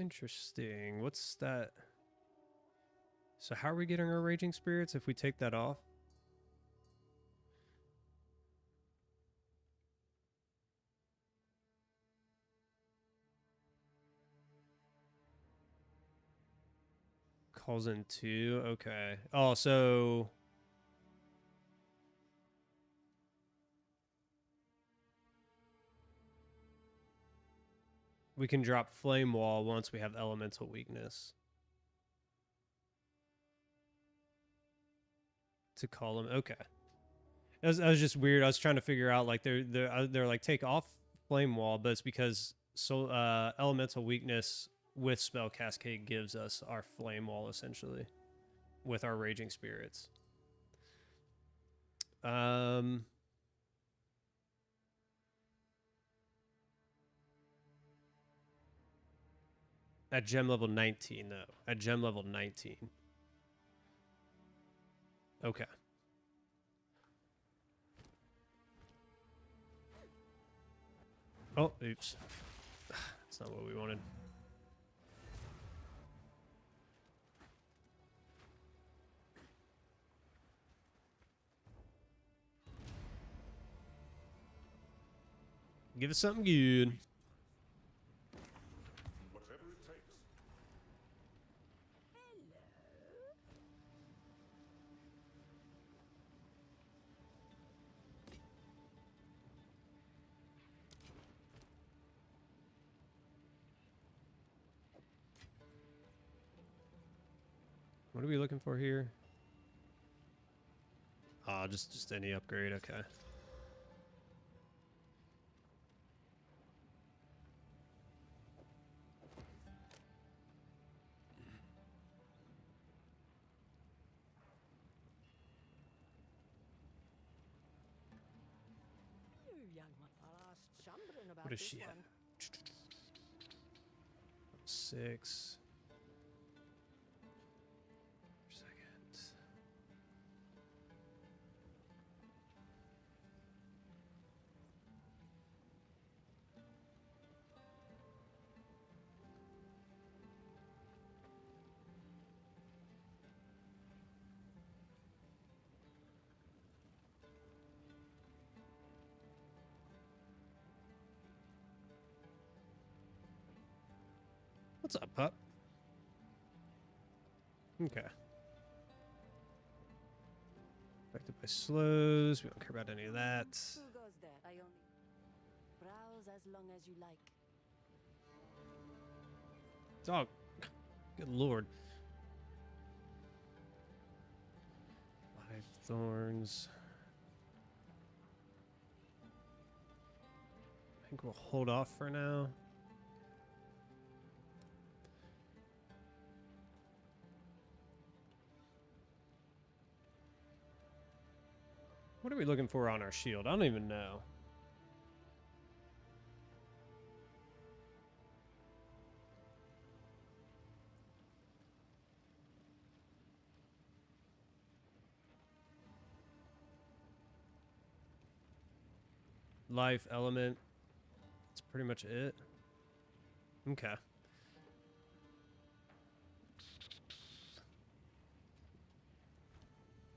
interesting. What's that? So how are we getting our raging spirits if we take that off? Calls in 2. Okay. Oh, so we can drop flame wall once we have elemental weakness. To call them. Okay. That was just weird. I was trying to figure out like they're like take off flame wall, but it's because elemental weakness with spell cascade gives us our flame wall essentially with our raging spirits. At gem level 19 though. At gem level 19. Okay. Oh, oops. That's not what we wanted. Give us something good. Whatever it takes. What are we looking for here? Ah, just any upgrade. Okay. You young one are chumbering about What is this she at? one. 6. Second. What's up, pup? Okay. Affected by slows. We don't care about any of that. Who goes there? I only browse as long as you like. Dog. Good lord. 5 thorns. I think we'll hold off for now. What are we looking for on our shield? I don't even know. Life element. That's pretty much it. Okay.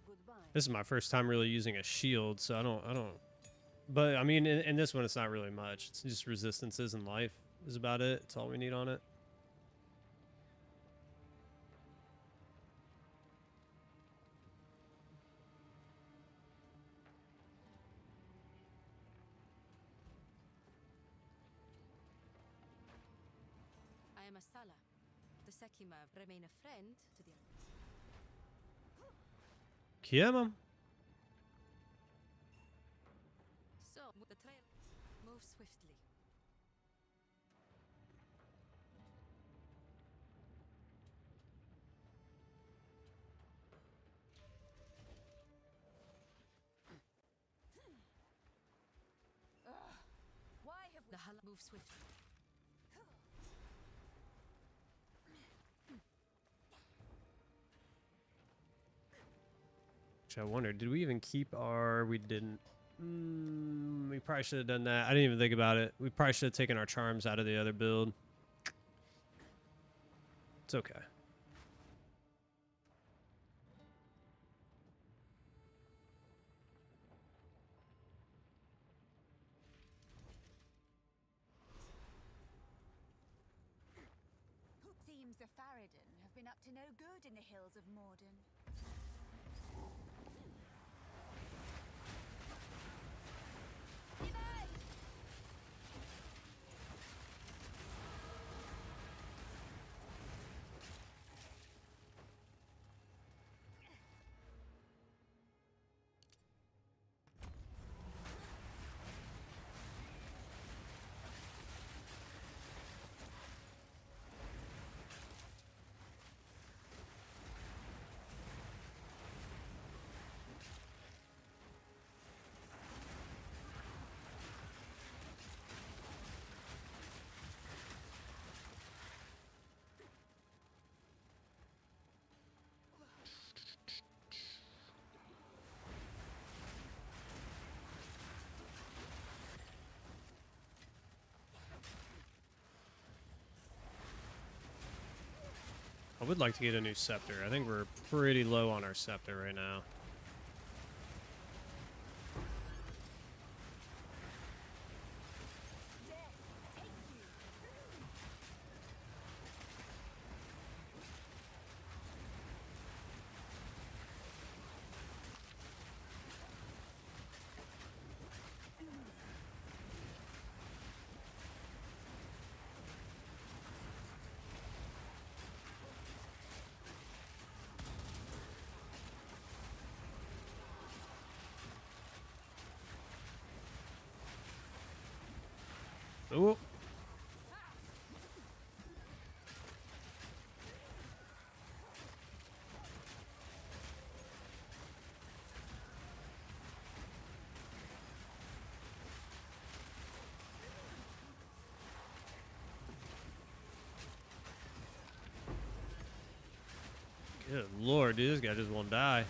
Goodbye. This is my first time really using a shield, so I don't. But I mean, in this one, it's not really much. It's just resistances and life is about it. It's all we need on it. I am a Sala. The Sekima remain a friend to the... Yeah, mom. So, with the trail, move swiftly. Why have The hell move swiftly. I wonder, did we even keep our... We didn't. We probably should have done that. I didn't even think about it. We probably should have taken our charms out of the other build. It's okay. Seems the Faradin have been up to no good in the hills of Morden. I would like to get a new scepter. I think we're pretty low on our scepter right now. Oh. Good lord, dude, this guy just won't die.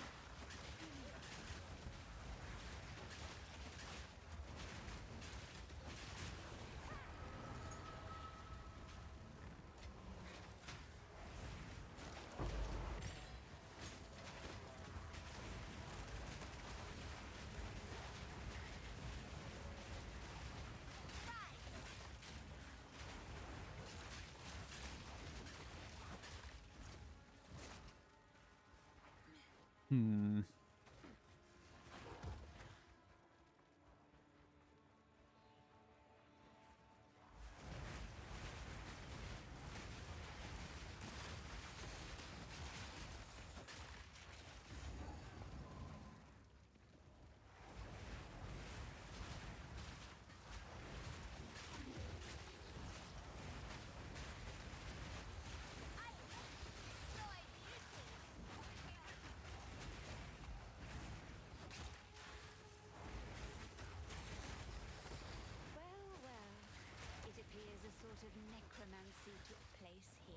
Hmm. Well, it appears a sort of necromancy took place here.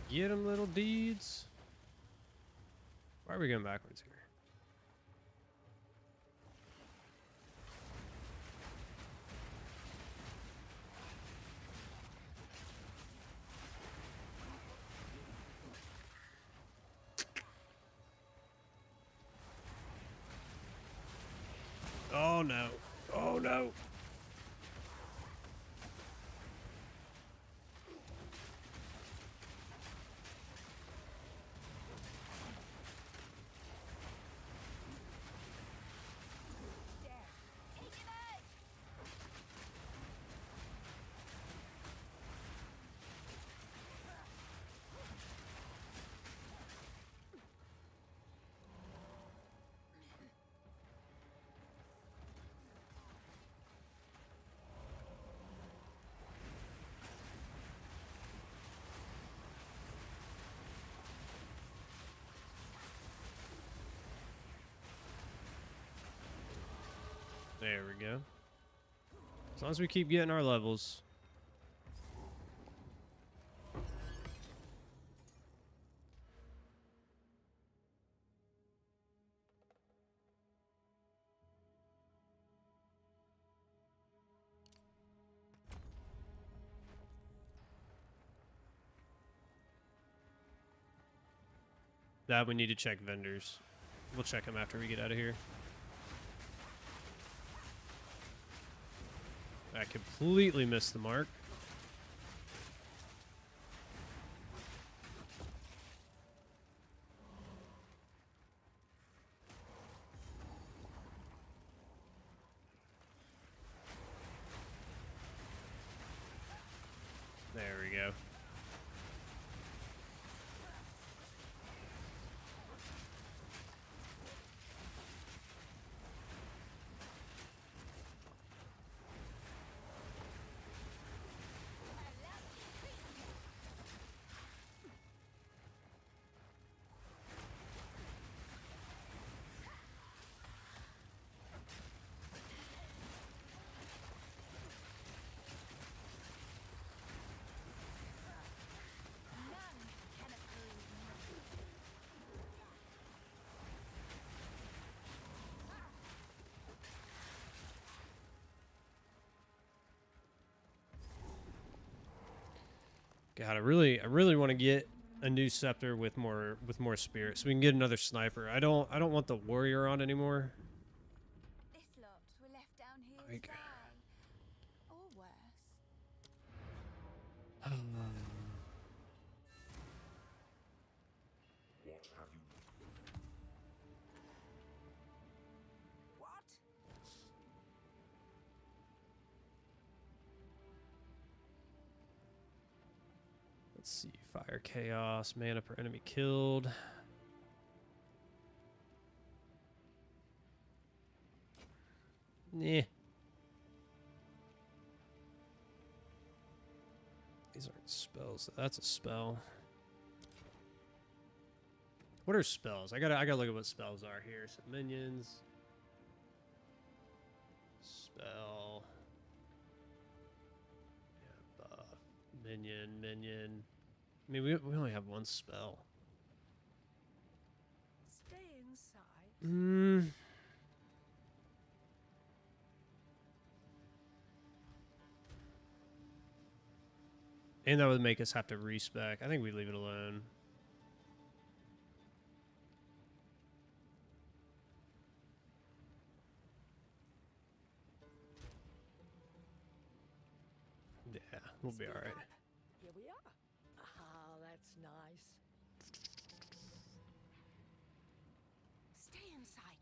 Get him, little deeds. Why are we going backwards here? no. Oh no. There we go. As long as we keep getting our levels. That we need to check vendors. We'll check them after we get out of here. I completely missed the mark. There we go. God, I really want to get a new scepter with more spirit, so we can get another sniper. I don't want the warrior on anymore. This lot were left down here Like- to die. Or worse. What have you? What? Let's see. Fire chaos, mana per enemy killed. Nah. These aren't spells. That's a spell. What are spells? I gotta look at what spells are here. So minions. Spell. Yeah, buff. Minion. I mean, we only have one spell. Stay inside. And that would make us have to respec. I think we leave it alone. Yeah, we'll be all right. Here we are. Ah, that's nice. Stay in sight.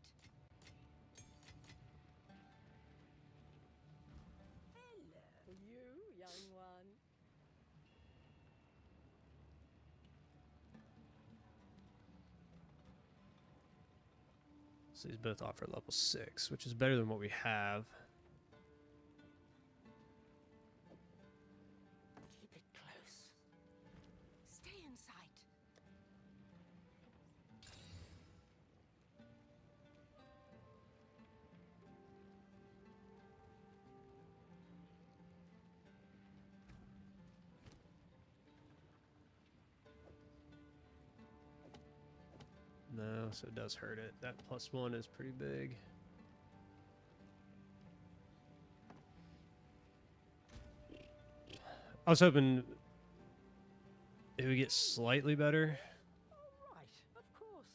Hello, you young one. So these both offer level 6, which is better than what we have. Keep it close. Stay in sight. No, so it does hurt it. That +1 is pretty big. I was hoping it would get slightly better. All right, of course.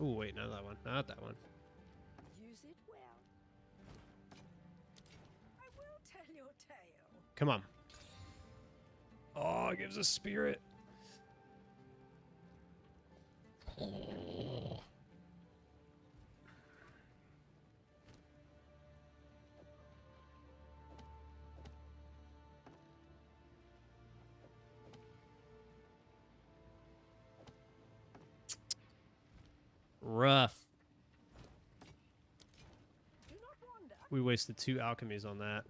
Oh, wait, not that one. Not that one. Use it well. I will tell your tale. Come on. Oh, it gives us spirit. Rough. Do not wander. We wasted 2 alchemies on that.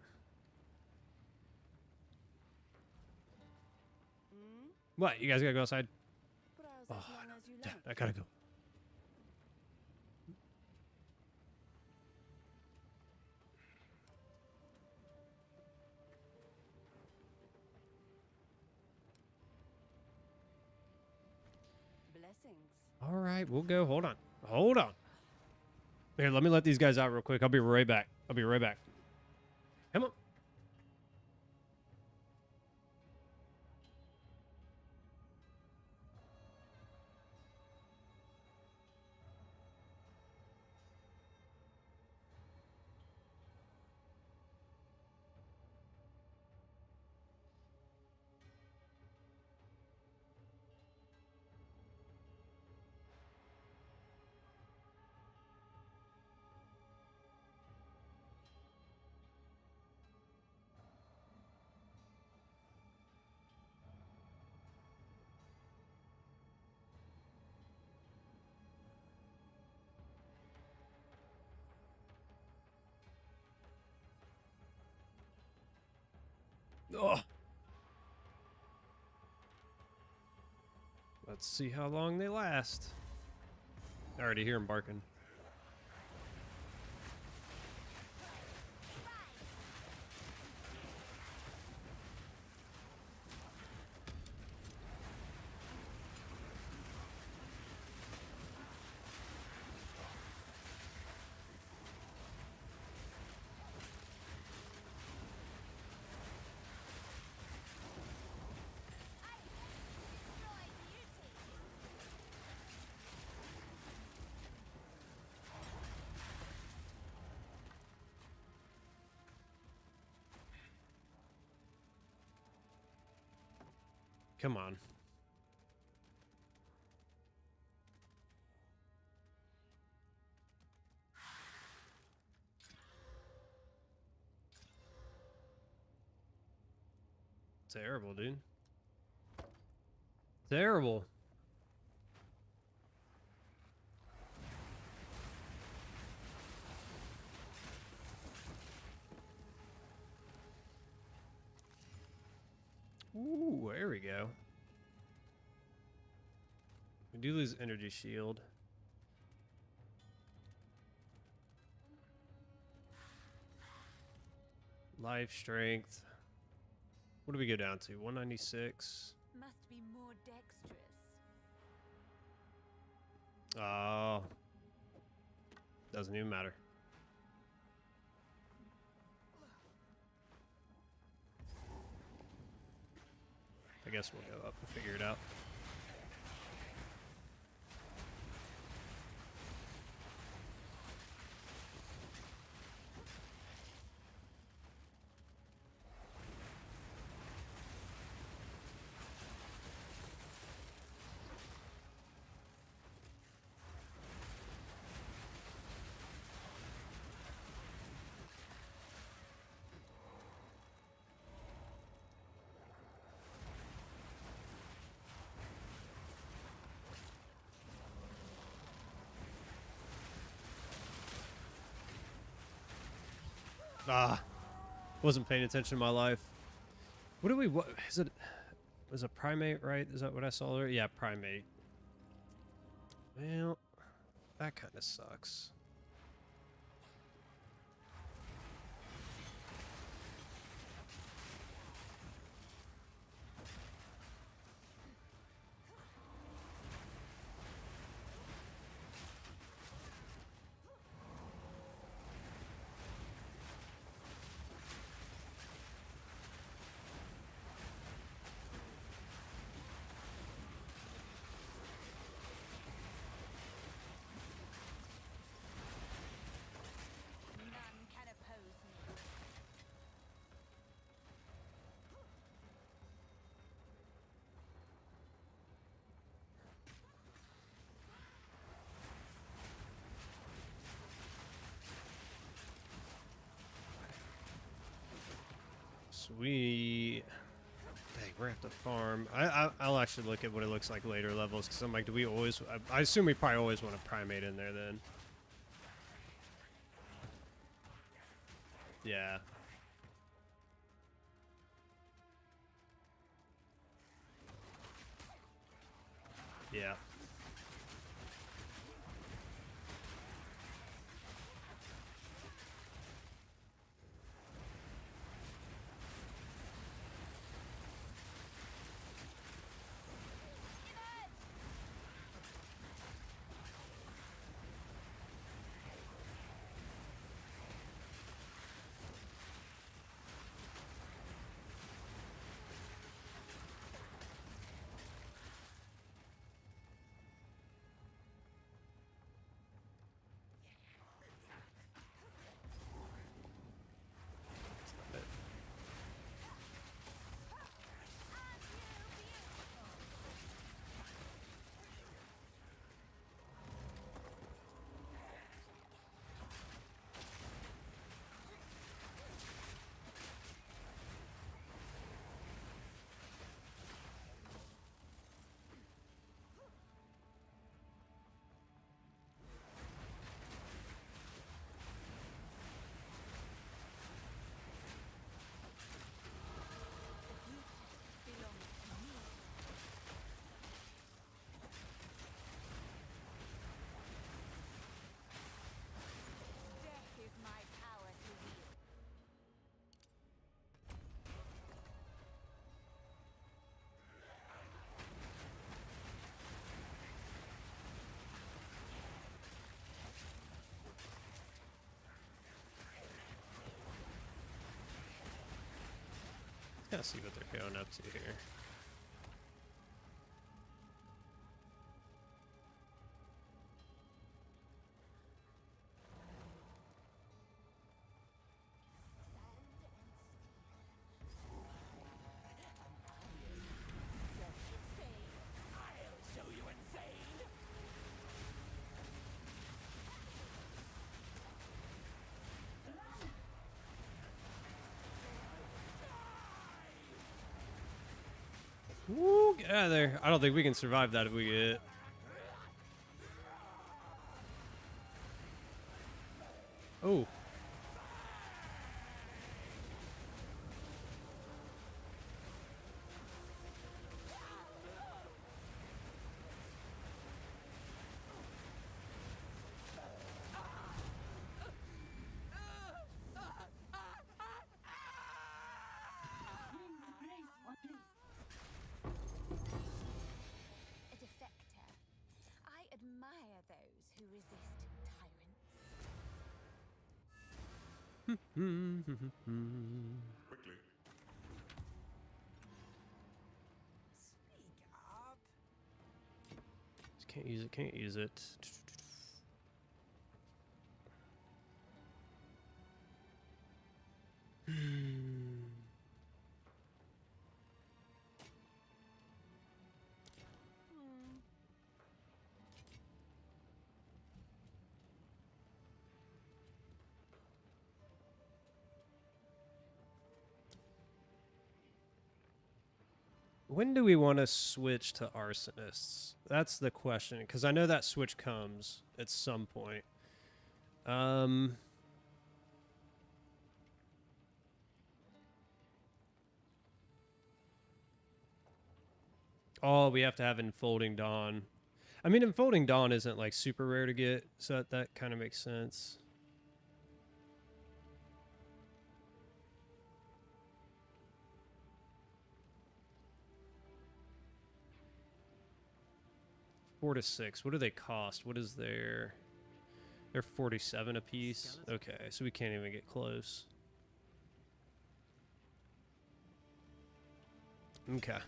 What? You guys gotta go outside? Browse Oh, as long as you yeah, like. I gotta go. Blessings. All right, we'll go. Hold on. Hold on. Here, let me let these guys out real quick. I'll be right back. I'll be right back. Come on. Oh. Let's see how long they last. I already hear them barking. Come on. Terrible, dude. Terrible. Ooh, there we go. We do lose energy shield. Life strength. What do we go down to? 196. Must be more dexterous. Oh. Doesn't even matter. I guess we'll go up and figure it out. Ah, wasn't paying attention to my life. What do we? What is it? Was it primate, right? Is that what I saw there? Yeah, primate. Well, that kind of sucks. So dang, we're gonna have to farm. I'll actually look at what it looks like later levels, because I'm like, do we always? I assume we probably always want a primate in there then. Yeah. Yeah. Death is my power to wield. Let's see what they're going up to here. Woo, get out of there. I don't think we can survive that if we get. Oh. A defector. I admire those who resist tyrants. Quickly. Speak up. Just can't use it, can't use it. When do we want to switch to arsonists? That's the question, because I know that switch comes at some point. Oh, we have to have Enfolding Dawn. I mean, Enfolding Dawn isn't like super rare to get, so that kind of makes sense. Four to six. What do they cost? What is their? They're 47 a piece. Okay, so we can't even get close. Okay.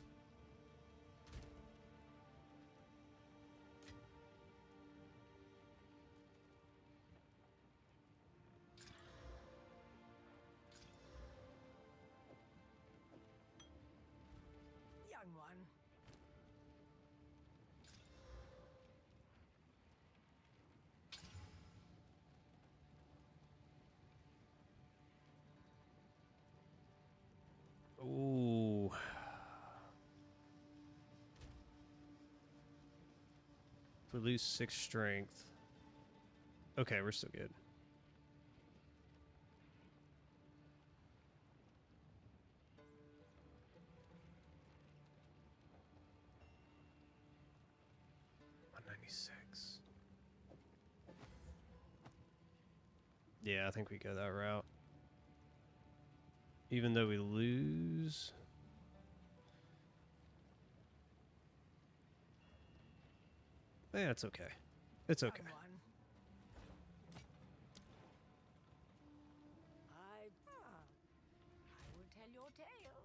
Young one. We lose 6 strength. Okay, we're still good. Yeah, I think we go that route. Even though we lose... Yeah, it's okay. It's okay. I will tell your tale.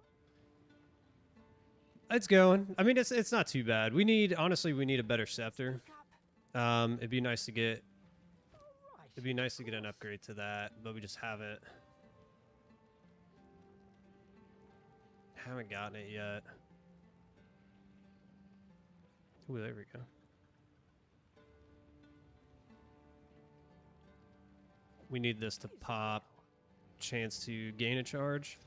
It's going. I mean, it's not too bad. We need, honestly, we need a better scepter. It'd be nice to get... It'd be nice to get an upgrade to that, but we just haven't. Haven't gotten it yet. Ooh, there we go. We need this to pop. Chance to gain a charge.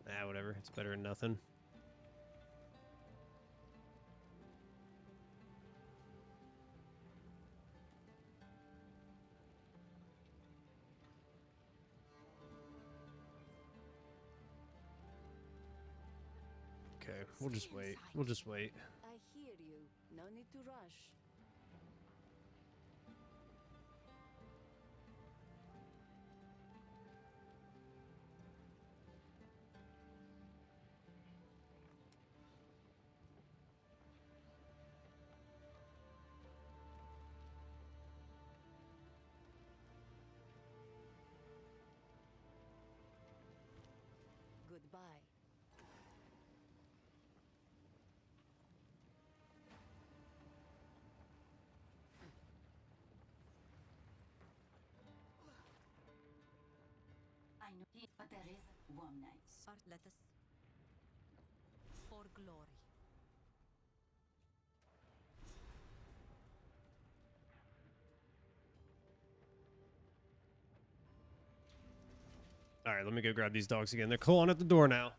Ah, whatever. It's better than nothing. Okay, we'll just wait. We'll just wait. I hear you. No need to rush. Goodbye. I know, but there is warm nights. Let us for glory. All right, let me go grab these dogs again. They're clawing at the door now.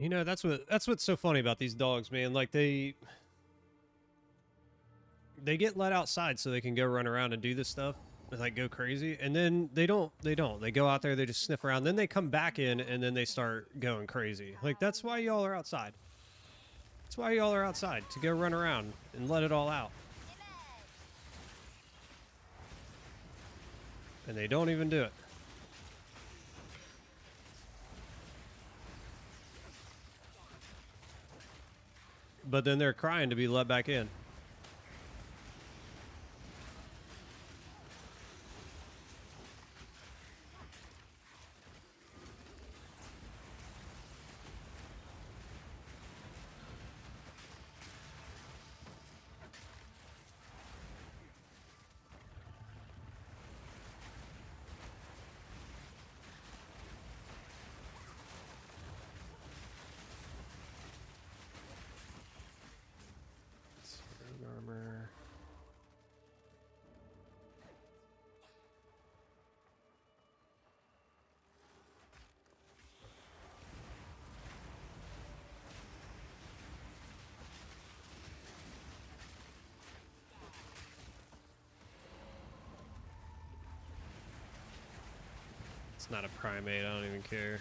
You know, that's what's so funny about these dogs, man. Like they get let outside so they can go run around and do this stuff, and, like, go crazy, and then they don't. They go out there, they just sniff around, then they come back in, and then they start going crazy. Like, that's why y'all are outside. That's why y'all are outside, to go run around and let it all out. And they don't even do it. But then they're crying to be let back in. It's not a primate. I don't even care.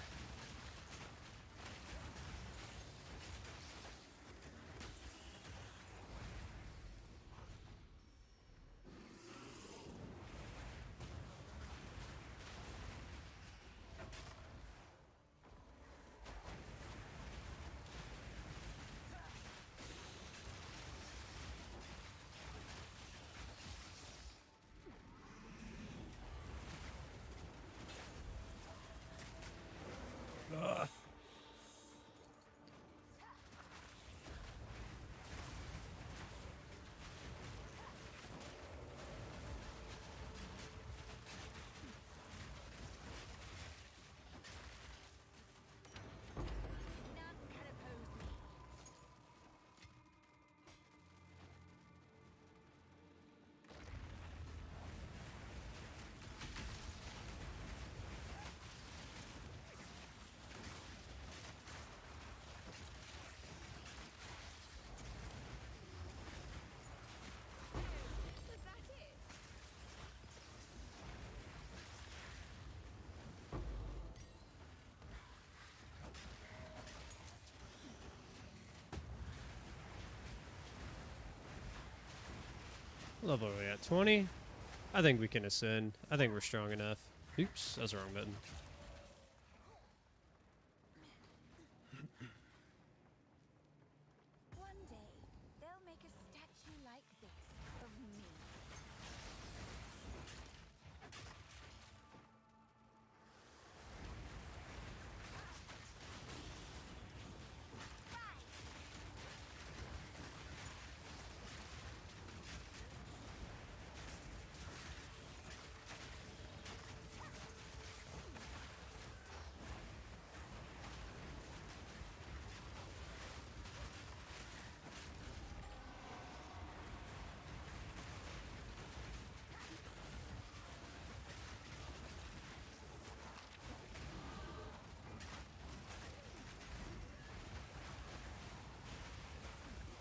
Level are we at? 20? I think we can ascend. I think we're strong enough. Oops, that was the wrong button. One day, they'll make a statue like this of me.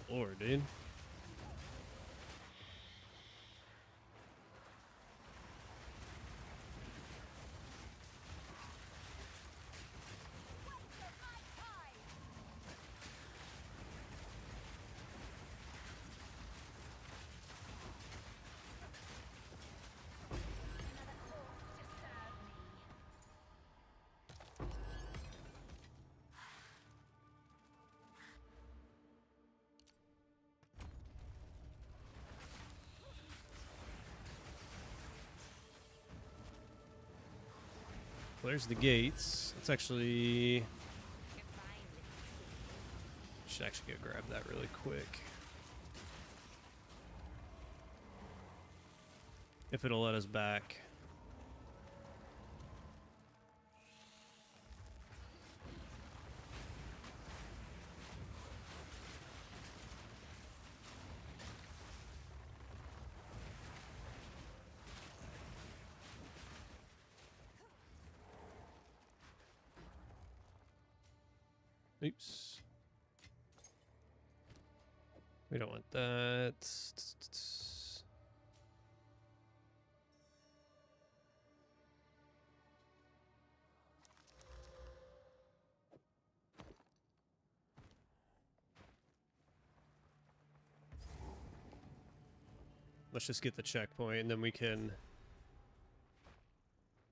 Lord, dude. There's the gates. Let's actually... Should actually go grab that really quick. If it'll let us back. Oops. We don't want that. Let's just get the checkpoint and then we can...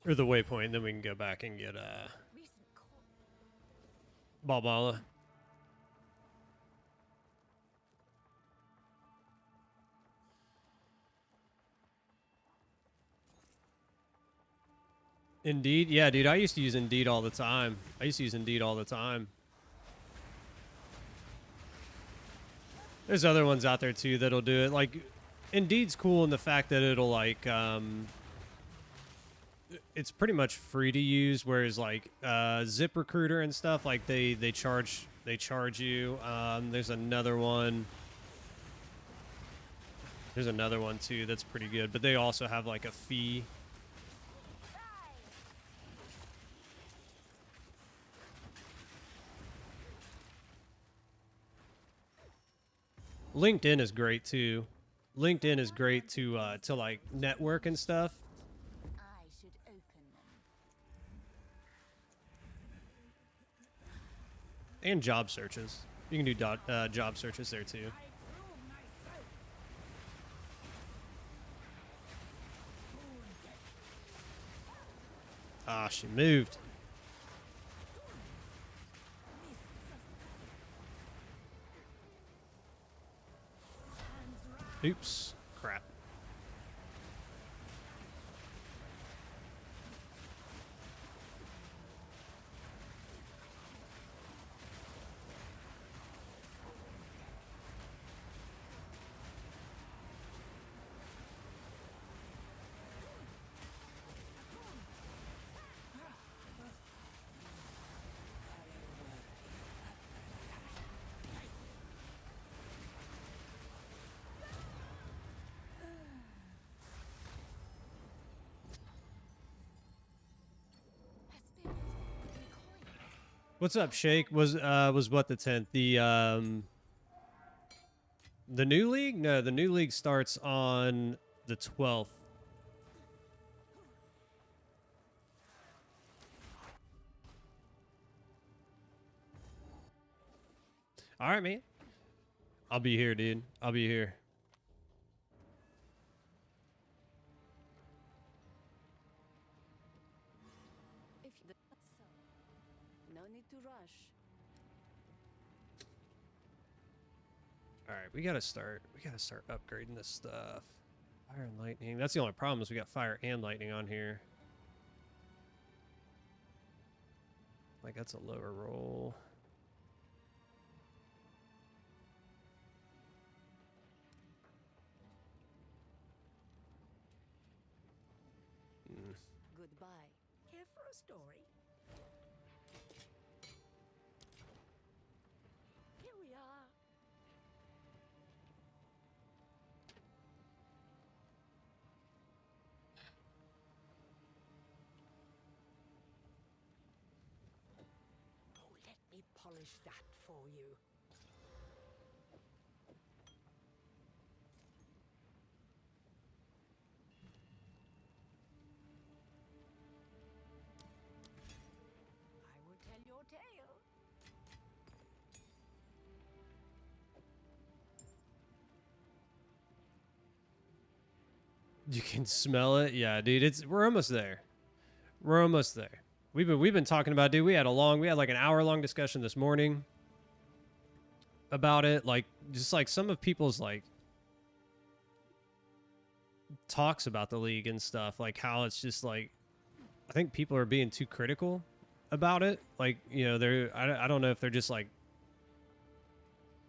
Or the waypoint, and then we can go back and get Balbala. Indeed? Yeah, dude, I used to use Indeed all the time. There's other ones out there, too, that'll do it. Like, Indeed's cool in the fact that it'll, like, it's pretty much free to use, whereas, like, ZipRecruiter and stuff, like, they charge you. There's another one. There's another one, too, that's pretty good. But they also have, like, a fee. LinkedIn is great too. LinkedIn is great to like network and stuff. I should open them. and job searches. You can do job searches there too. Ah, she moved. Oops. Crap. What's up, Shake? Was what the 10th? The new league? No, the new league starts on the 12th. All right, man. I'll be here, dude. I'll be here. No need to rush. All right, we gotta start upgrading this stuff. Fire and lightning. That's the only problem is we got fire and lightning on here. Like that's a lower roll. Goodbye. Care for a story? Here we are. Oh, let me polish that for you. I will tell your tale. You can smell it, yeah, dude. We're almost there. We're almost there. We've been talking about, dude. We had like an hour-long discussion this morning about it. Like, just like some of people's like talks about the league and stuff, like how it's just like, I think people are being too critical about it. Like, you know, I don't know if they're just like,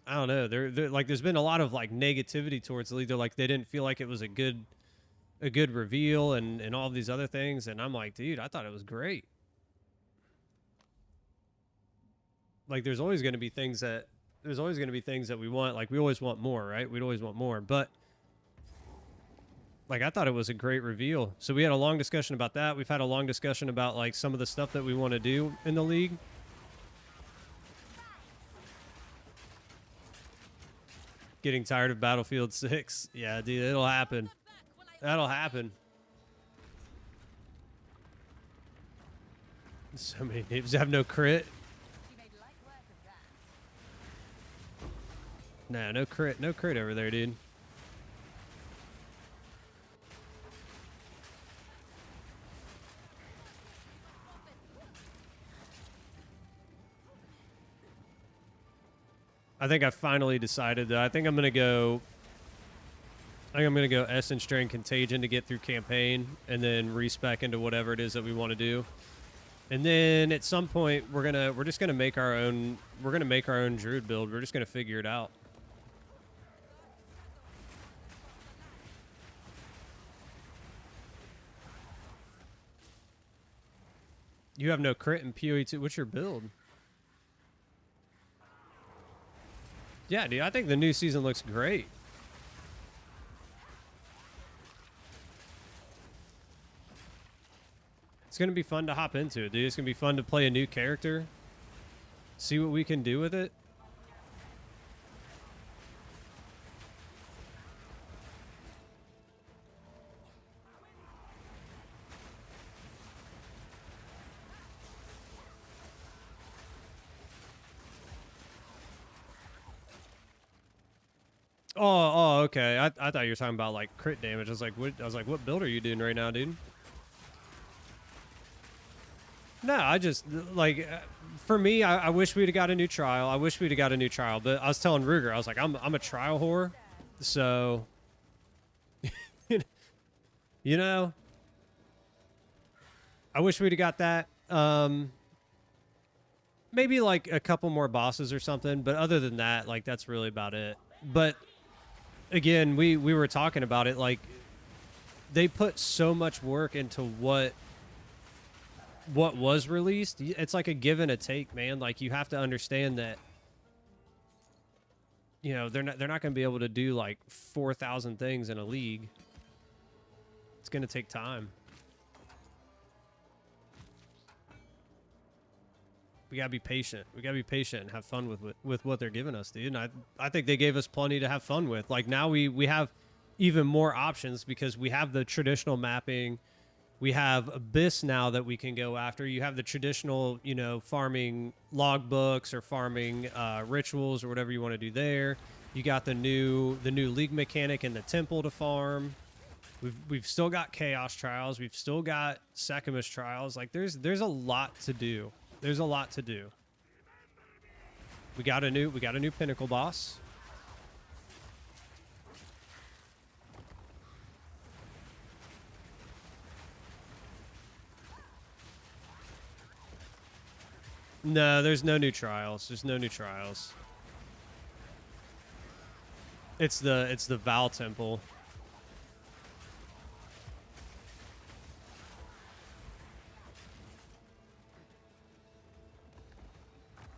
I don't know. They're like, there's been a lot of like negativity towards the league. They're like, they didn't feel like it was a good reveal and all these other things. And I'm like, dude, I thought it was great. Like, there's always going to be things that we want. Like, we always want more, right? We'd always want more. But like, I thought it was a great reveal. So we had a long discussion about that. We've had a long discussion about like some of the stuff that we want to do in the league. Getting tired of Battlefield 6. Yeah, dude, it'll happen. That'll happen. So many names have no crit. Nah, no crit over there, dude. I think I finally decided that I think I'm gonna go Essence Strain Contagion to get through campaign and then respec into whatever it is that we want to do. And then at some point we're just gonna make our own Druid build. We're just gonna figure it out. You have no crit in PoE2. What's your build? Yeah, dude, I think the new season looks great. It's going to be fun to hop into it, dude. It's going to be fun to play a new character. See what we can do with it. Oh, okay. I thought you were talking about like crit damage. I was like, what build are you doing right now, dude? No, I just like for me, I wish we'd have got a new trial. I wish we'd have got a new trial. But I was telling Ruger, I was like, I'm a trial whore, so you know, I wish we'd have got that. Maybe like a couple more bosses or something. But other than that, like that's really about it. But again, we were talking about it. Like they put so much work into what was released. It's like a give and a take, man. Like you have to understand that, you know, they're not going to be able to do like 4,000 things in a league. It's going to take time. We got to be patient. We got to be patient and have fun with what they're giving us, dude. And I think they gave us plenty to have fun with. Like now we have even more options because we have the traditional mapping. We have Abyss now that we can go after. You have the traditional, you know, farming logbooks or farming rituals or whatever you want to do there. You got the new league mechanic in the temple to farm. We've still got chaos trials. We've still got Sekimus trials. Like there's a lot to do. There's a lot to do. We got a new pinnacle boss. No, there's no new trials. There's no new trials. It's the Val Temple.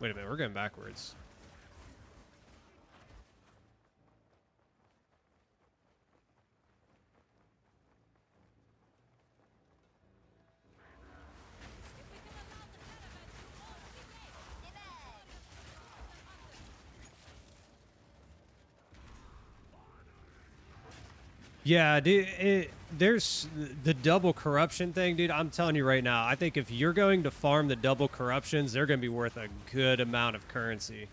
Wait a minute, we're going backwards. Yeah, dude, there's the double corruption thing, dude. I'm telling you right now, I think if you're going to farm the double corruptions, they're going to be worth a good amount of currency.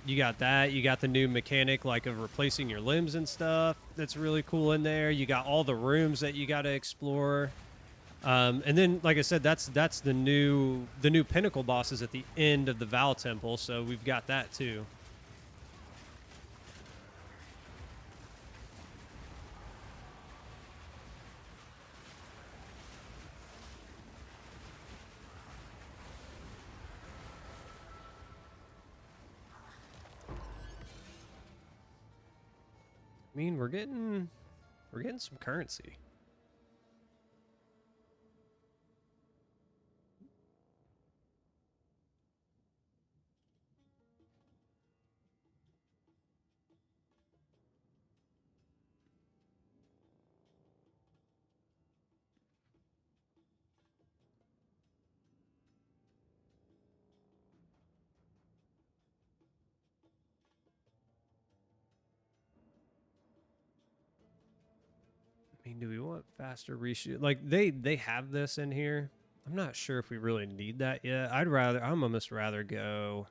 You got that. You got the new mechanic, like, of replacing your limbs and stuff. That's really cool in there. You got all the rooms that you got to explore. And then, like I said, that's the new pinnacle bosses at the end of the Val Temple, so we've got that too. I mean, we're getting some currency. I mean, do we want faster reshoot? Like they have this in here. I'm not sure if we really need that yet. I'm almost rather go.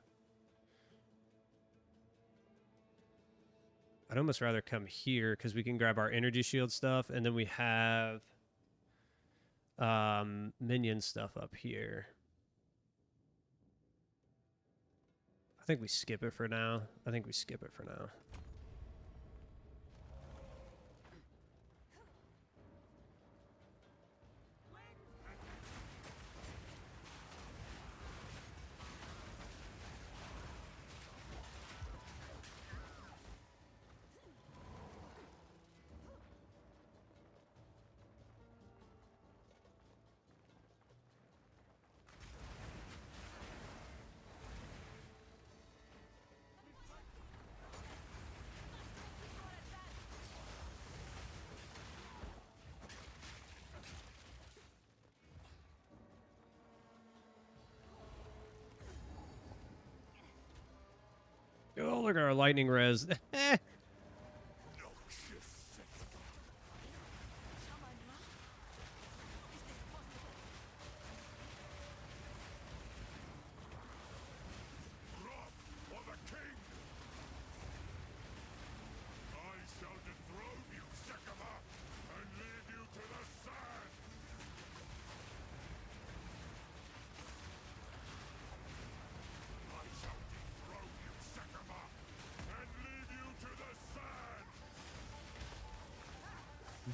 I'd almost rather come here because we can grab our energy shield stuff, and then we have minion stuff up here. I think we skip it for now. Oh, look at our lightning res.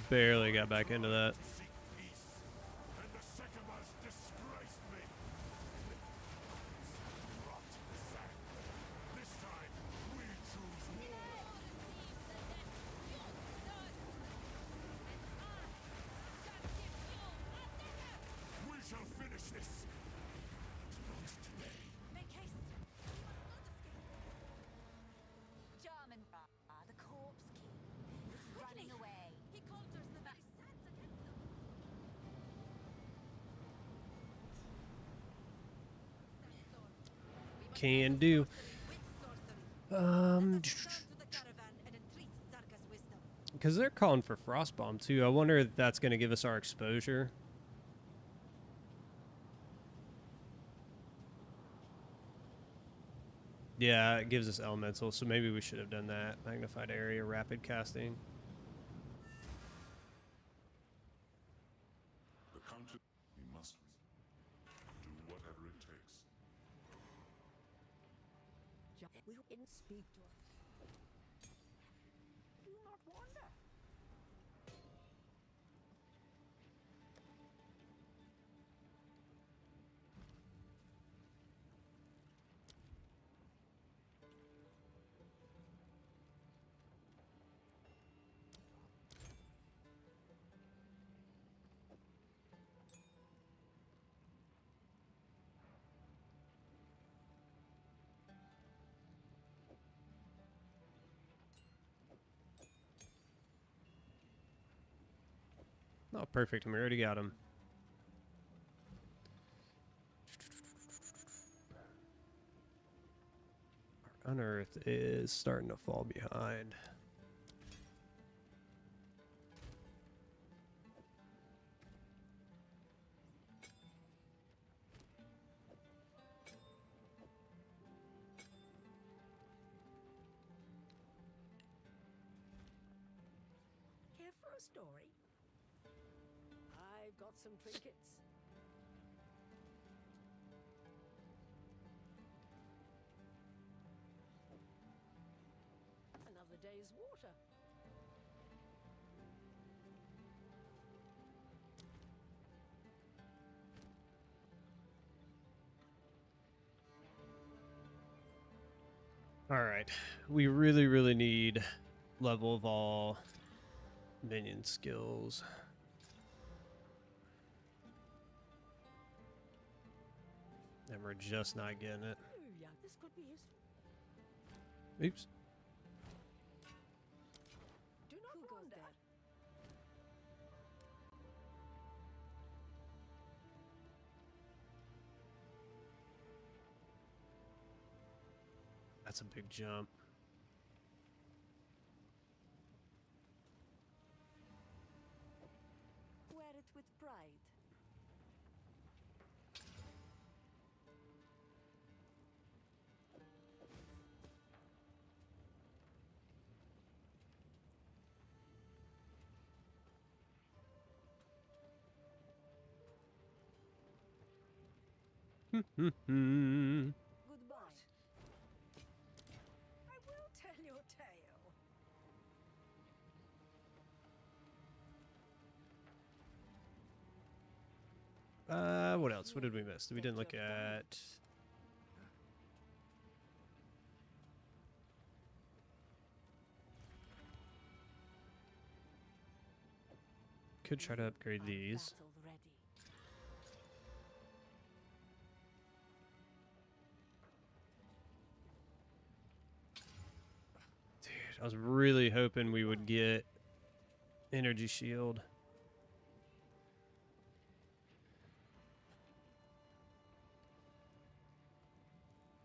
barely got back into that. And the second one's disgraced me. Rot in the sand. This time, we choose war. We shall finish this. Not today. Make haste. We must not escape. German the corpse king is running away. He conjures the very sands against us. Can do. Because they're calling for Frostbomb too. I wonder if that's going to give us our exposure. Yeah, it gives us elemental, so maybe we should have done that. Magnified area, rapid casting. The counter. We must do whatever it takes. We in speak to us. Do not wander. Oh, perfect. We already got him. Our unearth is starting to fall behind. Here for a story? I've got some trinkets. Another day's water. All right. We really, really need level of all minion skills. And we're just not getting it. Oh, yeah, this could be useful. Oops. Do not Who goes wander. there? That's a big jump. Wear it with pride. Goodbye. I will tell your tale. What else? What did we miss? We didn't look at... Could try to upgrade these. Battle ready. Dude, I was really hoping we would get energy shield.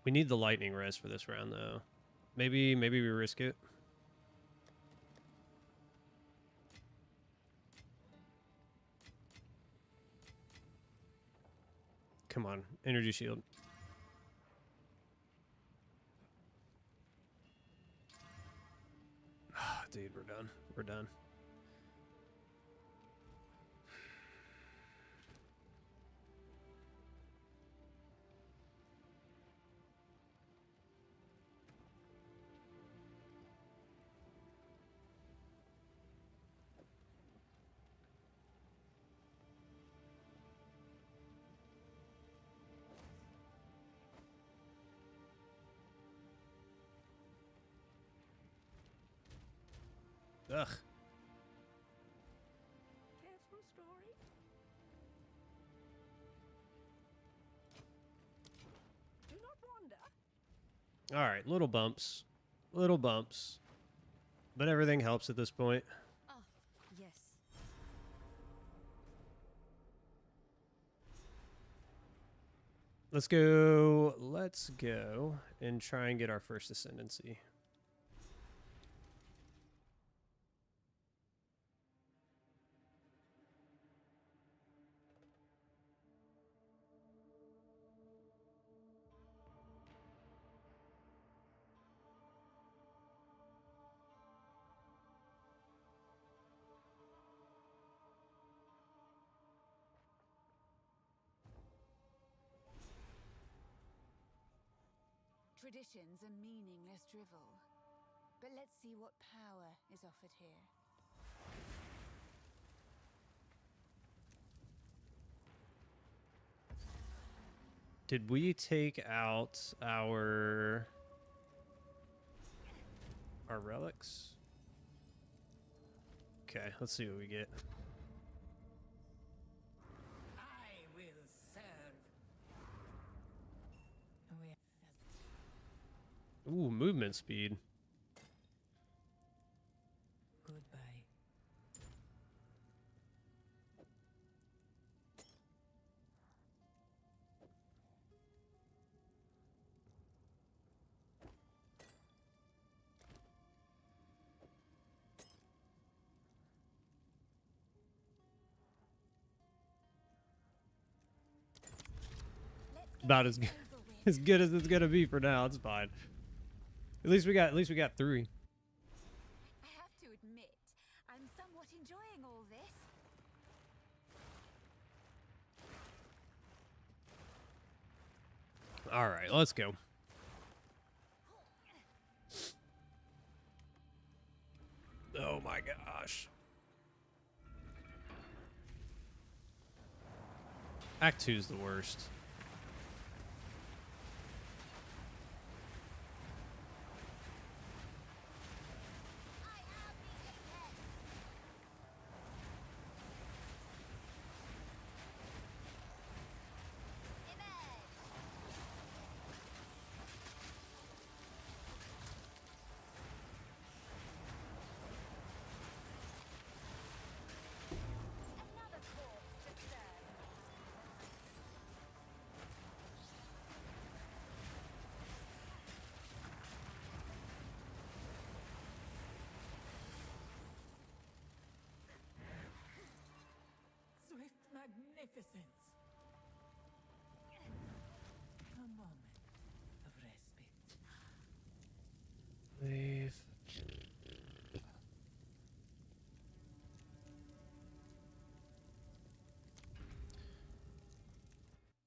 We need the lightning res for this round, though. Maybe we risk it. Come on, energy shield. Ah, dude, we're done. We're done. Ugh. Care for a story? Do not wander. All right, little bumps. Little bumps. But everything helps at this point. Ah, yes. Let's go and try and get our first ascendancy. Traditions are meaningless drivel. But let's see what power is offered here. Did we take out our relics? Okay, let's see what we get. I will serve. Ooh, movement speed. Goodbye. About as good as it's gonna be for now. It's fine. At least we got 3. I have to admit, I'm somewhat enjoying all this. All right, let's go. Oh my gosh. Act 2 is the worst. Swift magnificence. A moment of respite. Leave.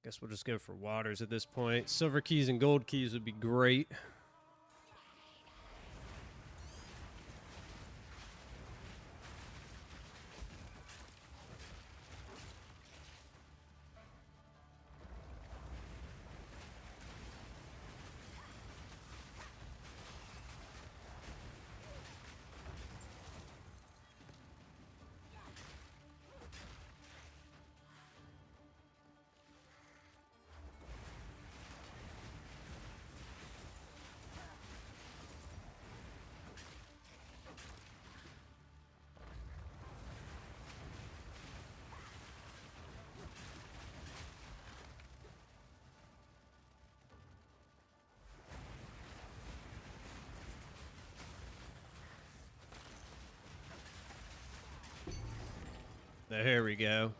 Guess we'll just go for waters at this point. Silver keys and gold keys would be great. There we go.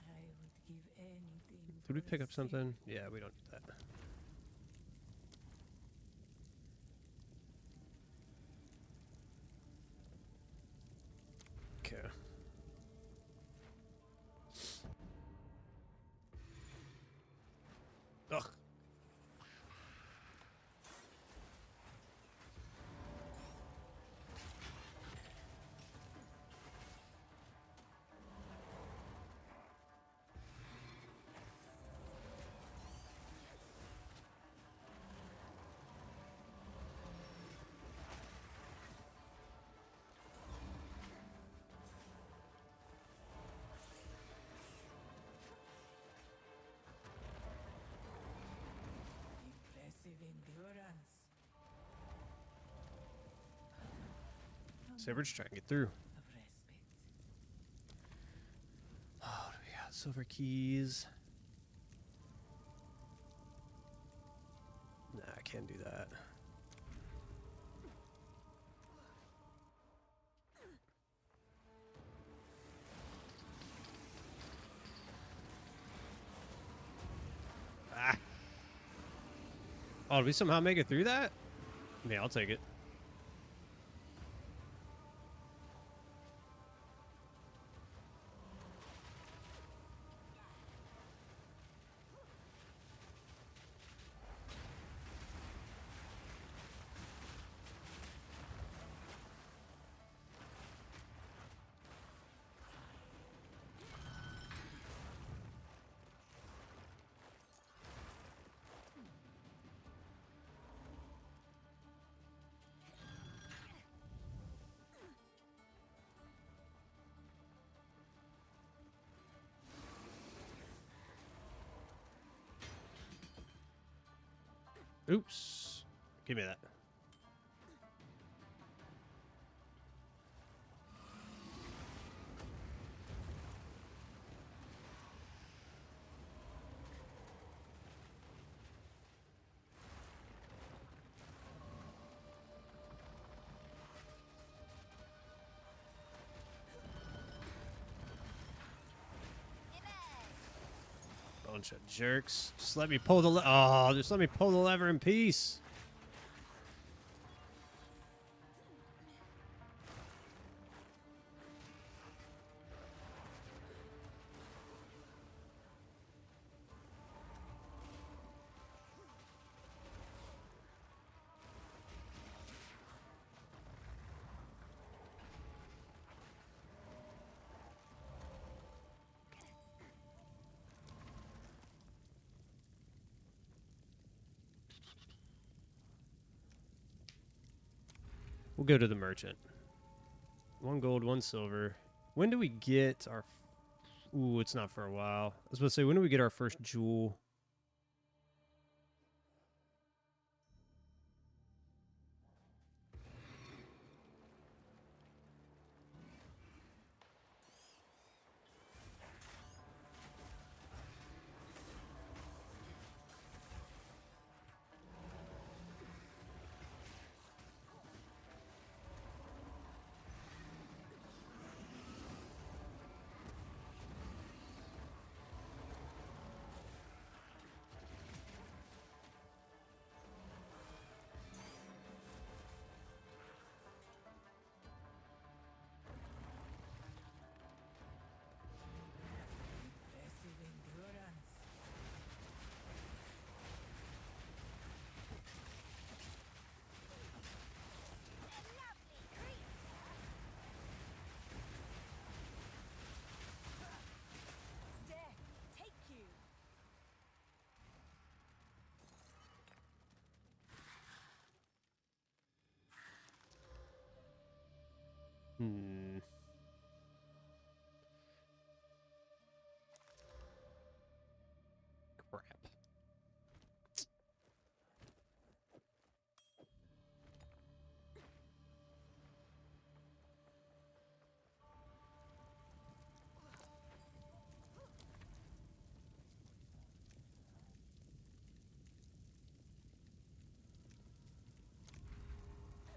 I would give anything. Did we for pick a up something? Yeah, we don't need that. Okay. Ugh. So we're just trying to get through. Oh, what do we got? Silver keys. Nah, I can't do that. Ah. Oh, did we somehow make it through that? Yeah, I'll take it. Oops. Give me that. Bunch of jerks. Just let me pull the just let me pull the lever in peace. We'll go to the merchant. 1 gold, 1 silver. When do we get our... Ooh, it's not for a while. I was about to say, when do we get our first jewel? Hmm. Crap.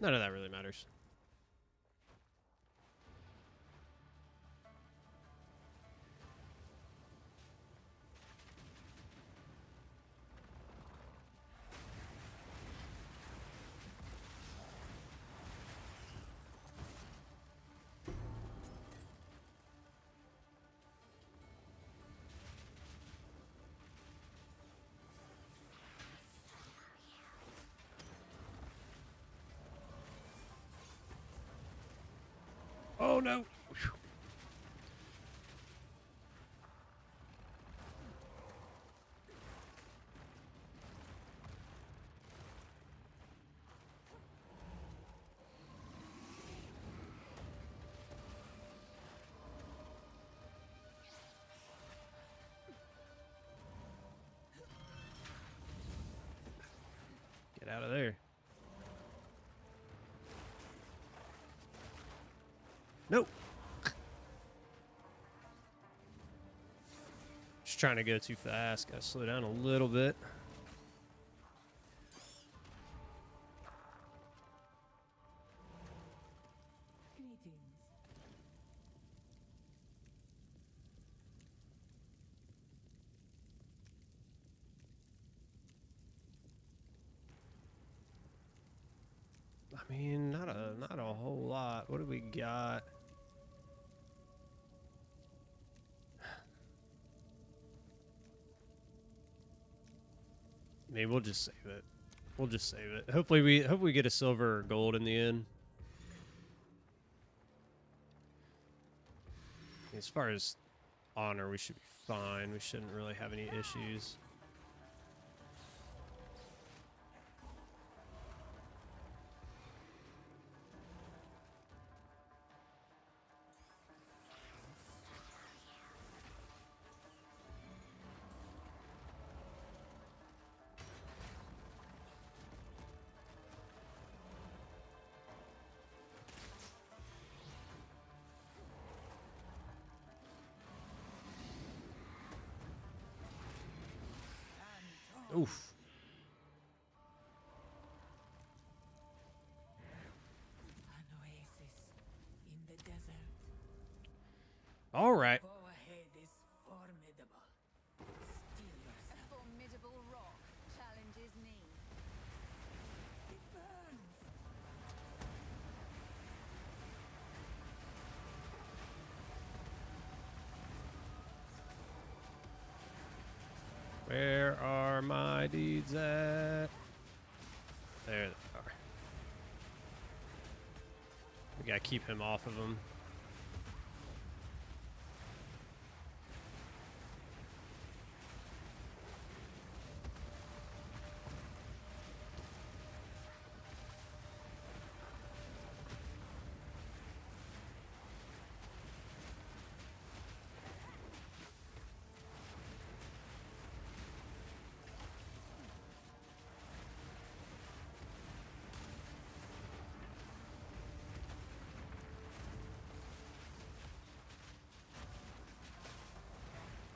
None of that really matters. Oh no. Whew. Get out of there. Nope. Just trying to go too fast. Gotta slow down a little bit. Greetings. I mean, not a whole lot. What do we got? I mean, we'll just save it. We'll just save it. Hopefully we get a silver or gold in the end. As far as honor, we should be fine. We shouldn't really have any issues. Oof. An oasis in the desert. All right. Go ahead is formidable. Steel yourself. A formidable rock challenges me. It burns. Where are my dudes at? There they are. We gotta keep him off of him.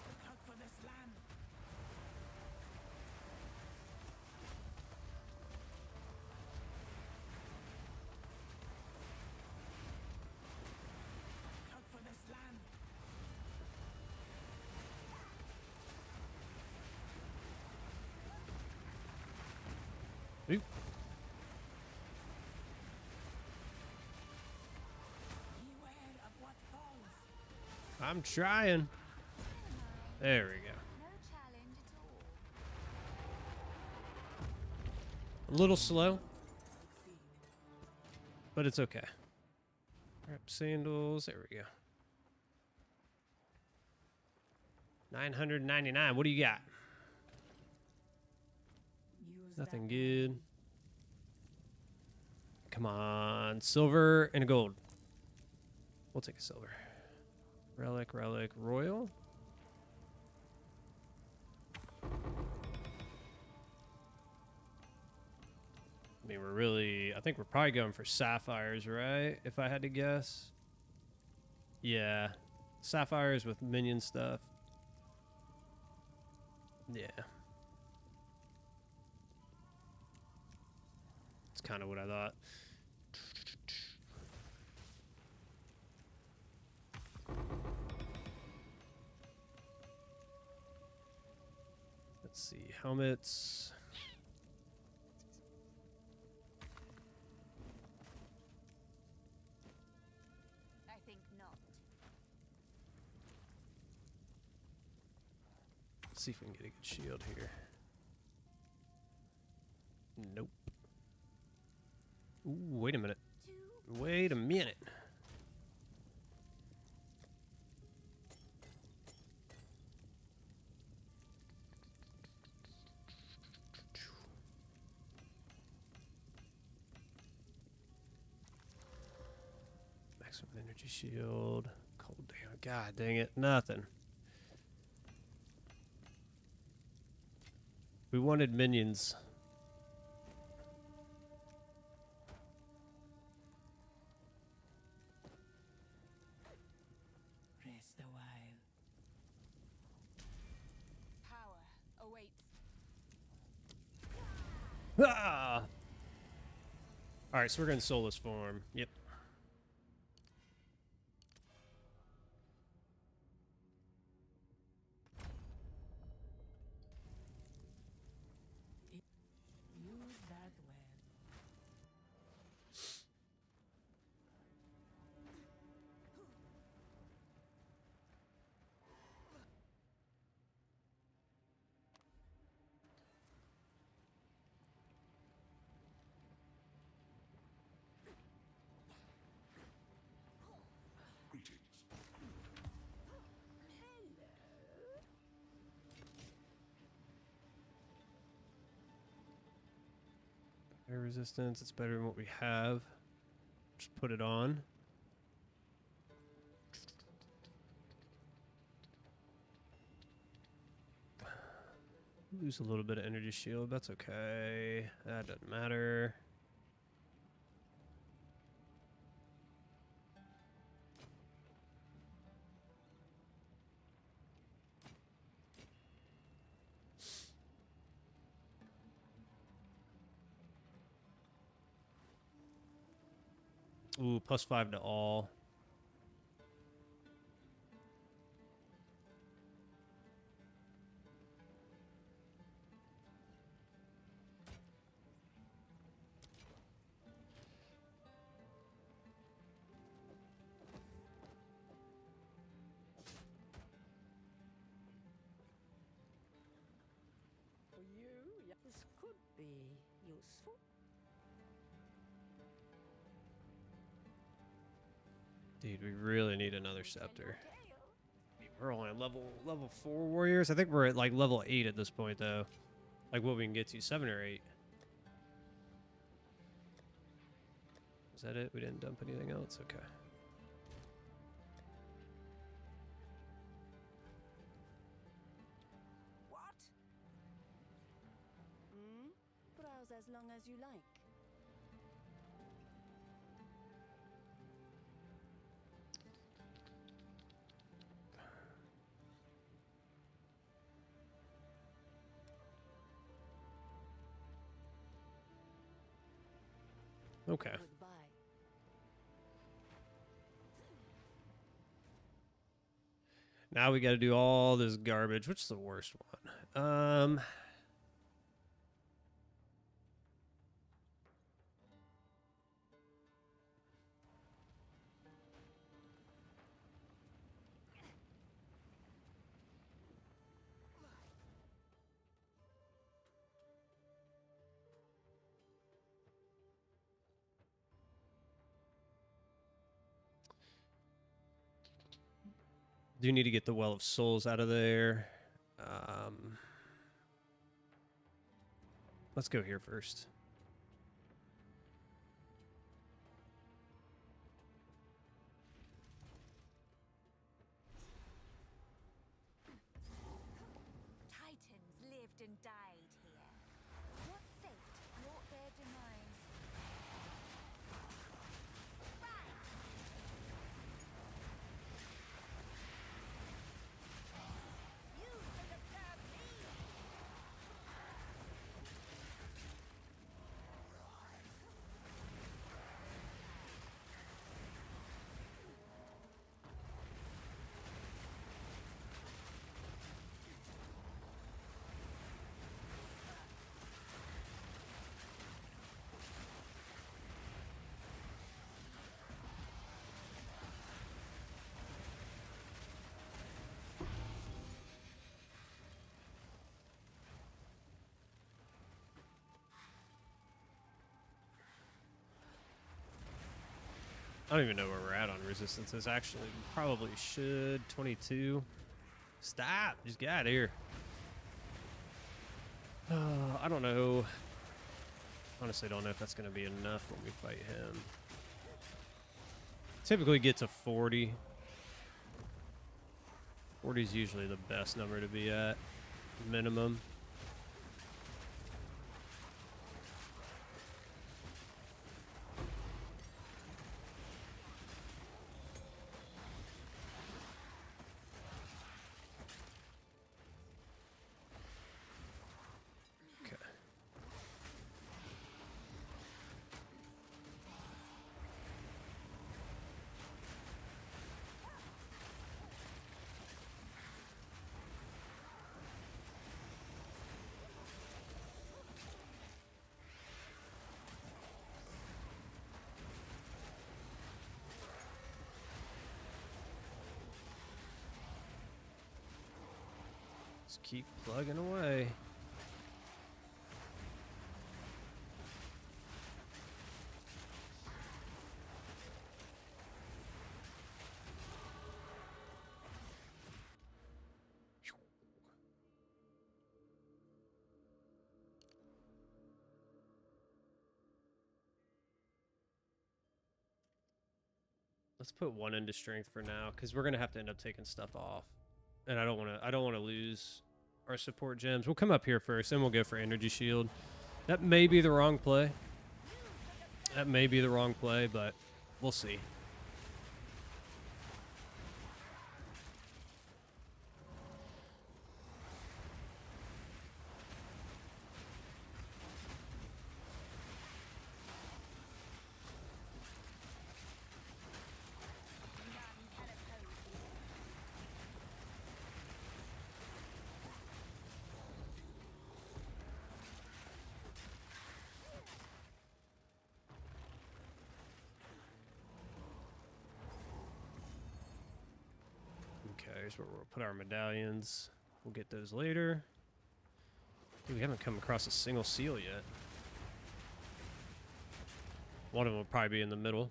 Look out for the slam. Look out for the slam. Oop. Beware of what falls. I'm trying. There we go. No challenge at all. A little slow, but it's okay. Wrap sandals. There we go. 999. What do you got? Use Nothing that good. Come on. Silver and a gold. We'll take a silver. Relic, royal. I mean, I think we're probably going for sapphires, right? If I had to guess. Yeah. Sapphires with minion stuff. Yeah. It's kind of what I thought. Let's see. Helmets. I think not. Let's see if we can get a good shield here. Nope. Ooh, wait a minute. Wait a minute. Maximum energy shield. Cold down. God dang it. Nothing. We wanted minions. Ah! All right, so we're going to soulless form. Yep. Use that well. Greetings. Air resistance, it's better than what we have. Just put it on. Lose a little bit of energy shield, that's okay. That doesn't matter. Ooh, +5 to all. For you, yeah, this could be useful. Dude, we really need another scepter. We're only on level 4 warriors. I think we're at like level 8 at this point though. Like what we can get to, 7 or 8. Is that it? We didn't dump anything else? Okay. What? Browse as long as you like. Okay. Goodbye. Now we got to do all this garbage. Which is the worst one? Do need to get the Well of Souls out of there. Let's go here first. Titans lived and died here. What fate wrought their demise? Rise! You should have served me! I don't even know where we're at on resistances. Actually, probably should. 22. Stop. Just get out of here. I don't know. Honestly, don't know if that's going to be enough when we fight him. Typically get to 40. 40 is usually the best number to be at. Minimum. Just keep plugging away. Let's put one into strength for now, because we're gonna have to end up taking stuff off, and I don't want to lose our support gems. We'll come up here first, then we'll go for energy shield. That may be the wrong play. That may be the wrong play, but we'll see. Okay, here's where we'll put our medallions. We'll get those later. Dude, we haven't come across a single seal yet. One of them will probably be in the middle.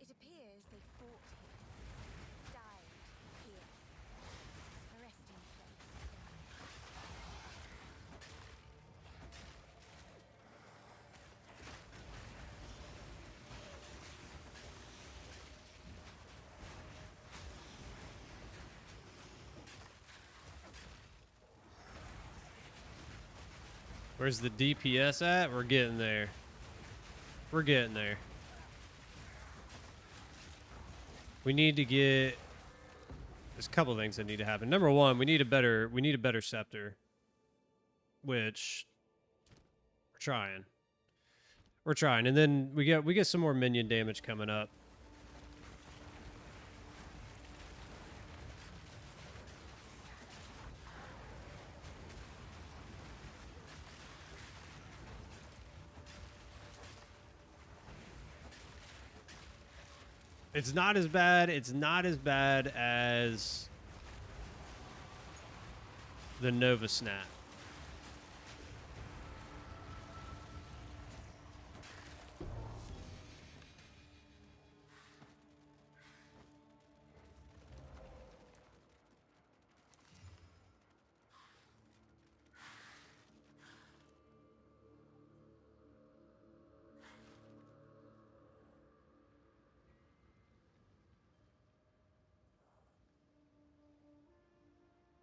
It appears they fought here, died here. A resting place. Where's the DPS at? We're getting there. We're getting there. We need to get. There's a couple things that need to happen. Number one, we need a better scepter, which we're trying. We're trying, and then we get some more minion damage coming up. It's not as bad. It's not as bad as the Nova Snap.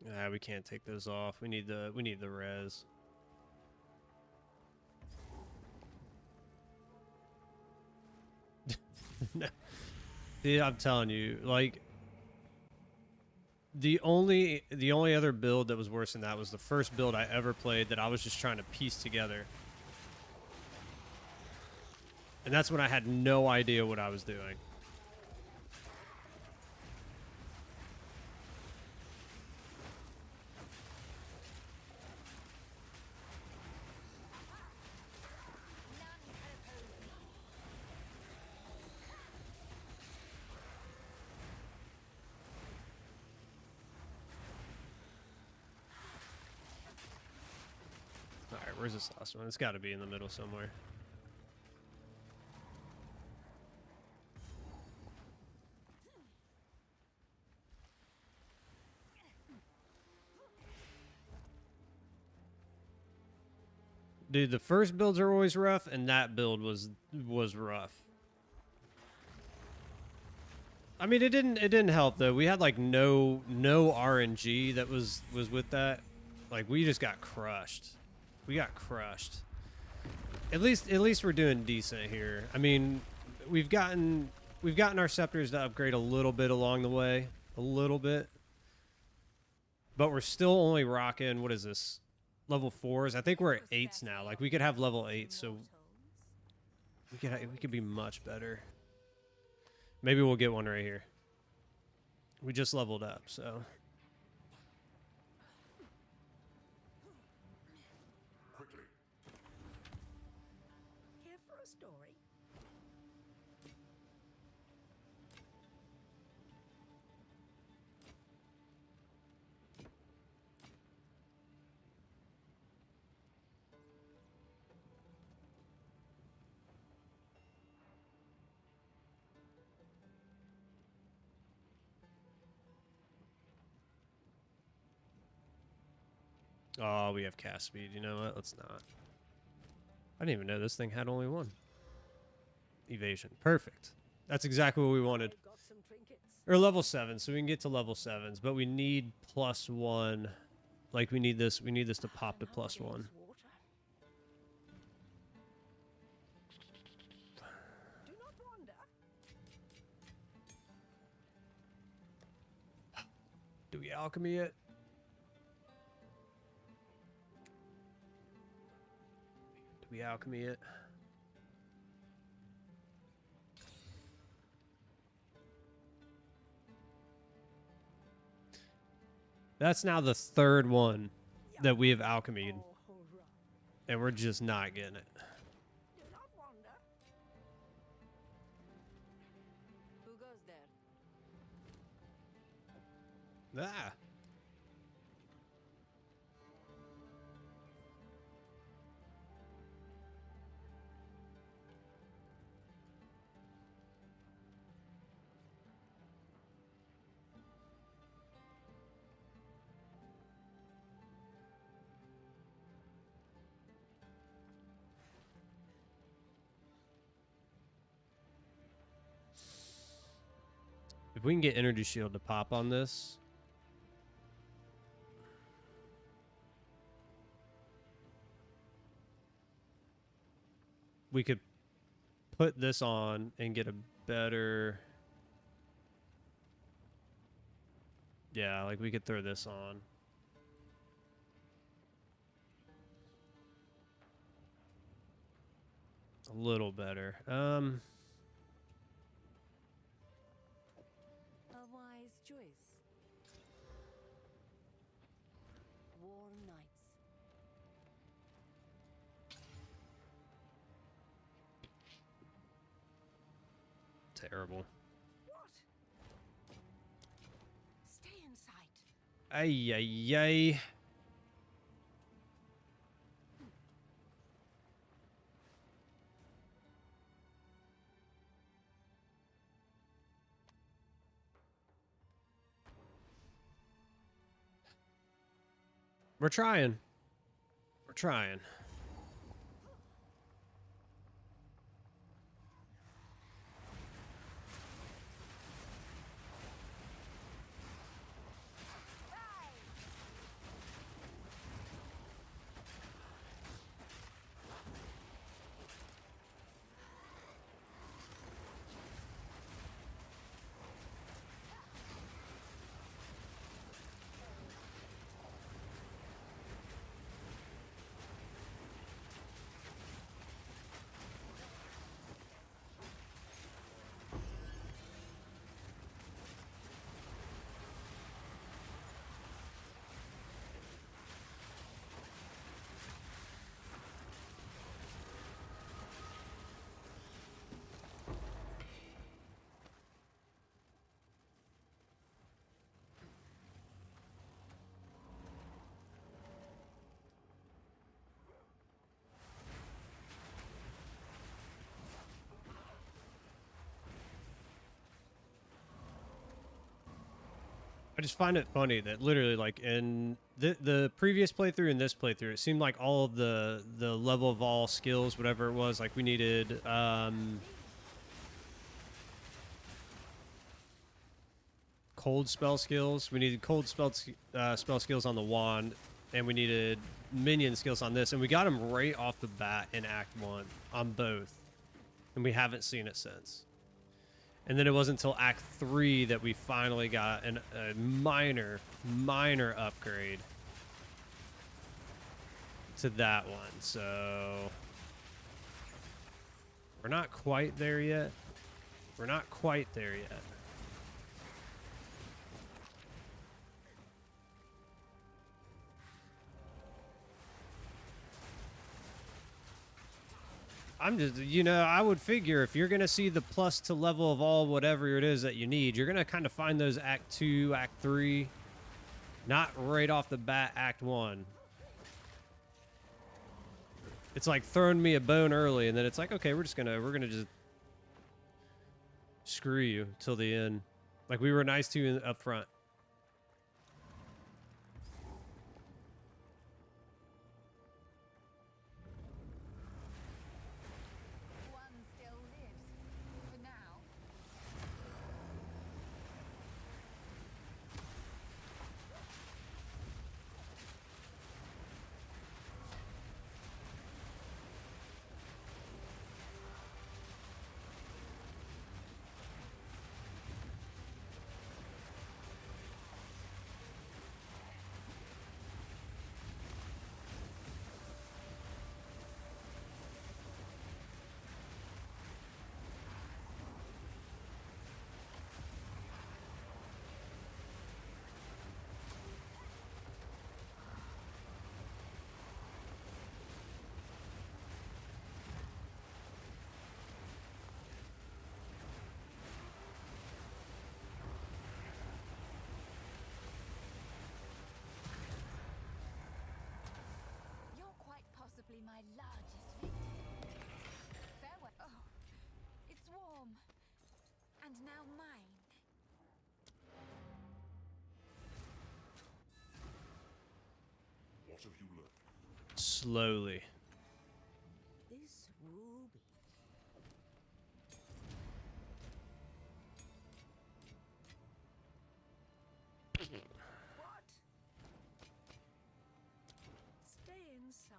Nah, we can't take those off. We need the res. No. Dude, I'm telling you, like the only other build that was worse than that was the first build I ever played that I was just trying to piece together. And that's when I had no idea what I was doing. Where's this last one? It's got to be in the middle somewhere. Dude, the first builds are always rough, and that build was rough. I mean, it didn't help though. We had like no RNG that was with that. Like we just got crushed. We got crushed. At least we're doing decent here. I mean, we've gotten we've gotten our scepters to upgrade a little bit along the way, a little bit, but we're still only rocking, what is this, level 4s? I think we're at 8s now. Like we could have level 8, so we could be much better. Maybe we'll get one right here. We just leveled up, so. Quickly. Here for a story? Oh, we have cast speed. You know what? Let's not. I didn't even know this thing had only one. Evasion. Perfect. That's exactly what we wanted. I've got some trinkets. Or level 7, so we can get to level 7s, but we need +1. Like we need this to pop to +1. Water. Do not wander. Do we alchemy it? Do we alchemy it? That's now the 3rd one that we have alchemied, Oh, hurrah. and we're just not getting it. Do not wander. Who goes there? Ah. If we can get energy shield to pop on this, we could put this on and get a better, yeah, like we could throw this on. A little better. A wise choice. Warm nights. Terrible. What? Stay in sight. Ay, ay, ay. We're trying. We're trying. I just find it funny that literally, like in the previous playthrough and this playthrough, it seemed like all of the level of all skills, whatever it was, like we needed cold spell skills. We needed cold spell skills on the wand, and we needed minion skills on this, and we got them right off the bat in Act 1 on both, and we haven't seen it since. And then it wasn't until Act 3 that we finally got a minor upgrade to that one. So we're not quite there yet. We're not quite there yet. I'm just, you know, I would figure if you're going to see the plus to level of all whatever it is that you need, you're going to kind of find those Act 2, Act 3, not right off the bat Act 1. It's like throwing me a bone early, and then it's like, okay, we're going to just screw you till the end. Like we were nice to you up front. Possibly my largest victory. Farewell. Oh, it's warm. And now mine. What have you learned? Slowly. This ruby. What? Stay inside.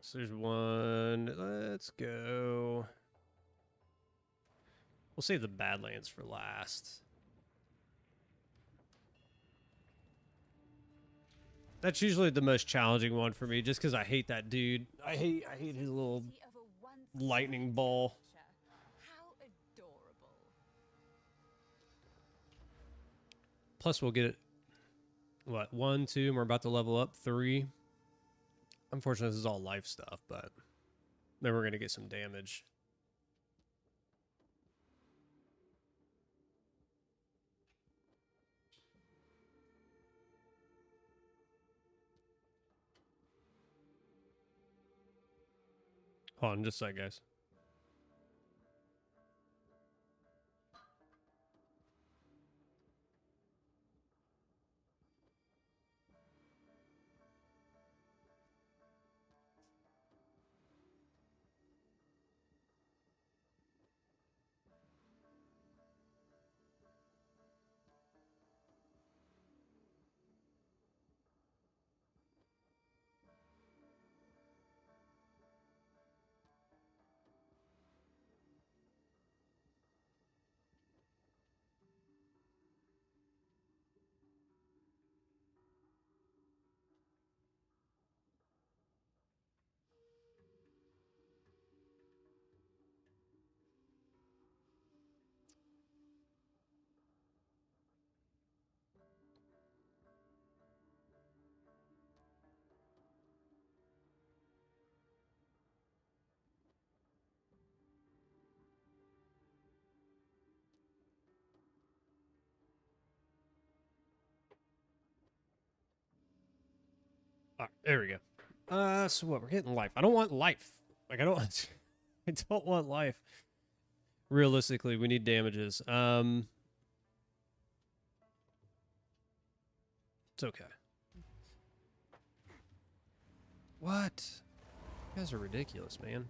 So there's one. Let's go. We'll save the Badlands for last. That's usually the most challenging one for me, just because I hate that dude. I hate his little lightning ball. How adorable. Plus, we'll get it. What, 1, 2, and we're about to level up 3. Unfortunately, this is all life stuff, but then we're gonna get some damage. Hold on, just a sec, guys. All right, there we go. So what? We're getting life. I don't want life. Like I don't want life. Realistically, we need damages. It's okay. What? You guys are ridiculous, man.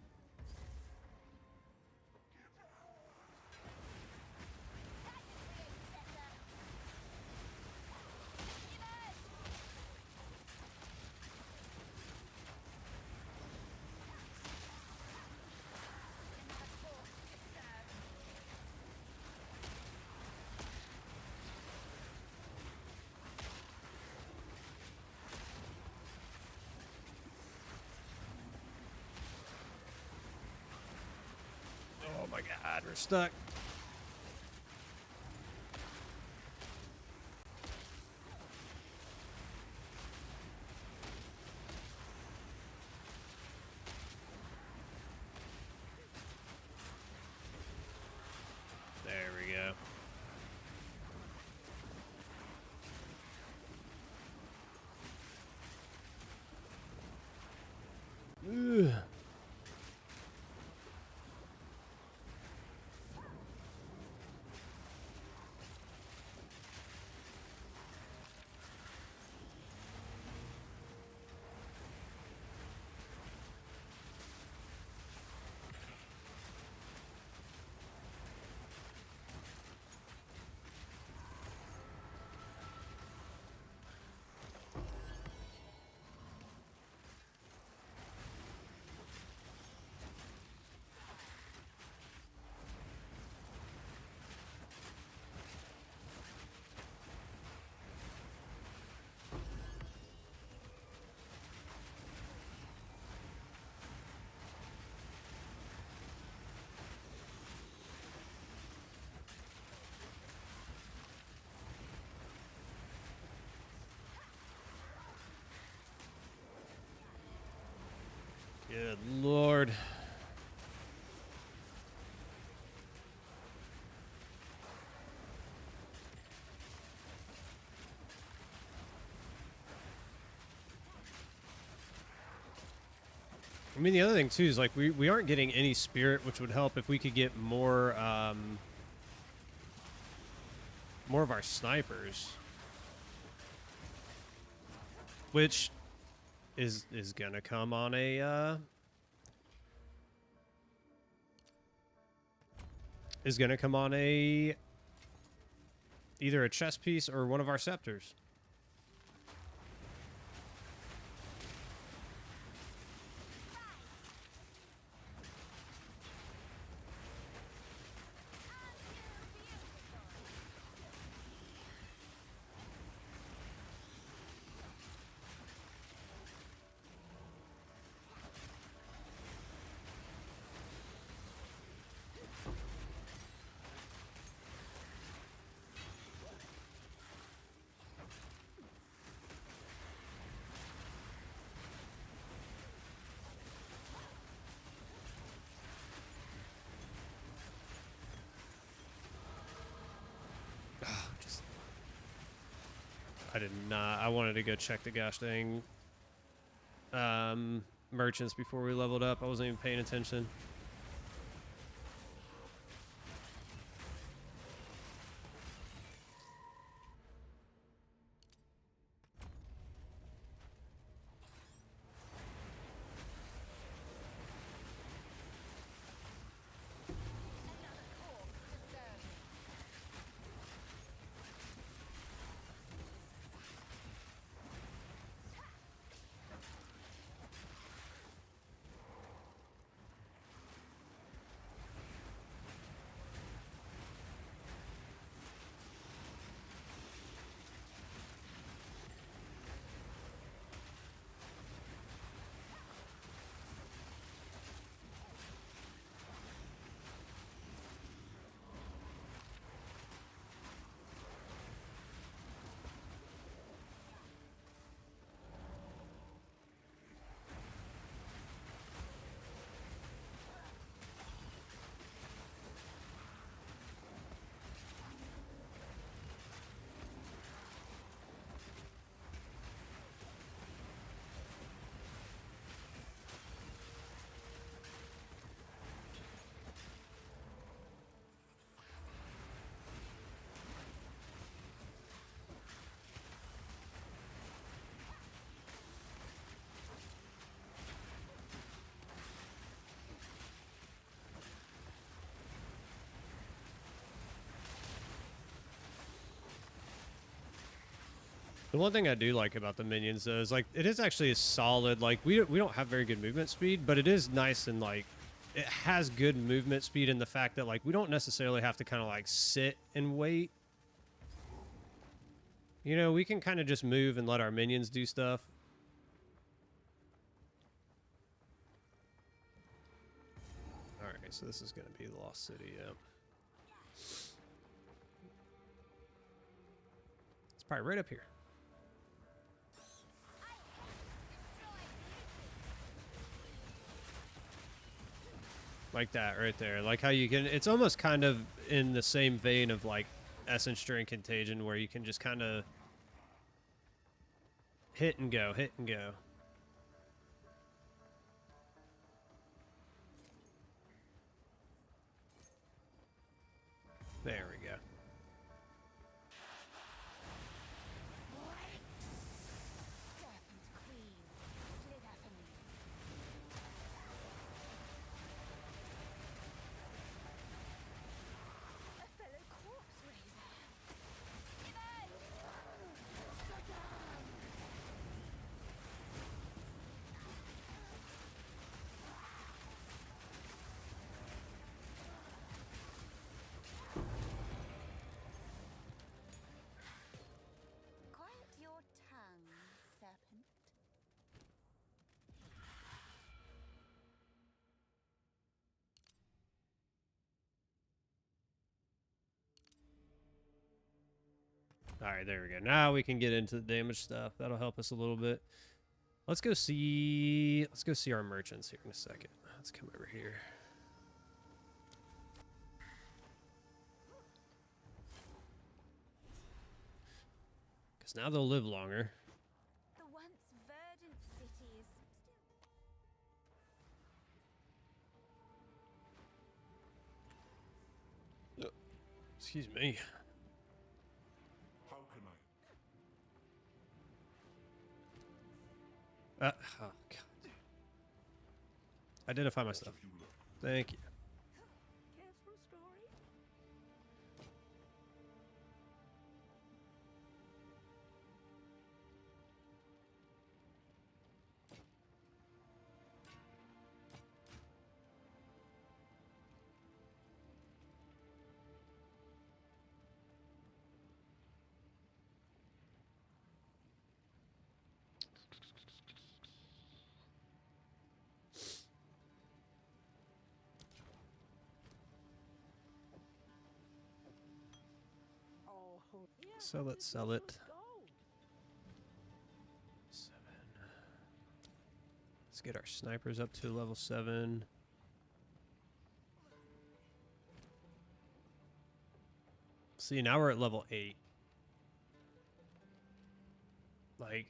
my god, we're stuck. There we go. Ugh. Good lord. I mean, the other thing too is like we aren't getting any spirit, which would help if we could get more more of our snipers, which is gonna come on a either a chest piece or one of our scepters. I did not. I wanted to go check the gosh dang merchants before we leveled up. I wasn't even paying attention. The one thing I do like about the minions though is like it is actually a solid, like we don't have very good movement speed, but it is nice and like it has good movement speed in the fact that like we don't necessarily have to kind of like sit and wait. You know, we can kind of just move and let our minions do stuff. Alright, so this is going to be the Lost City, yeah. It's probably right up here. Like that right there. Like how you can, it's almost kind of in the same vein of like Essence Drain Contagion, where you can just kind of hit and go, hit and go. There we go. All right, there we go. Now we can get into the damage stuff. That'll help us a little bit. Let's go see our merchants here in a second. Let's come over here. Because now they'll live longer. The once verdant city is still... Excuse me. How can I? Oh, God. Identify my stuff. Thank you. Cares for a story? Sell it, sell it. 7. Let's get our snipers up to level 7. See, now we're at level 8. Like...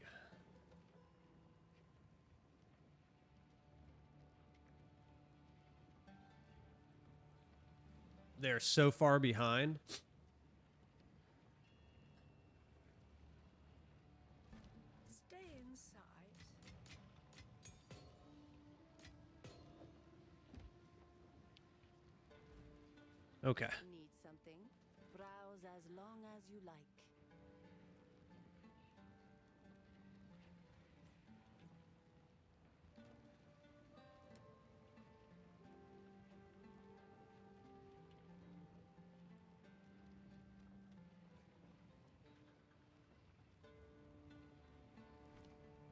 they're so far behind. Stay inside. Okay. Need something? Browse as long as you like.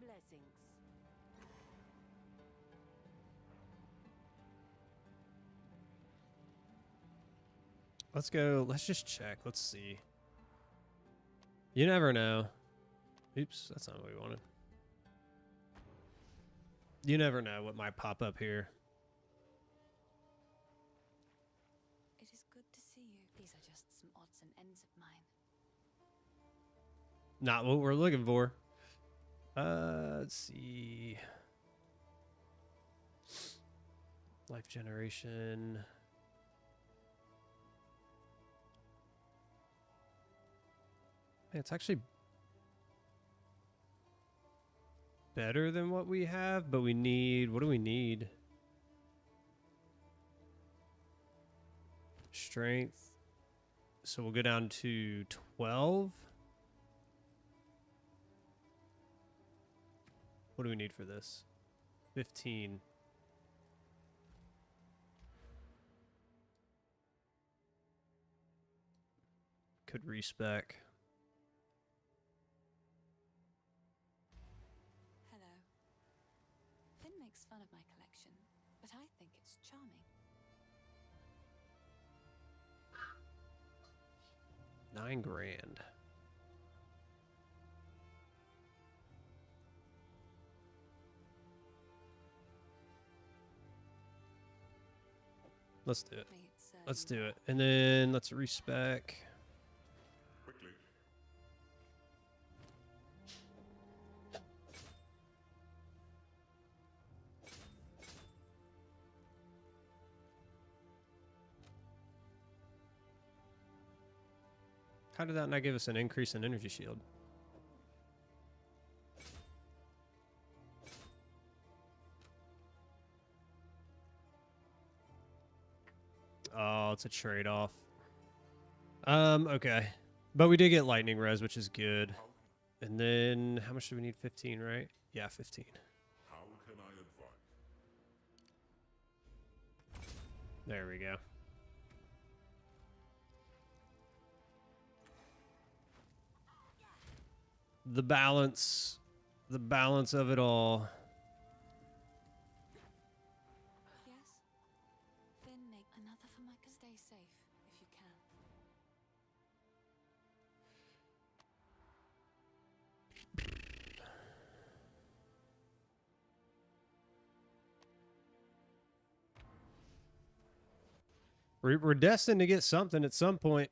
Blessings. Let's go. Let's just check. Let's see. You never know. Oops, that's not what we wanted. You never know what might pop up here. It is good to see you. These are just some odds and ends of mine. Not what we're looking for. Let's see. Life generation. Man, it's actually better than what we have, but we need, what do we need? Strength. So we'll go down to 12. What do we need for this? 15. Could respec. Hello. Finn makes fun of my collection, but I think it's charming. 9 grand. Let's do it. Let's do it. And then let's respec. Quickly. How did that not give us an increase in energy shield? Oh, it's a trade-off. Okay. But we did get lightning res, which is good. And then, how much do we need? 15, right? Yeah, 15. How can I advise? There we go. The balance of it all. Yes? Then make another for my... Stay safe, if you can. We're destined to get something at some point.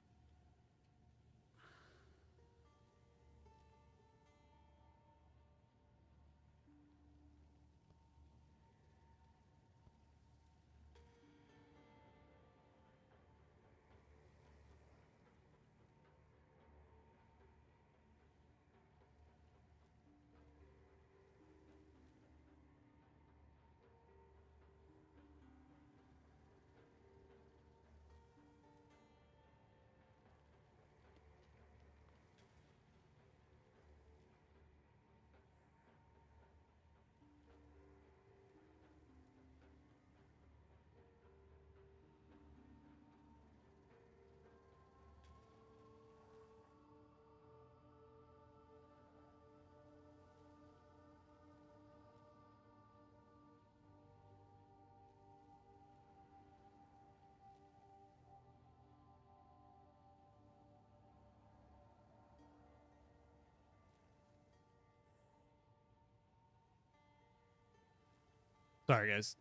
Sorry, guys.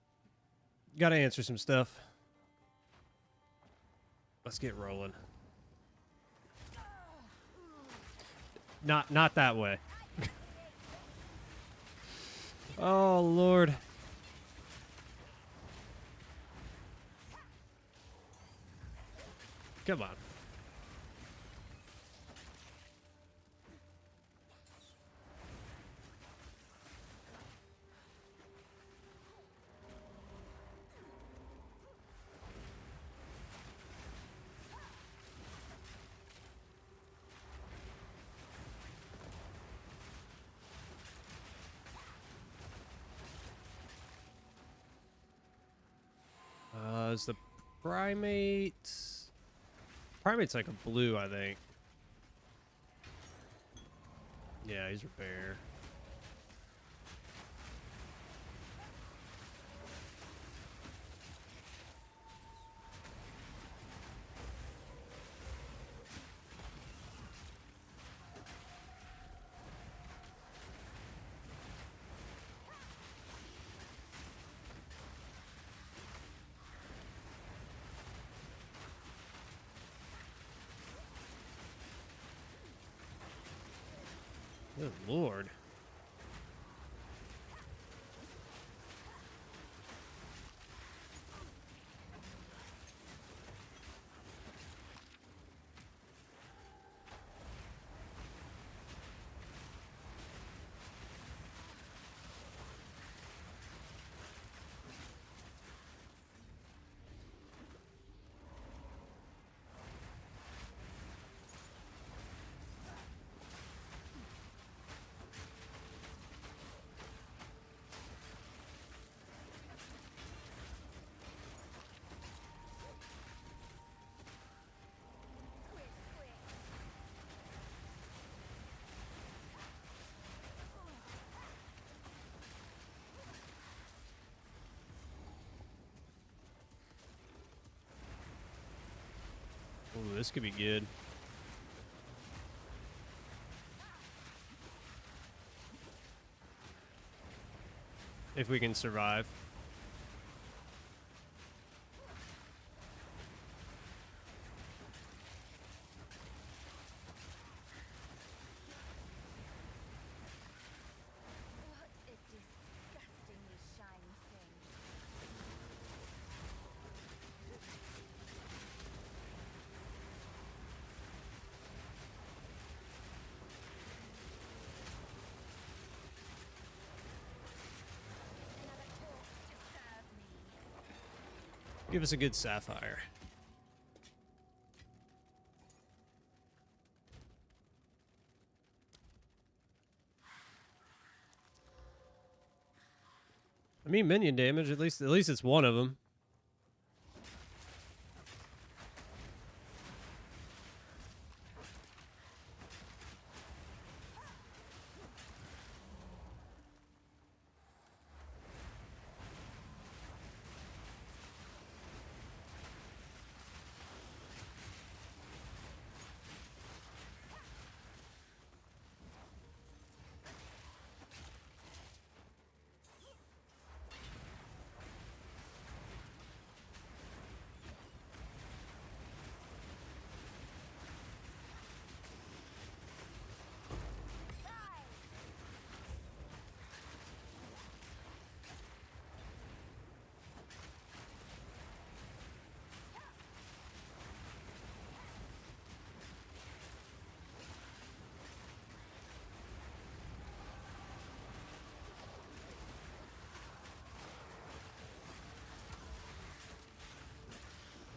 Got to answer some stuff. Let's get rolling. Not that way. Oh, Lord. Come on. Is the primate... Primate's like a blue, I think. Yeah, he's a bear. Good Lord. Ooh, this could be good. if we can survive. What a disgustingly shiny thing. Another corpse to serve me. Give us a good sapphire. I mean, minion damage. At least it's one of them.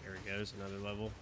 There he goes, another level.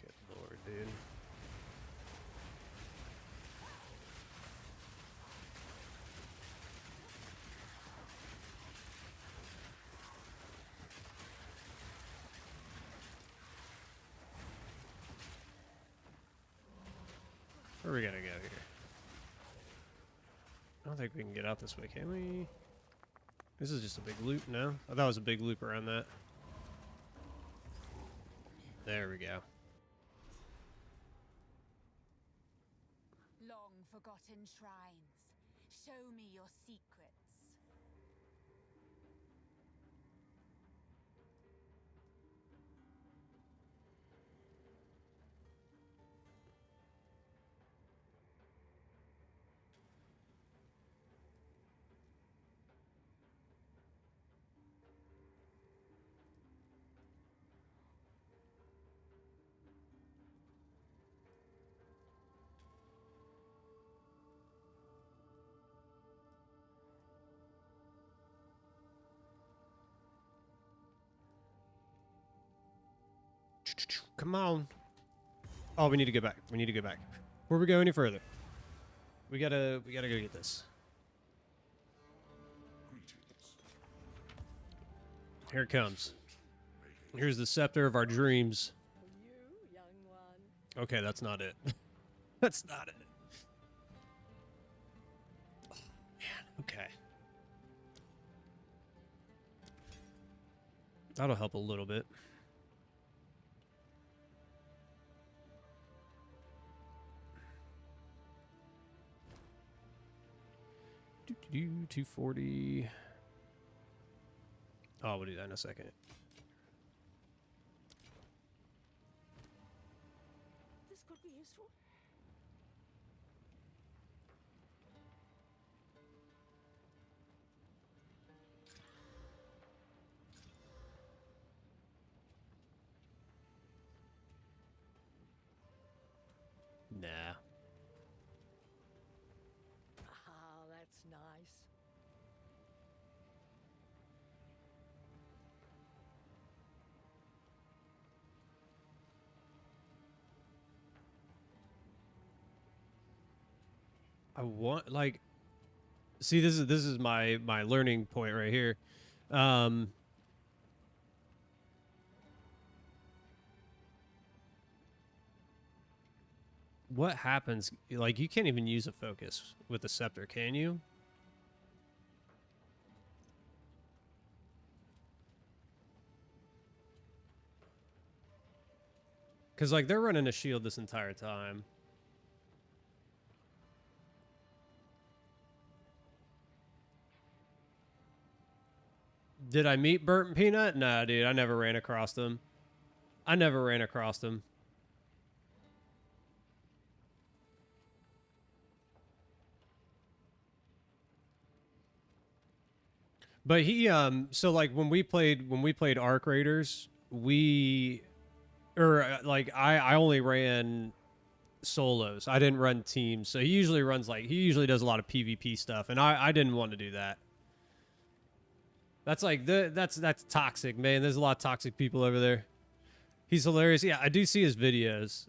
Good lord, dude. Where are we gonna go here? I don't think we can get out this way, can we? This is just a big loop, no? I thought it was a big loop around that. There we go. Long forgotten shrines. Show me your secrets. Come on. Oh, we need to go back. We need to go back. Before we go any further, we gotta go get this. Here it comes. Here's the scepter of our dreams. You, young one. Okay, that's not it. That's not it. Oh, man, okay. That'll help a little bit. Do 240. Oh, we'll do that in a second. nice. I want like see this is my learning point right here. What happens like you can't even use a focus with the scepter, can you? Cuz like they're running a shield this entire time. Did I meet Burnt Peanut? Nah, dude, I never ran across them. I never ran across them. But he so like when we played Arc Raiders, like I only ran solos. I didn't run teams. So he usually does a lot of PvP stuff and I didn't want to do that. That's like that's toxic, man. There's a lot of toxic people over there. He's hilarious. Yeah, I do see his videos.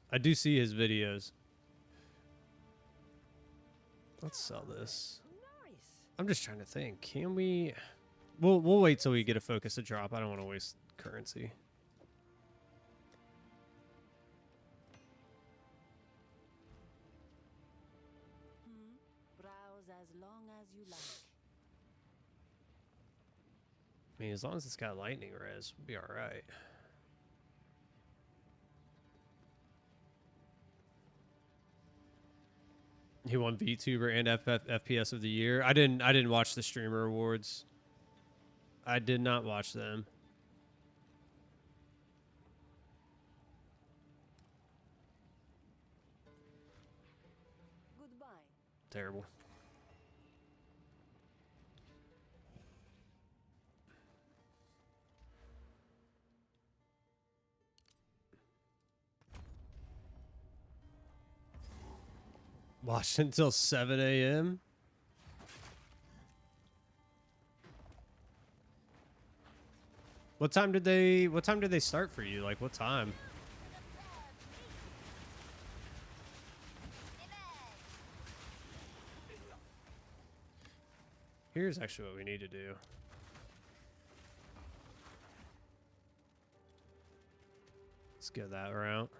Let's sell this. Nice. I'm just trying to think. Can we? We'll wait till we get a focus to drop. I don't want to waste currency. Browse as long as you like. I mean, as long as it's got lightning res, we'll be all right. He won VTuber and FPS of the year. I didn't watch the streamer awards. I did not watch them. Goodbye. Terrible. Watched until 7 a.m. What time did they start for you? Like what time? Here's actually what we need to do. Let's go that route.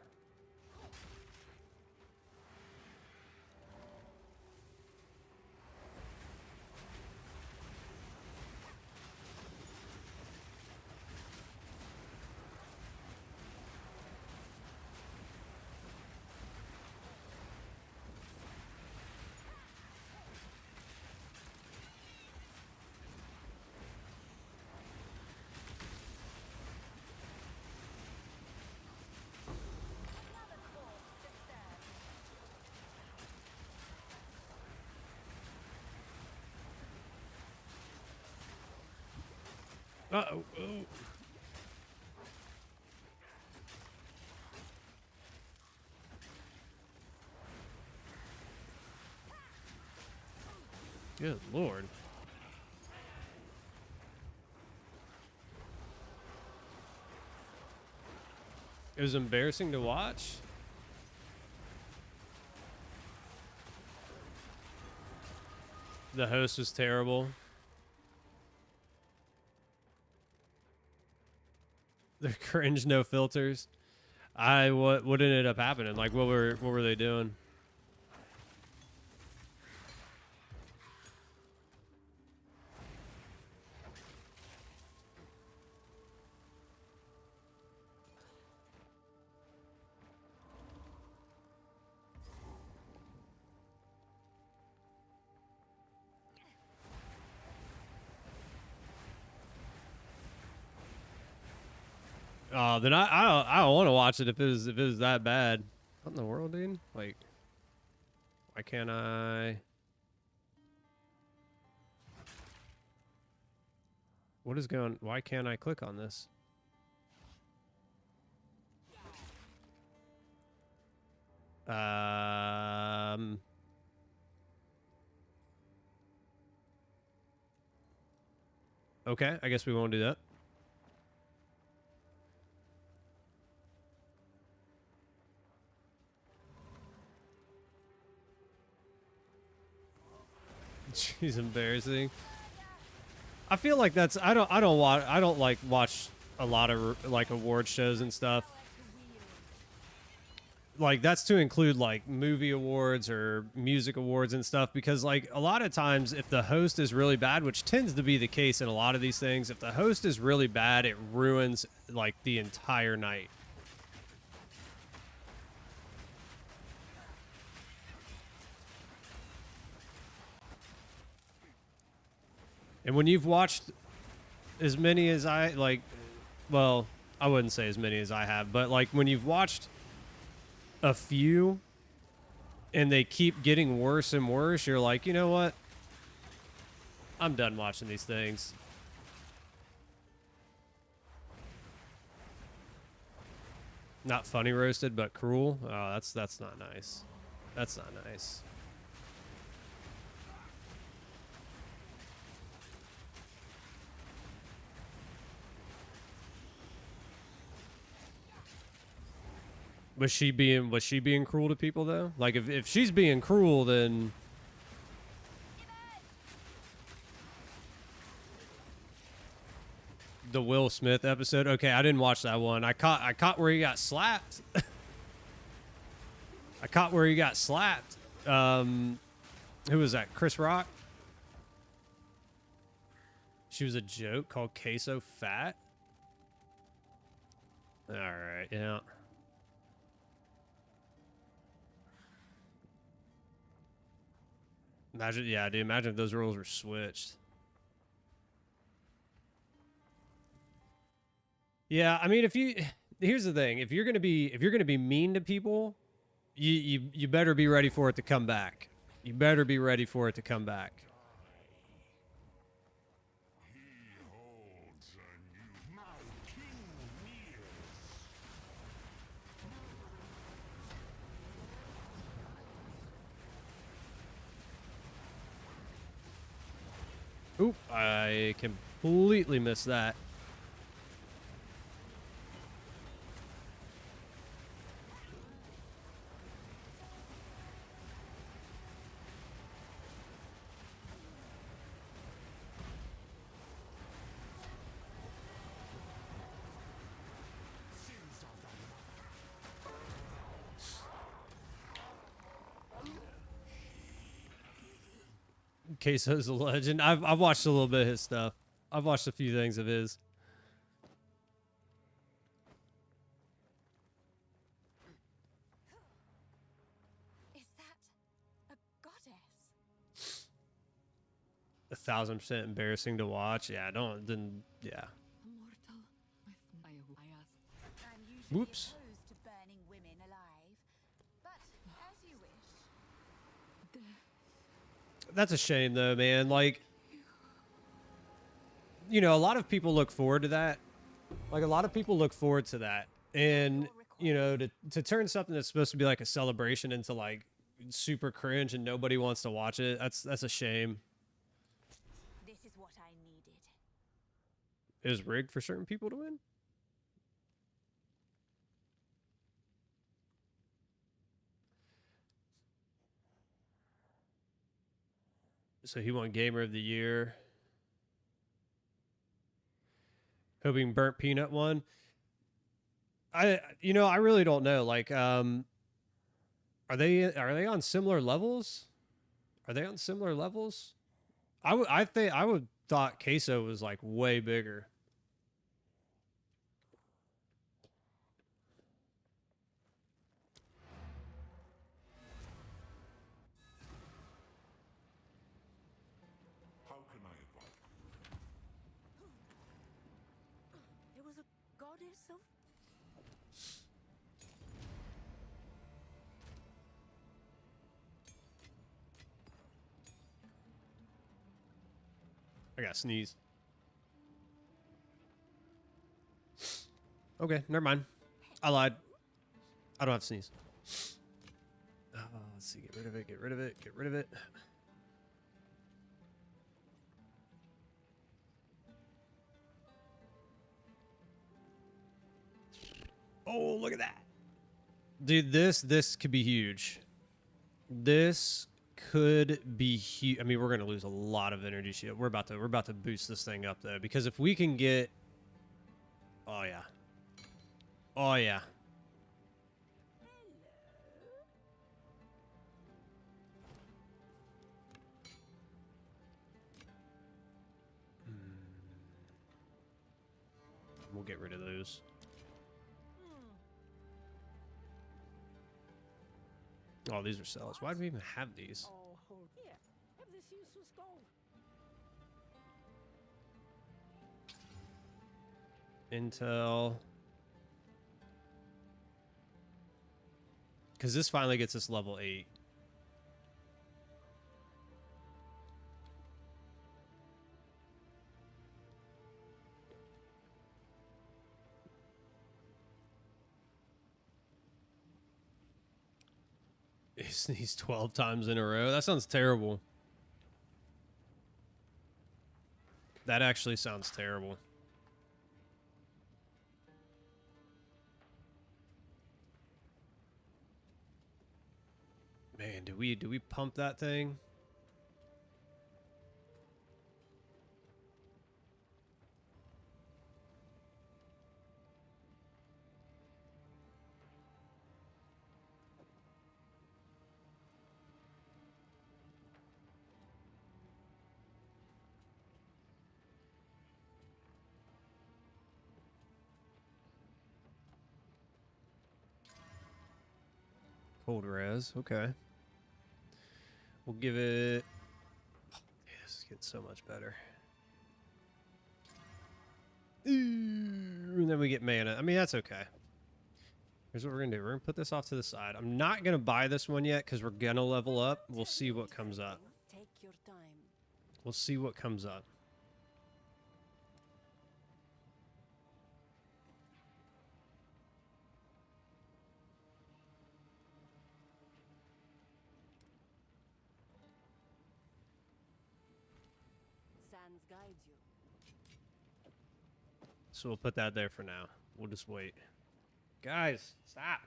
Uh-oh. Oh. Good Lord. It was embarrassing to watch. The host was terrible. They're cringe, no filters. What ended up happening? Like what were they doing? Oh, then I don't want to watch it if it was that bad. What in the world, dude? Like, why can't I? What is going? Why can't I click on this? Okay, I guess we won't do that. She's embarrassing. I feel like that's I don't like watch a lot of like award shows and stuff. Like that's to include like movie awards or music awards and stuff, because like a lot of times if the host is really bad, which tends to be the case in a lot of these things, if the host is really bad, it ruins like the entire night. And when you've watched as many as I like, well, I wouldn't say as many as I have, but like when you've watched a few and they keep getting worse and worse, you're like, you know what? I'm done watching these things. Not funny roasted, but cruel. Oh, that's not nice. That's not nice. Was she being cruel to people though? Like if she's being cruel, then the Will Smith episode. Okay, I didn't watch that one. I caught where he got slapped. I caught where he got slapped. Who was that? Chris Rock? She was a joke called Queso Fat. All right, yeah. Imagine, yeah, dude. Imagine if those roles were switched. Yeah, I mean, here's the thing: if you're gonna be mean to people, you better be ready for it to come back. You better be ready for it to come back. Oop, I completely missed that. Queso's a legend. I've watched a little bit of his stuff. I've watched a few things of his. Is that a goddess? 1,000% embarrassing to watch. Yeah, yeah. I'm usually Whoops. opposed to burning women alive, but as you wish. That's a shame though, man. Like, you know, a lot of people look forward to that. Like a lot of people look forward to that. And, you know, to turn something that's supposed to be like a celebration into like super cringe and nobody wants to watch it, that's a shame. This is what I needed. It was rigged for certain people to win. So he won Gamer of the Year. Hoping Burnt Peanut won. I really don't know. Like, are they on similar levels? Are they on similar levels? I would thought Queso was like way bigger. How can I advise? There was a goddess of... I got sneeze. Okay, never mind. I lied. I don't have sneeze. Let's see. Get rid of it. Get rid of it. Get rid of it. Oh, look at that. Dude, this could be huge. This could be huge. I mean, we're going to lose a lot of energy shield. We're about to boost this thing up though, because if we can get, oh yeah. Oh yeah. We'll get rid of those. Oh, these are cells. Why do we even have these? Oh, here. Have this useless gold. Intel. Because this finally gets us level 8. He's 12 times in a row. That sounds terrible. That actually sounds terrible. Man, do we pump that thing? Cold res, okay. We'll give it. Oh, yeah, this is getting so much better. And then we get mana. I mean, that's okay. Here's what we're gonna do. We're gonna put this off to the side. I'm not gonna buy this one yet because we're gonna level up. We'll see what comes up. Take your time. We'll see what comes up. Sands guide you. So we'll put that there for now. We'll just wait. Guys, stop.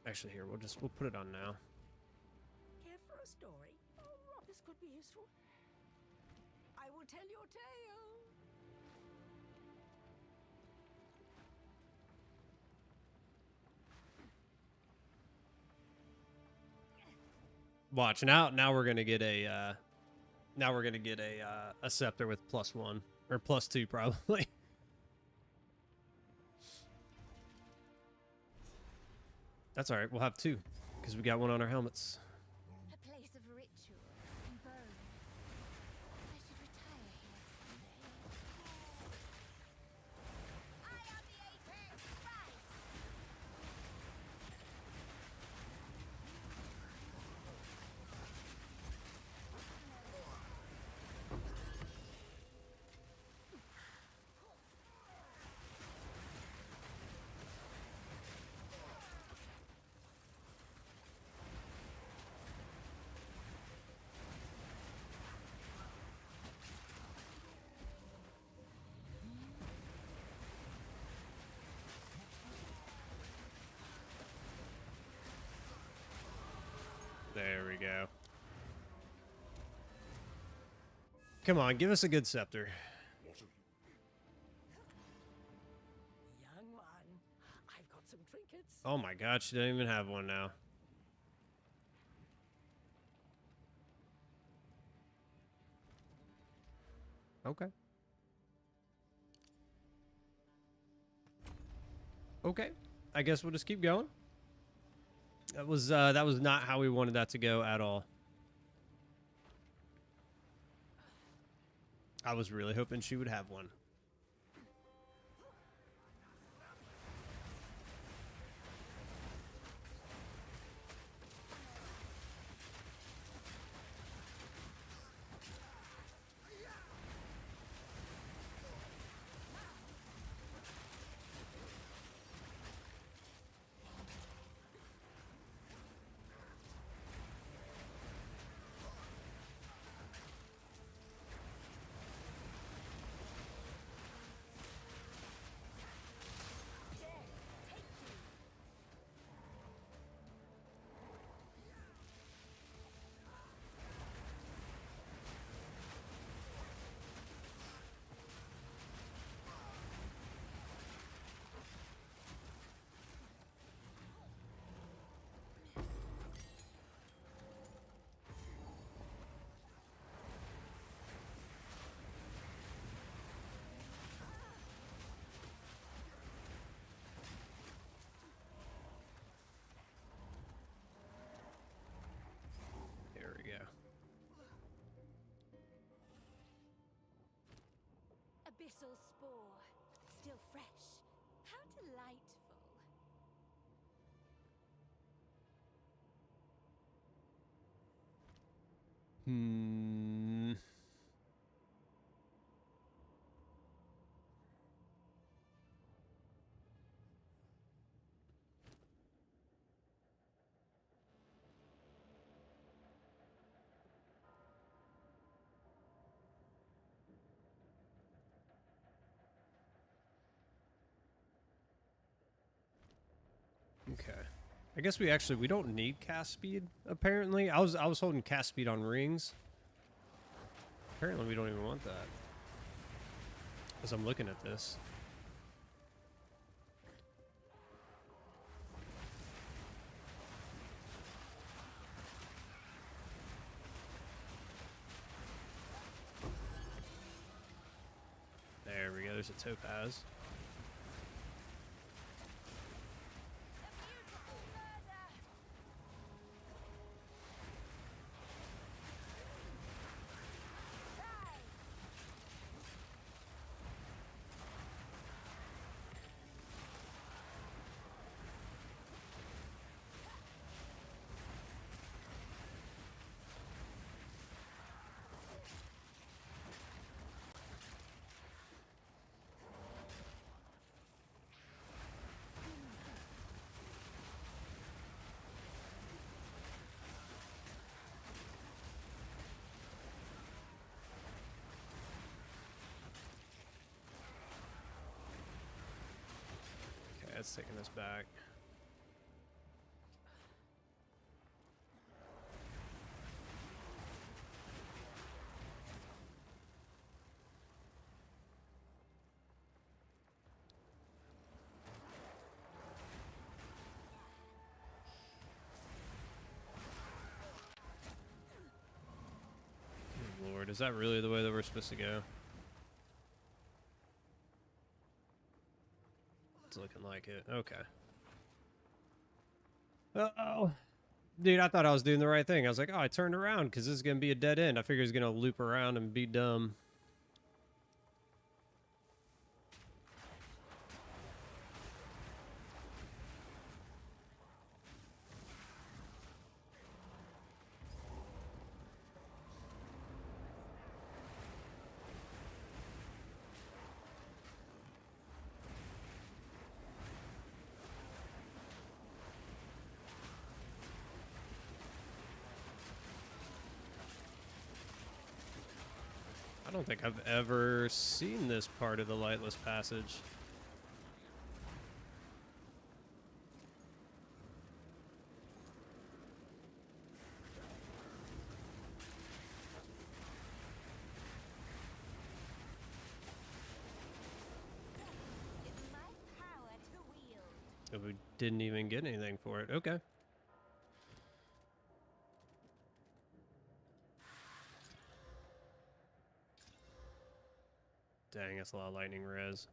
Actually, here, we'll put it on now. Care for a story? Oh, this could be useful. I will tell your tale. Watch now we're gonna get a a scepter with +1 or +2 probably. That's all right. We'll have 2 because we got one on our helmets. A place of ritual and bone. I should retire here someday. I am the Apex Rise! There we go. Come on, give us a good scepter. Young one, I've got some trinkets. Oh my god, she doesn't even have one now. Okay. Okay. I guess we'll just keep going. That was not how we wanted that to go at all. I was really hoping she would have one. Exile spore, still fresh. How delightful. Hmm. Okay. I guess we don't need cast speed, apparently. I was holding cast speed on rings. Apparently we don't even want that. As I'm looking at this. There we go, there's a topaz. Okay, it's taking us back. Good Lord, is that really the way that we're supposed to go? It's looking like it. Okay. Uh-oh. Dude, I thought I was doing the right thing. I was like, oh, I turned around because this is going to be a dead end. I figured it's going to loop around and be dumb. I don't think I've ever seen this part of the Lightless Passage. It's my power to wield. And we didn't even get anything for it. Okay. Dang, that's a lot of lightning res.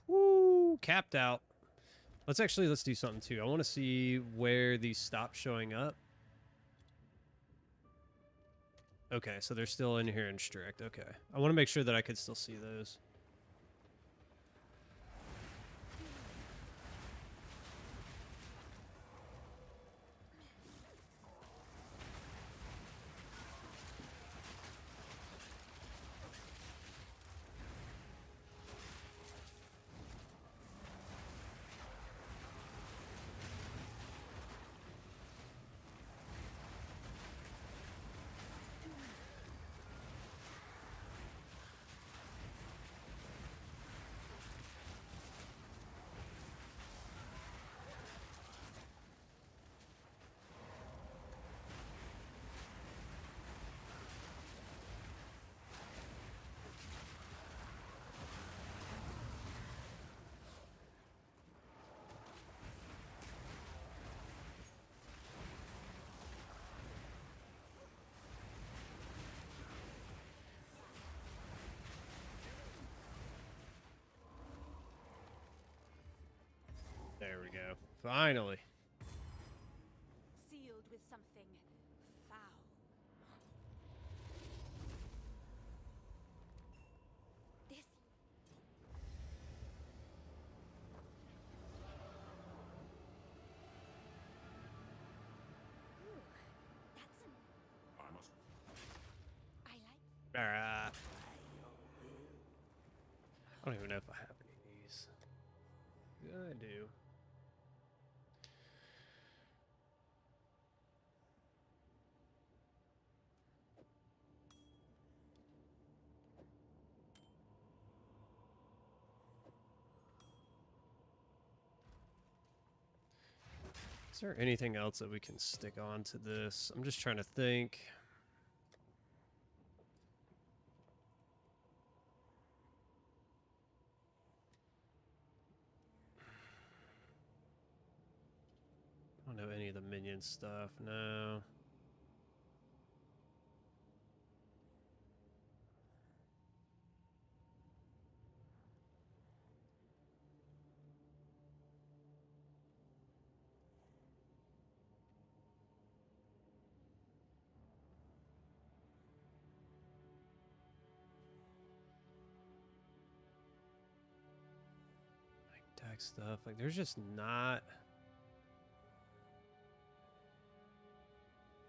Woo! Capped out. Let's do something too. I want to see where these stop showing up. Okay, so they're still in here in strict. Okay. I want to make sure that I could still see those. There we go. Finally. Sealed with something foul. Alright. I don't even know if I have any of these. Yeah, I do. Is there anything else that we can stick on to this? I'm just trying to think. I don't know any of the minion stuff, no. Deck stuff, like there's just not.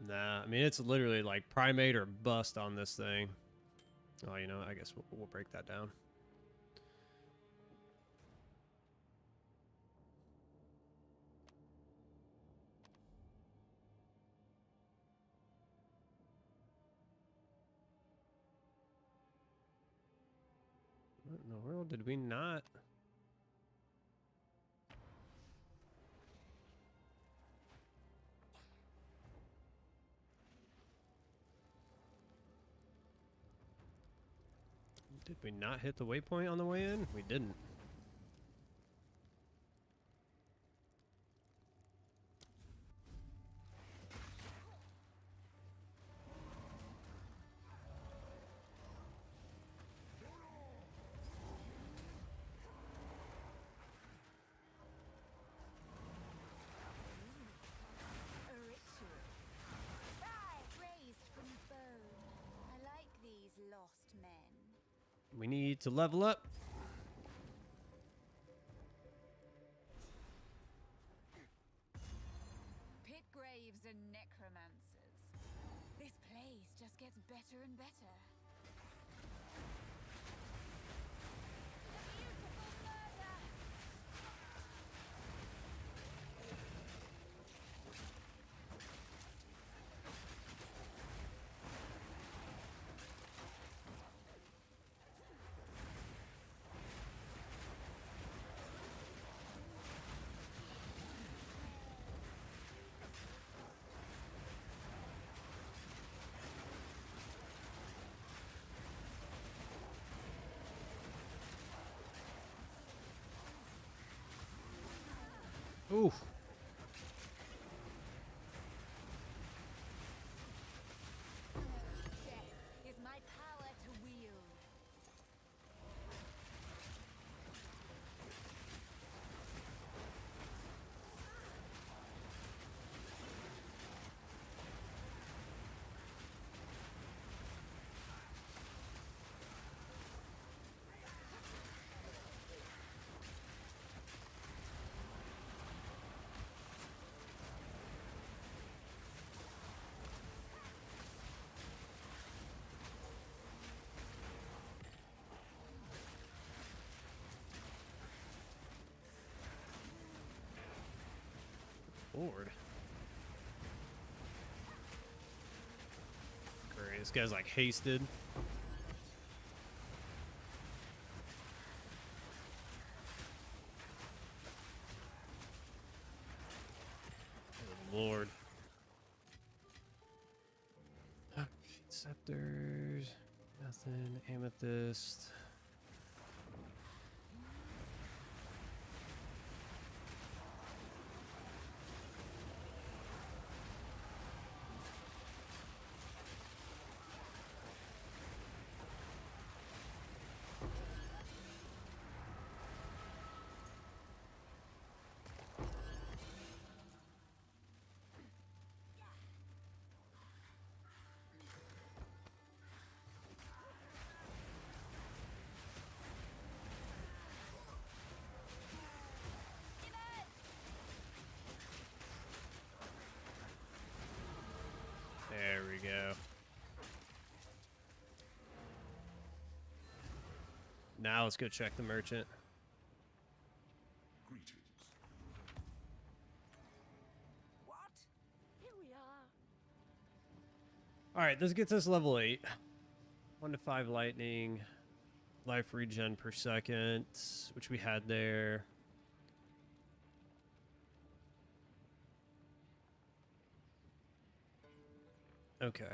Nah, I mean it's literally like primate or bust on this thing. Oh, you know, I guess we'll break that down. What in the world did we not? Did we not hit the waypoint on the way in? We didn't. A ritual. Right, raised from bone. I like these lost men. We need to level up. Pit graves and necromancers. This place just gets better and better. The beautiful murder! Oof. Death is my power to wield. Lord. Great, this guy's like hasted. Oh, Lord. Scepters. Nothing. Amethyst. Now let's go check the merchant. Greetings. What? Here we are. All right, this gets us level 8. 1 to 5 lightning. Life regen per second, which we had there. Okay.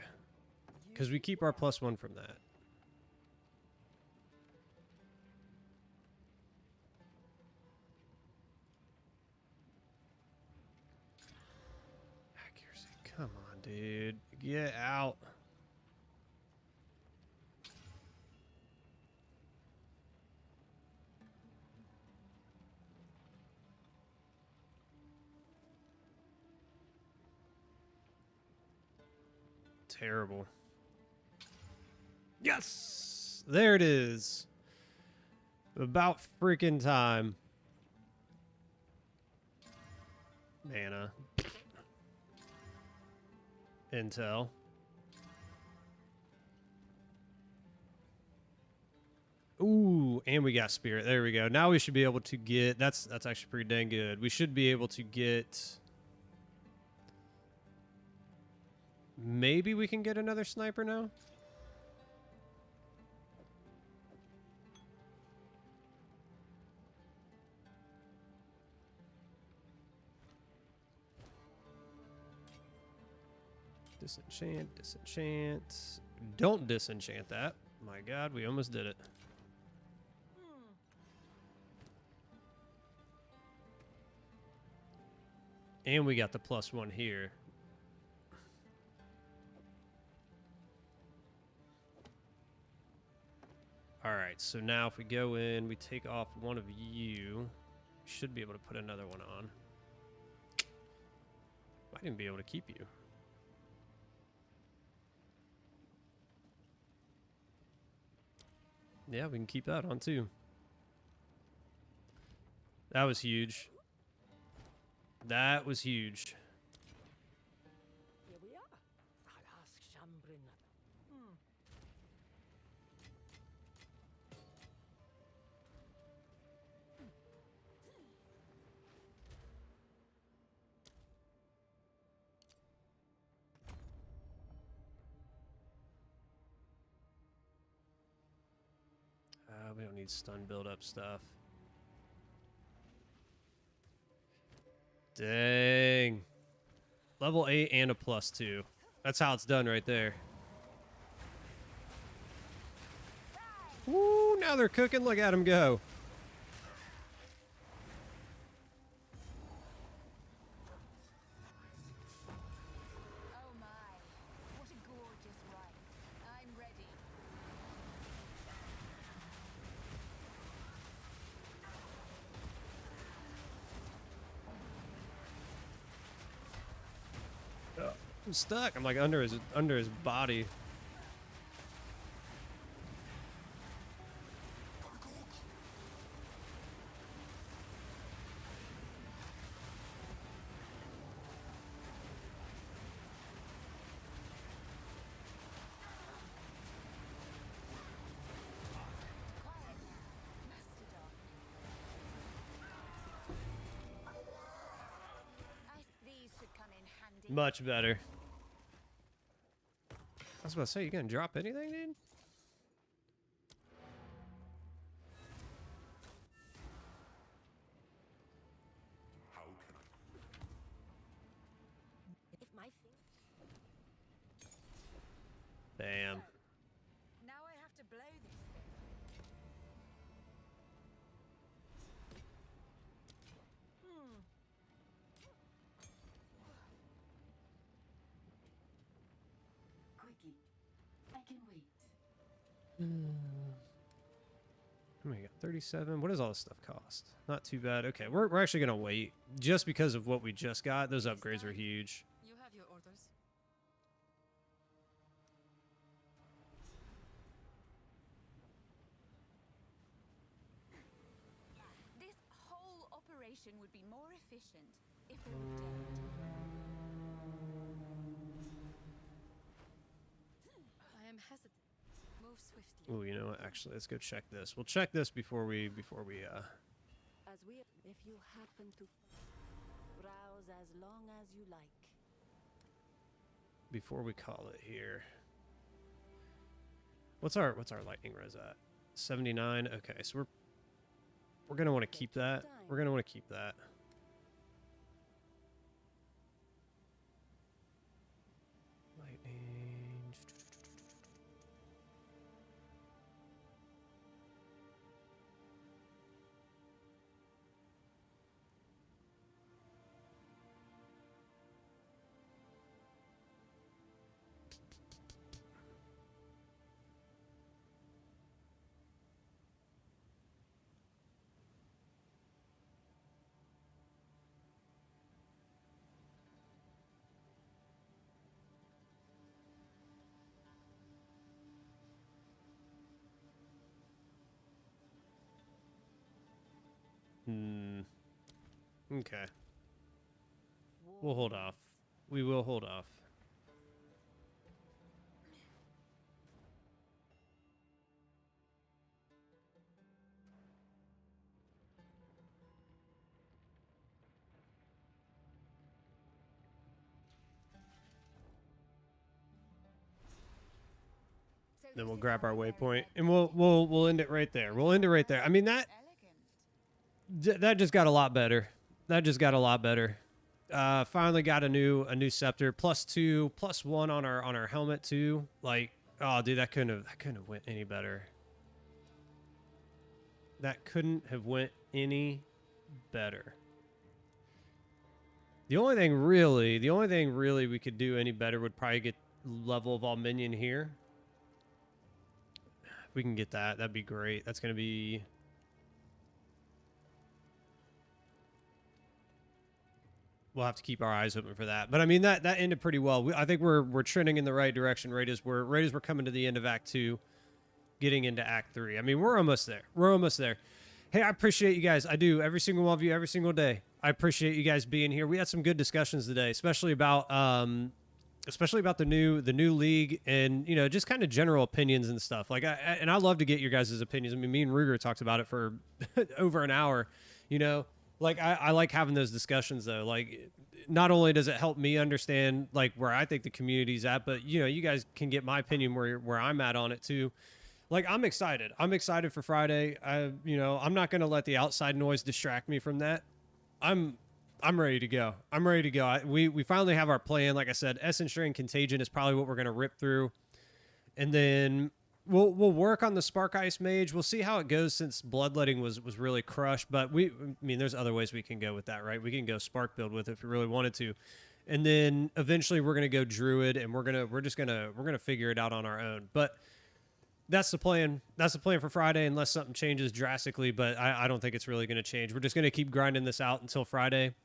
Because we keep our +1 from that. Accuracy. Come on, dude. Get out. Terrible. Yes! There it is. About freaking time. Mana. Intel. Ooh, and we got spirit. There we go. Now we should be able to get... That's actually pretty dang good. We should be able to get... Maybe we can get another sniper now? Disenchant, disenchant. Don't disenchant that. My god, we almost did it. And we got the +1 here. Alright, so now if we go in, we take off one of you. Should be able to put another one on. Might even be able to keep you. Yeah, we can keep that on too. That was huge. That was huge. Here we are. I'll ask Shambrin. We don't need stun build-up stuff. Dang. Level 8 and a +2. That's how it's done right there. Woo, now they're cooking. Look at them go. Oh my, what a gorgeous ride. I'm ready. I'm stuck. I'm like under his body. These should come in handy. Much better. I was about to say, you gonna drop anything, dude? How can I? If my Damn. Now I have to blow this thing. Quickly. I can wait. Oh my god, 37. What does all this stuff cost? Not too bad. Okay, we're actually gonna wait just because of what we just got. Those upgrades were huge. You have your orders. This whole operation would be more efficient if they were dead. I am hesitant. Move Move swiftly. Oh, you know what? Actually, let's go check this. We'll check this before we As we, if you happen to browse as long as you like. call it here. What's our lightning res at? 79. Okay, so we're gonna want to keep that. We're gonna want to keep that. Lightning. Okay. We'll hold off. We will hold off. Then we'll grab our waypoint and we'll end it right there. We'll end it right there. I mean that just got a lot better. That just got a lot better. Finally got a new scepter, +2, +1 on our helmet too. Like, oh dude, that couldn't have went any better. That couldn't have went any better. The only thing really we could do any better would probably get level of all minion here. If we can get that, that'd be great. That's gonna be. We'll have to keep our eyes open for that. But I mean, that ended pretty well. I think we're trending in the right direction right as we're coming to the end of Act 2, getting into Act 3. I mean, we're almost there. We're almost there. Hey, I appreciate you guys. I do. Every single one of you, every single day. I appreciate you guys being here. We had some good discussions today, especially about the new league and, you know, just kind of general opinions and stuff. Like, I love to get your guys' opinions. I mean, me and Ruger talked about it for over an hour, you know. Like, I like having those discussions, though. Like, not only does it help me understand, like, where I think the community's at, but, you know, you guys can get my opinion where I'm at on it, too. Like, I'm excited. I'm excited for Friday. You know, I'm not going to let the outside noise distract me from that. I'm ready to go. I'm ready to go. We finally have our plan. Like I said, Essence Strain Contagion is probably what we're going to rip through. And then we'll work on the Spark Ice Mage. We'll see how it goes since Bloodletting was really crushed. But I mean, there's other ways we can go with that, right? We can go Spark build with it if we really wanted to. And then eventually we're gonna go Druid, and we're gonna figure it out on our own. But that's the plan. That's the plan for Friday, unless something changes drastically. But I don't think it's really gonna change. We're just gonna keep grinding this out until Friday.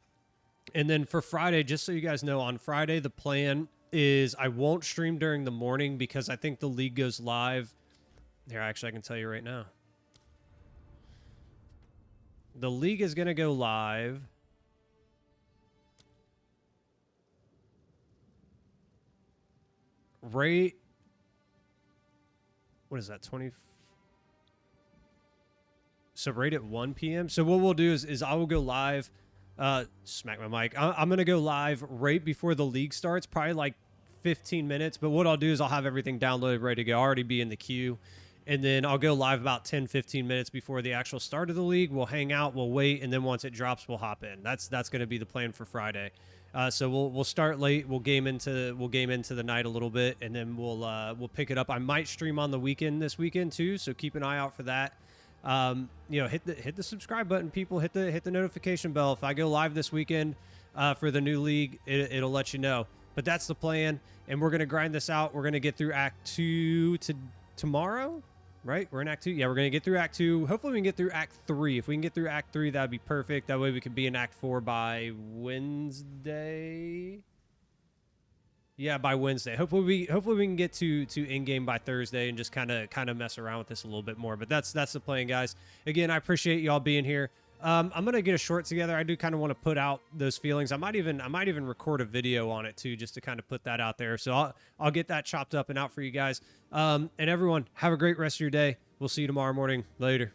And then for Friday, just so you guys know, on Friday the plan is I won't stream during the morning because I think the league goes live. Here, actually, I can tell you right now. The league is going to go live. Right. What is that? 20. So right at 1 p.m. So what we'll do is I will go live. Smack my mic. I'm going to go live right before the league starts, probably like 15 minutes. But what I'll do is I'll have everything downloaded, ready to go. I'll already be in the queue. And then I'll go live about 10-15 minutes before the actual start of the league. We'll hang out, we'll wait, and then once it drops, we'll hop in. That's going to be the plan for Friday. So we'll start late. We'll game into the night a little bit, and then we'll pick it up. I might stream on the weekend this weekend too, so keep an eye out for that. You know, hit the subscribe button, people. Hit the notification bell. If I go live this weekend for the new league, it'll let you know. But that's the plan, and we're gonna grind this out. We're gonna get through Act 2 tomorrow. Right? We're in Act 2. Yeah, we're going to get through Act 2. Hopefully we can get through Act 3. If we can get through Act 3, that would be perfect. That way we could be in Act 4 by Wednesday. Yeah, by Wednesday. Hopefully we can get to in-game by Thursday and just kind of mess around with this a little bit more. But that's the plan, guys. Again, I appreciate y'all being here. I'm gonna get a short together. I do kind of want to put out those feelings. I might even record a video on it too, just to kind of put that out there. So I'll get that chopped up and out for you guys. And everyone, have a great rest of your day. We'll see you tomorrow morning. Later.